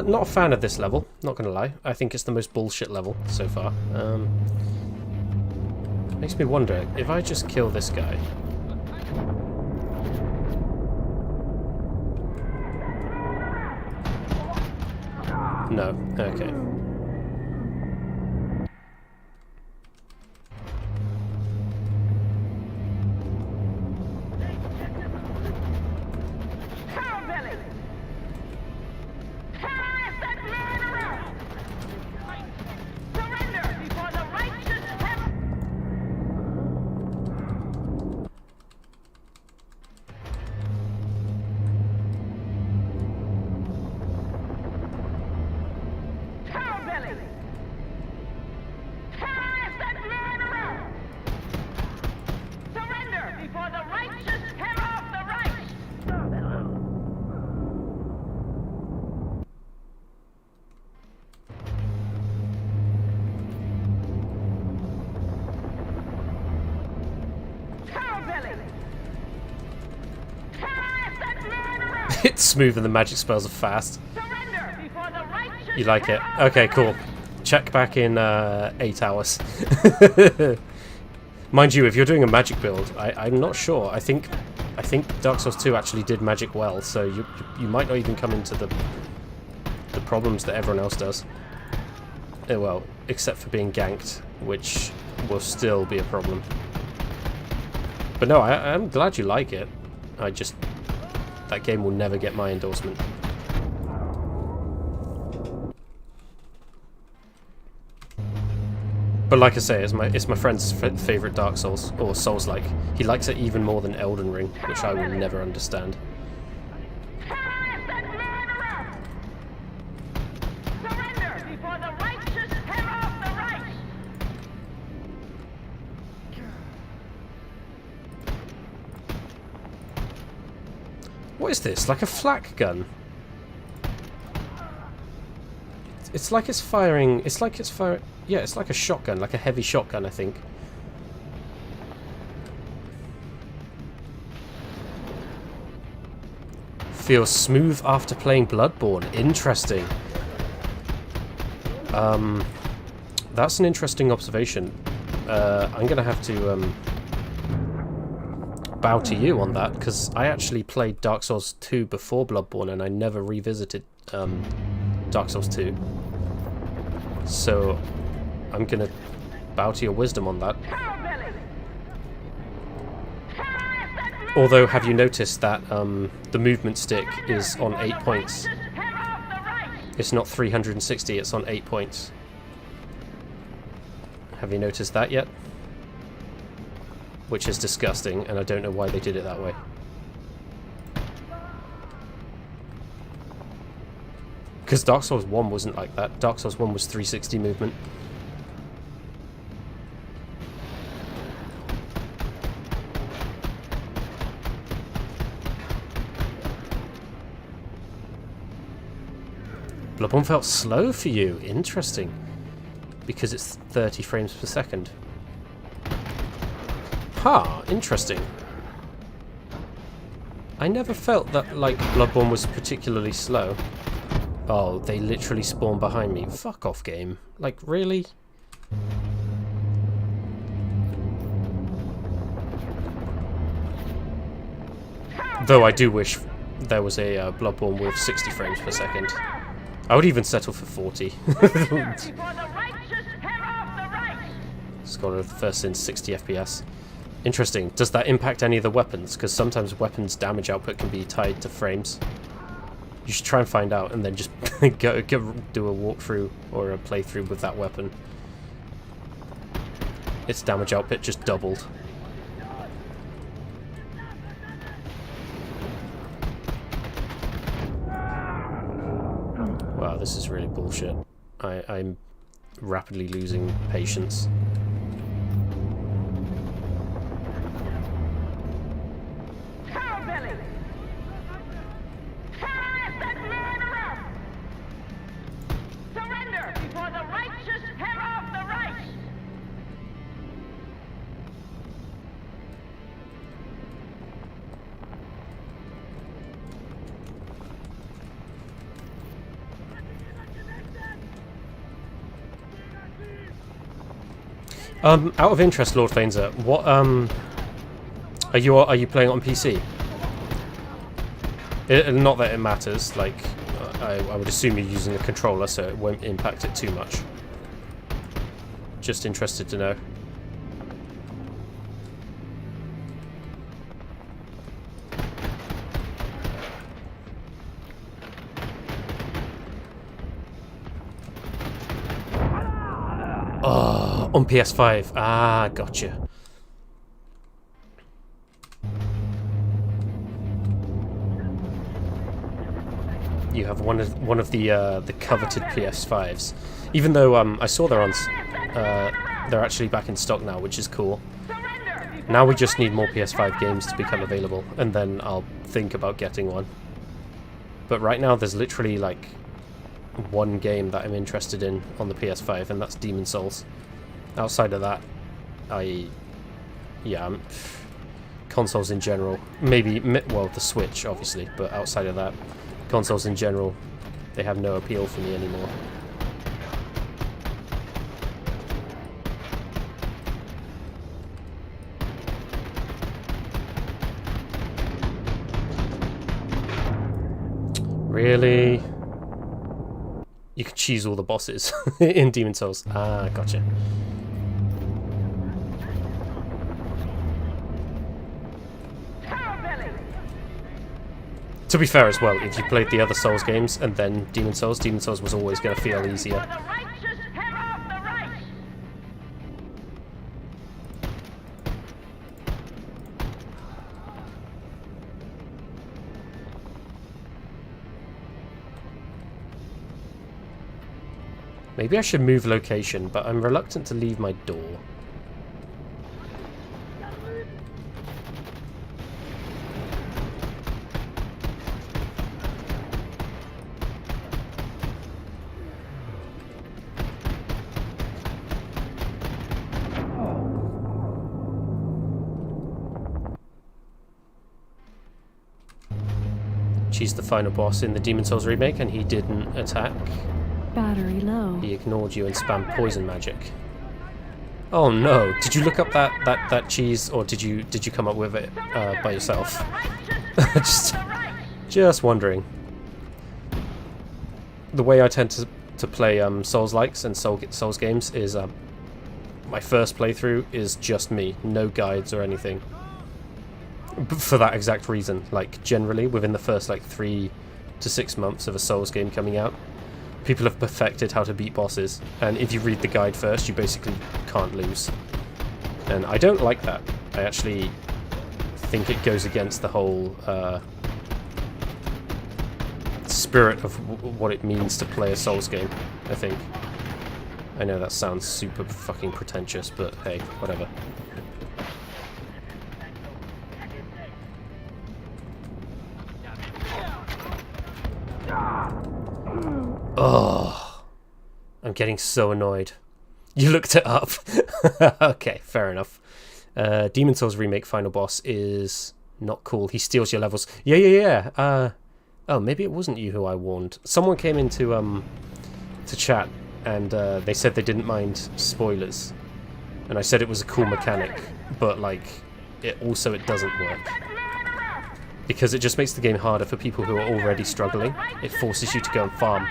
Not a fan of this level, not gonna lie. I think it's the most bullshit level so far. Makes me wonder, if I just kill this guy... No, okay. It's smooth and the magic spells are fast. You like it? Okay, cool. Check back in 8 hours. Mind you, if you're doing a magic build, I'm not sure. I think Dark Souls 2 actually did magic well, so you might not even come into the problems that everyone else does. Well, except for being ganked, which will still be a problem. But no, I'm glad you like it. That game will never get my endorsement. But like I say, it's my friend's favourite Dark Souls, or Souls-like. He likes it even more than Elden Ring, which I will never understand. What is this? Like a flak gun? It's like it's firing... It's like it's firing... Yeah, it's like a shotgun, like a heavy shotgun, I think. Feels smooth after playing Bloodborne. Interesting. That's an interesting observation. I'm gonna have to bow to you on that, because I actually played Dark Souls 2 before Bloodborne, and I never revisited Dark Souls 2. So I'm gonna bow to your wisdom on that. Although, have you noticed that the movement stick is on 8 points? It's not 360, it's on 8 points. Have you noticed that yet? Which is disgusting, and I don't know why they did it that way. Because Dark Souls 1 wasn't like that. Dark Souls 1 was 360 movement. Bloodborne felt slow for you. Interesting. Because it's 30 frames per second. Ha, interesting. I never felt that, like, Bloodborne was particularly slow. Oh, they literally spawn behind me. Fuck off, game. Like, really? Though I do wish there was a Bloodborne with 60 frames per second. I would even settle for 40. Scholar of the First Sin, 60 FPS. Interesting. Does that impact any of the weapons? Because sometimes weapons' damage output can be tied to frames. You should try and find out, and then just do a walkthrough or a playthrough with that weapon. Its damage output just doubled. Wow, this is really bullshit. I'm rapidly losing patience. Out of interest, Lord Fainzer, what are you playing on PC? Not that it matters. Like, I would assume you're using a controller, so it won't impact it too much. Just interested to know. Oh, on PS5. Ah, gotcha. You have one of the coveted PS5s. Even though I saw they're actually back in stock now, which is cool. Now we just need more PS5 games to become available, and then I'll think about getting one. But right now there's literally like one game that I'm interested in on the PS5, and that's Demon's Souls. Outside of that, consoles in general, maybe, well, the Switch, obviously, but outside of that, consoles in general, they have no appeal for me anymore. Really? You can cheese all the bosses in Demon Souls. Ah, gotcha. To be fair as well, if you played the other Souls games and then Demon Souls was always going to feel easier. Maybe I should move location, but I'm reluctant to leave my door. She's the final boss in the Demon Souls remake, and he didn't attack. Battery low. He ignored you and spammed poison magic. Oh no! Did you look up that cheese, or did you come up with it by yourself? just wondering. The way I tend to play Souls-likes and Souls games is my first playthrough is just me, no guides or anything. For that exact reason, like generally within the first like 3 to 6 months of a Souls game coming out, people have perfected how to beat bosses, and if you read the guide first, you basically can't lose. And I don't like that. I actually think it goes against the whole spirit of what it means to play a Souls game, I think. I know that sounds super fucking pretentious, but hey, whatever. Oh, I'm getting so annoyed. You looked it up. Okay, fair enough. Demon Souls Remake final boss is not cool. He steals your levels. Yeah. Oh, maybe it wasn't you who I warned. Someone came into to chat and they said they didn't mind spoilers, and I said it was a cool mechanic, but like it doesn't work. Because it just makes the game harder for people who are already struggling. It forces you to go and farm.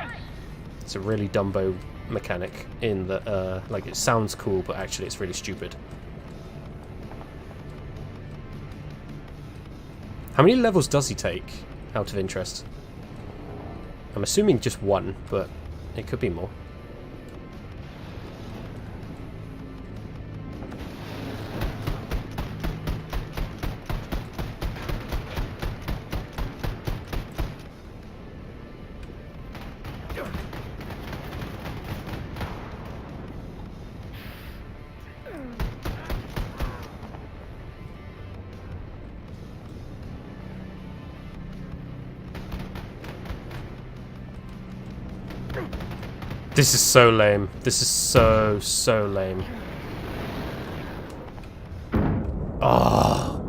It's a really Dumbo mechanic in that, like, it sounds cool, but actually it's really stupid. How many levels does he take, out of interest? I'm assuming just one, but it could be more. This is so lame. This is so lame. Oh.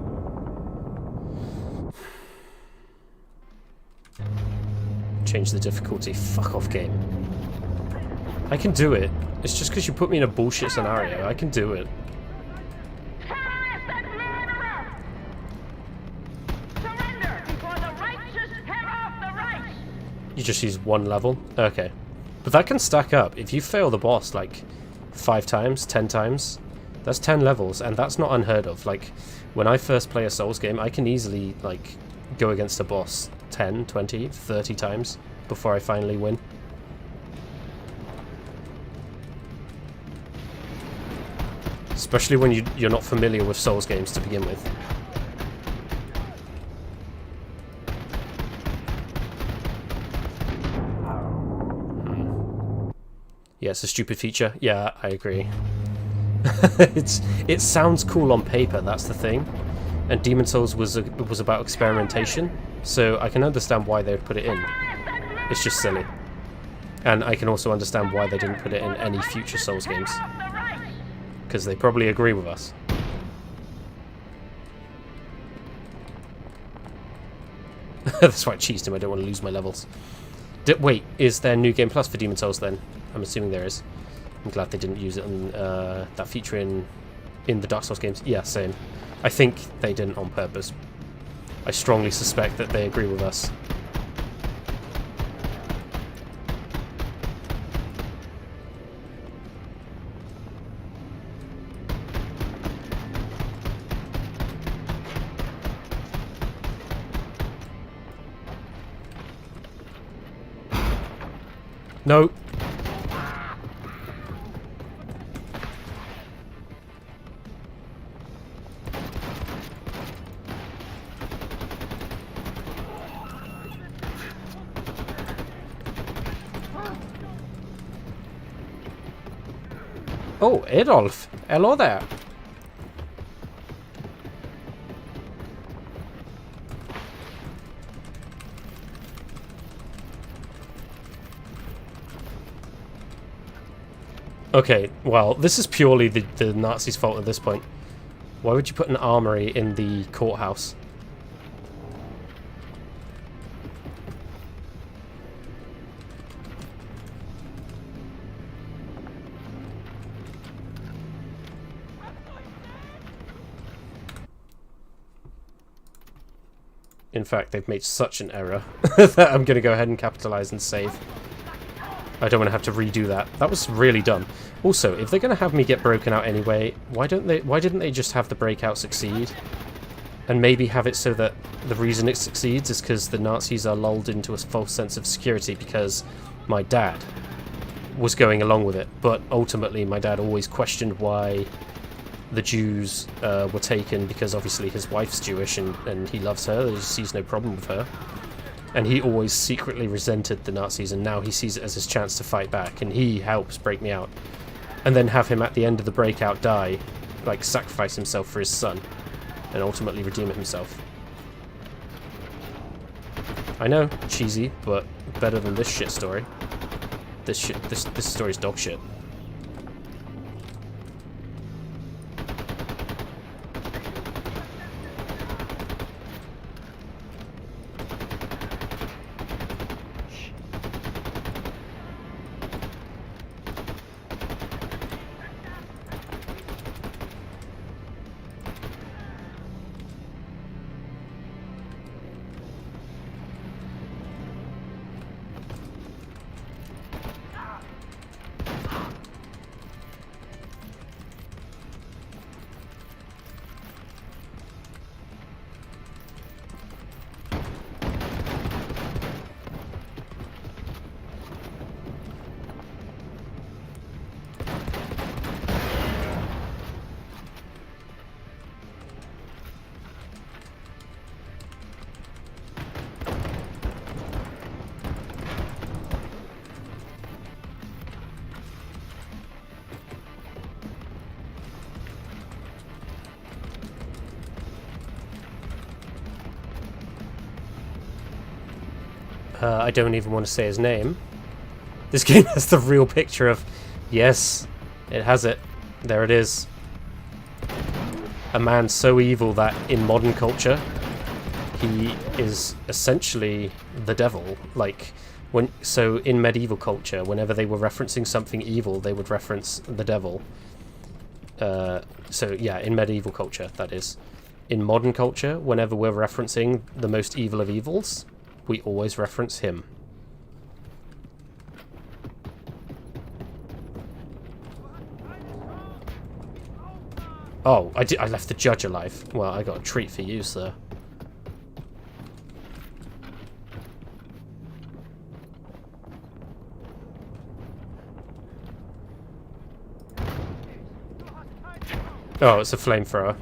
Change the difficulty. Fuck off, game. I can do it. It's just because you put me in a bullshit scenario. I can do it. You just use one level? Okay. But that can stack up. If you fail the boss like 5 times, 10 times, that's 10 levels, and that's not unheard of. Like, when I first play a Souls game, I can easily like go against a boss 10, 20, 30 times before I finally win. Especially when you're not familiar with Souls games to begin with. Yeah, it's a stupid feature. Yeah, I agree. It sounds cool on paper, that's the thing. And Demon Souls was about experimentation, so I can understand why they would put it in. It's just silly. And I can also understand why they didn't put it in any future Souls games. Because they probably agree with us. That's why I cheesed him. I don't want to lose my levels. Wait, is there New Game Plus for Demon Souls then? I'm assuming there is. I'm glad they didn't use it on that feature in the Dark Souls games. Yeah, same. I think they didn't on purpose. I strongly suspect that they agree with us. No. Oh, Adolf. Hello there. Okay, well, this is purely the Nazis' fault at this point. Why would you put an armory in the courthouse? In fact, they've made such an error that I'm going to go ahead and capitalize and save. I don't want to have to redo that. That was really dumb. Also, if they're going to have me get broken out anyway, why didn't they just have the breakout succeed? And maybe have it so that the reason it succeeds is because the Nazis are lulled into a false sense of security because my dad was going along with it. But ultimately, my dad always questioned why the Jews were taken, because obviously his wife's Jewish and he loves her. He sees no problem with her. And he always secretly resented the Nazis, and now he sees it as his chance to fight back, and he helps break me out. And then have him at the end of the breakout die, like sacrifice himself for his son, and ultimately redeem himself. I know, cheesy, but better than this shit story. This story's dog shit. I don't even want to say his name. This game has the real picture of... Yes, it has it. There it is. A man so evil that in modern culture, he is essentially the devil. Like, so in medieval culture, whenever they were referencing something evil, they would reference the devil. So yeah, in medieval culture, that is. In modern culture, whenever we're referencing the most evil of evils, we always reference him. Oh, I left the judge alive. Well, I got a treat for you, sir. Oh, it's a flamethrower.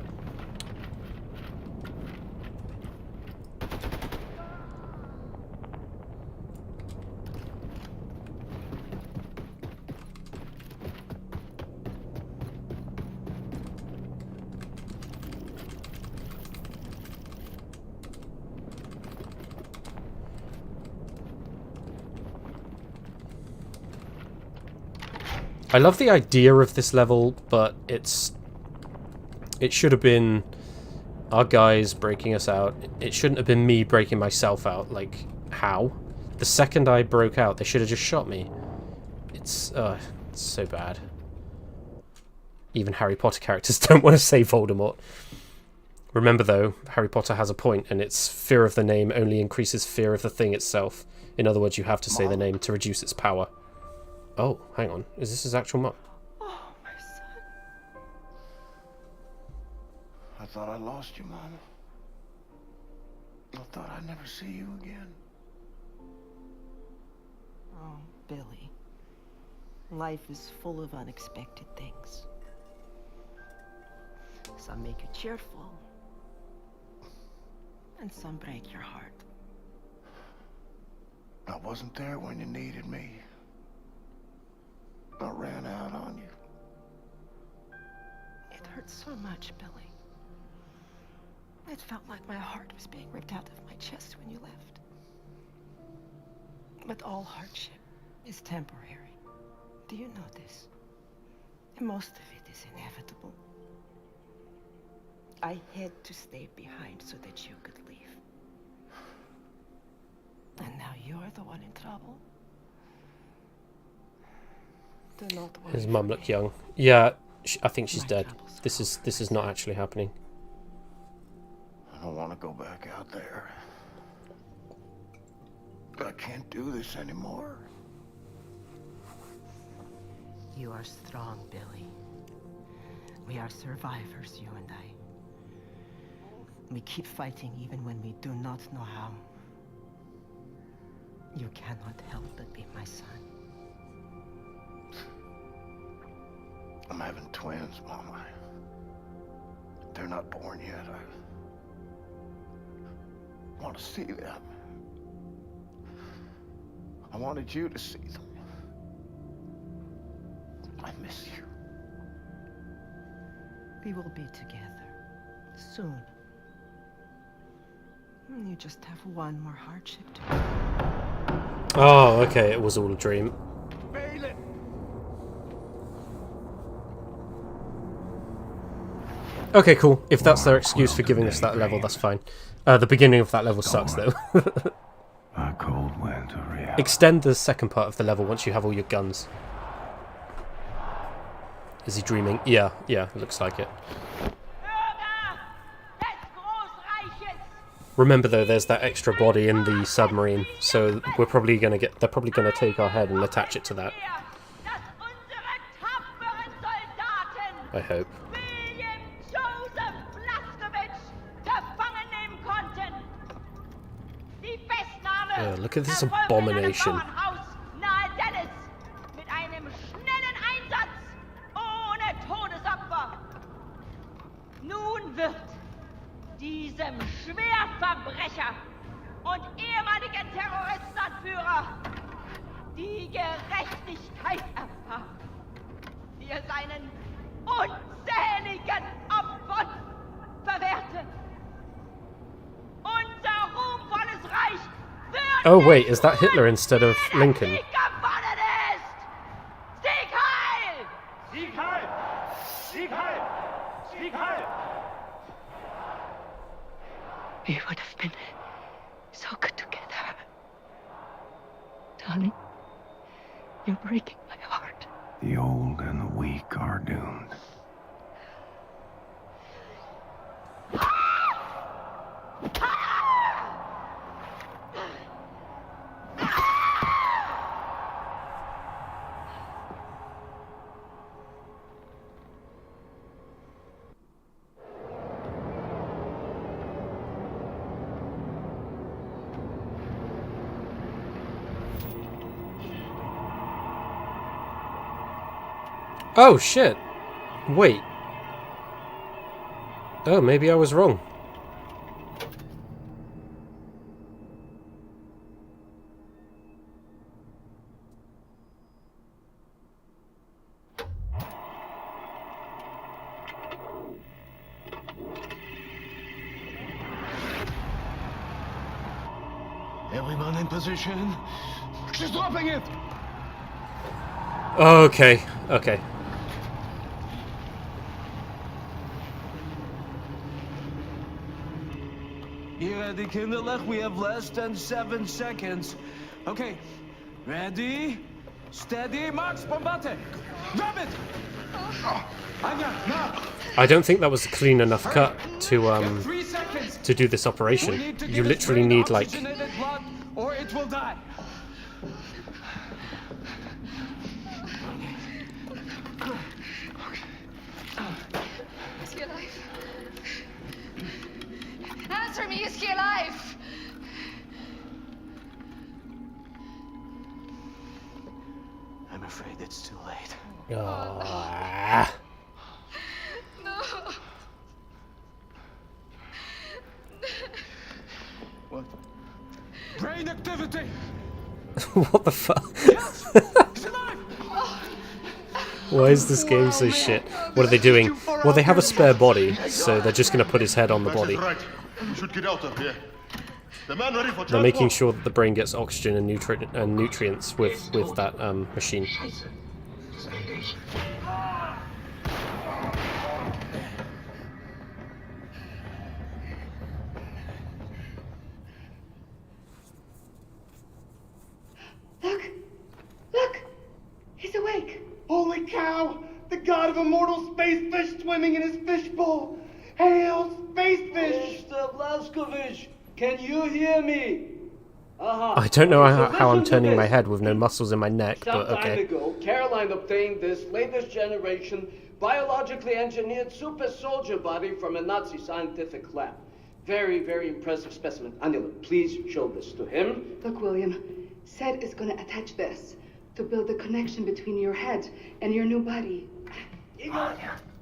I love the idea of this level, but it should have been Our guy's breaking us out. It shouldn't have been me breaking myself out. Like, how? The second I broke out, they should have just shot me. It's so bad. Even Harry Potter characters don't want to say Voldemort. Remember though, Harry Potter has a point, and it's fear of the name only increases fear of the thing itself. In other words, you have to say the name to reduce its power. Oh, hang on. Is this his actual mom? Oh, my son. I thought I lost you, Mama. I thought I'd never see you again. Oh, Billy. Life is full of unexpected things. Some make you cheerful, and some break your heart. I wasn't there when you needed me. I ran out on you. It hurt so much, Billy. It felt like my heart was being ripped out of my chest when you left. But all hardship is temporary. Do you know this? And most of it is inevitable. I had to stay behind so that you could leave. And now you're the one in trouble. Do not worry. His mum looked young. Yeah, I think she's dead. This is not actually happening. I don't want to go back out there. I can't do this anymore. You are strong, Billy. We are survivors, you and I. We keep fighting even when we do not know how. You cannot help but be my son. I'm having twins, Mama. They're not born yet. I want to see them. I wanted you to see them. I miss you. We will be together soon. You just have one more hardship to do. Oh, okay, it was all a dream. Okay, cool. If that's their excuse for giving us that level, that's fine. The beginning of that level sucks, though. A cold winter reality. Extend the second part of the level once you have all your guns. Is he dreaming? Yeah, looks like it. Remember though, there's that extra body in the submarine, so we're probably gonna get. They're probably gonna take our head and attach it to that. I hope. Look at this abomination. Nun wird diesem Schwerverbrecher und ehemaligen Terroristenanführer die Gerechtigkeit erfahren, die er seinen unzähligen Opfern verwehrte. Unser ruhmvolles Reich wird Oh wait, is that Hitler instead of Lincoln? gewonnen ist! Sieg heil! Sieg heil! Sieg heil! Sieg heil! We would have been so good together. Darling, you're breaking my heart. The old and the weak are doomed. Oh shit! Wait. Oh, maybe I was wrong. Everyone in position. She's dropping it! Okay, okay. Hier at the kinderlijk, we have less than 7 seconds. Okay, ready, steady, Max, bombate! Grab it! Anya, now! I don't think that was a clean enough cut to do this operation. You literally need like... blood or it will die. Is he alive? Answer me, is he alive? I'm afraid it's too late. Ah. No. What? Brain activity! What the fuck? Why is this game so shit? What are they doing? Well, they have a spare body, so they're just going to put his head on the body. We should get out of here. The man ready for They're making sure that the brain gets oxygen and nutrients with that machine. Look! He's awake! Holy cow! The god of immortal space fish swimming in his fishbowl! Hail, space fish! Mr. Blazkowicz, can you hear me? I don't know how I'm turning my head with no muscles in my neck, but Some time okay. ago, Caroline obtained this latest generation biologically engineered super soldier body from a Nazi scientific lab. Very, very impressive specimen. Angela, please show this to him. Look, William, Seth is going to attach this to build the connection between your head and your new body. Igor,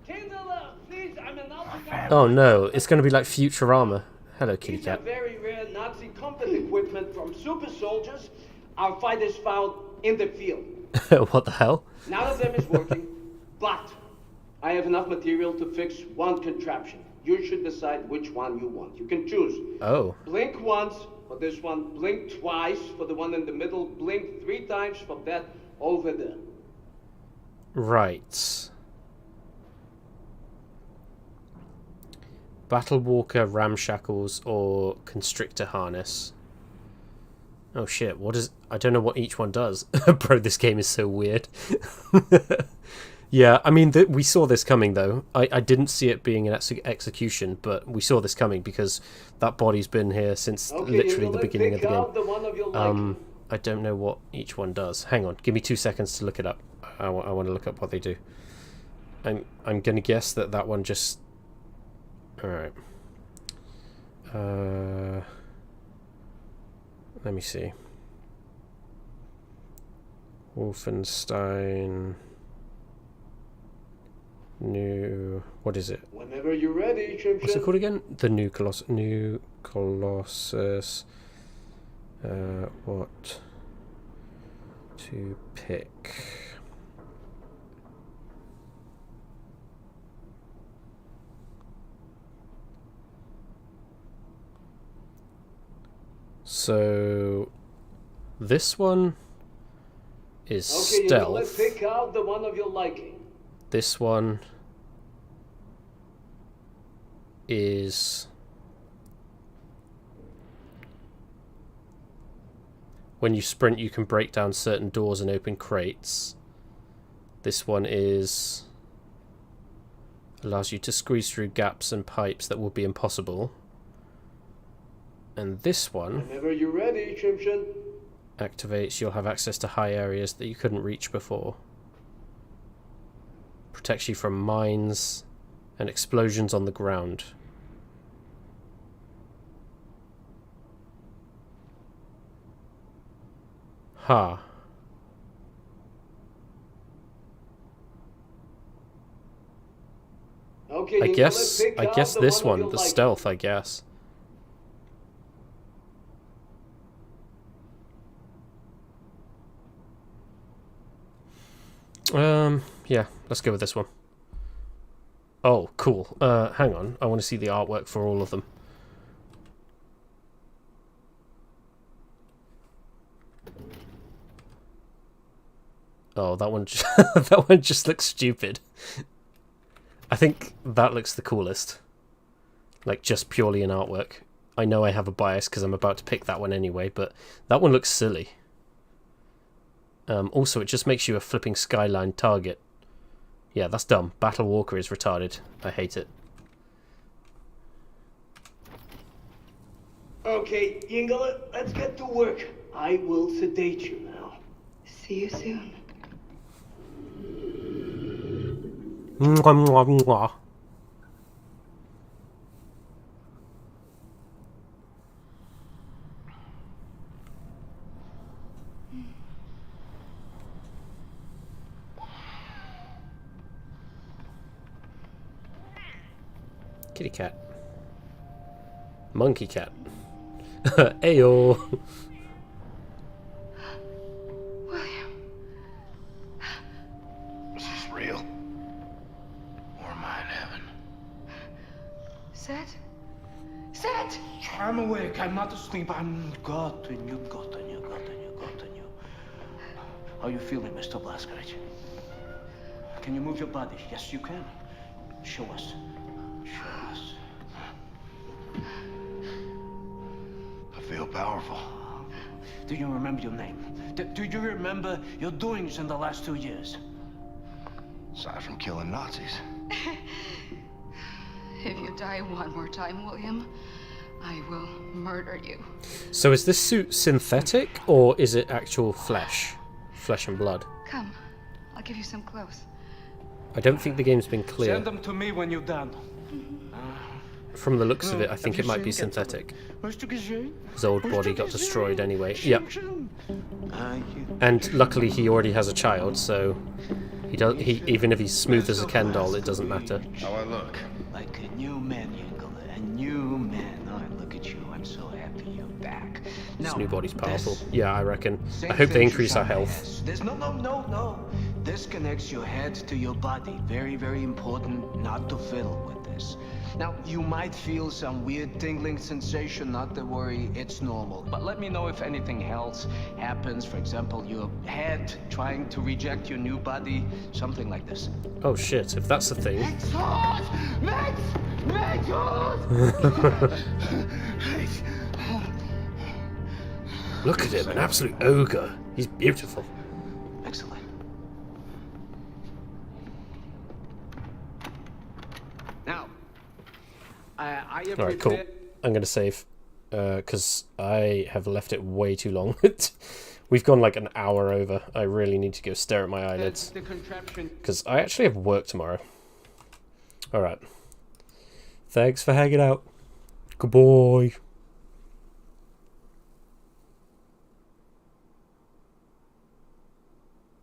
Kindler, please, I'm an Nazi. Oh no, it's going to be like Futurama. Hello, kitty These are cat. very rare Nazi combat equipment from super soldiers our fighters found in the field. What the hell? None of them is working, but I have enough material to fix one contraption. You should decide which one you want. You can choose. Oh. Blink once for this one, blink twice for the one in the middle, blink 3 times for that over there. Right. Battle Walker, Ramshackles, or Constrictor Harness. Oh shit, what is... I don't know what each one does. Bro, this game is so weird. Yeah, I mean, we saw this coming, though. I didn't see it being an execution, but we saw this coming because that body's been here since literally the beginning of the game. I don't know what each one does. Hang on, give me 2 seconds to look it up. I want to look up what they do. I'm going to guess that one just... Alright. Let me see. Wolfenstein... New... What is it? Whenever you're ready, Chimp. What's it called again? The New Colossus. What to pick? So this one is stealth. Let's pick out the one of your liking. This one is when you sprint you can break down certain doors and open crates. This one is allows you to squeeze through gaps and pipes that would be impossible. And this one, whenever you're ready, Chimp, activates, you'll have access to high areas that you couldn't reach before. Protects you from mines and explosions on the ground. Ha. Okay, I guess this one, the stealth, I guess. Yeah, let's go with this one. Oh, cool. Hang on. I want to see the artwork for all of them. Oh, that one that one just looks stupid. I think that looks the coolest. Like, just purely in artwork. I know I have a bias because I'm about to pick that one anyway, but that one looks silly. Also, it just makes you a flipping skyline target. Yeah, that's dumb. Battle Walker is retarded. I hate it. Okay, Yingala, let's get to work. I will sedate you now. See you soon. Mwah, mwah, mwah. Kitty cat. Monkey cat. Ayo. William. Is this real? Or am I in heaven? Set? Set! I'm awake. I'm not asleep. I'm got on you, got on you, got on you, got on you. How you feeling, Mr. Blazkowicz? Can you move your body? Yes, you can. Show us. Show us. I feel powerful. Do you remember your name? Do you remember your doings in the last 2 years? Aside from killing Nazis. If you die one more time, William, I will murder you. So is this suit synthetic or is it actual flesh? Flesh and blood? Come, I'll give you some clothes. I don't think the game's been clear. Send them to me when you're done. From the looks of it, I think it might be synthetic. His old body got destroyed anyway. Yep. And luckily he already has a child, so even if he's smooth as a Ken doll, it doesn't matter. How I look? Like a new man, Yingala. A new man. Oh, look at you. I'm so happy you're back. His new body's powerful. Yeah, I reckon. I hope they increase our health. There's no. This connects your head to your body. Very, very important not to fiddle with this. Now, you might feel some weird tingling sensation, not to worry, it's normal. But let me know if anything else happens. For example, your head trying to reject your new body, something like this. Oh shit, if that's the thing. Look at him, an absolute ogre. He's beautiful. Excellent. Now, Alright, cool. I'm going to save, because I have left it way too long. We've gone like an hour over. I really need to go stare at my eyelids. Because I actually have work tomorrow. Alright. Thanks for hanging out. Goodbye.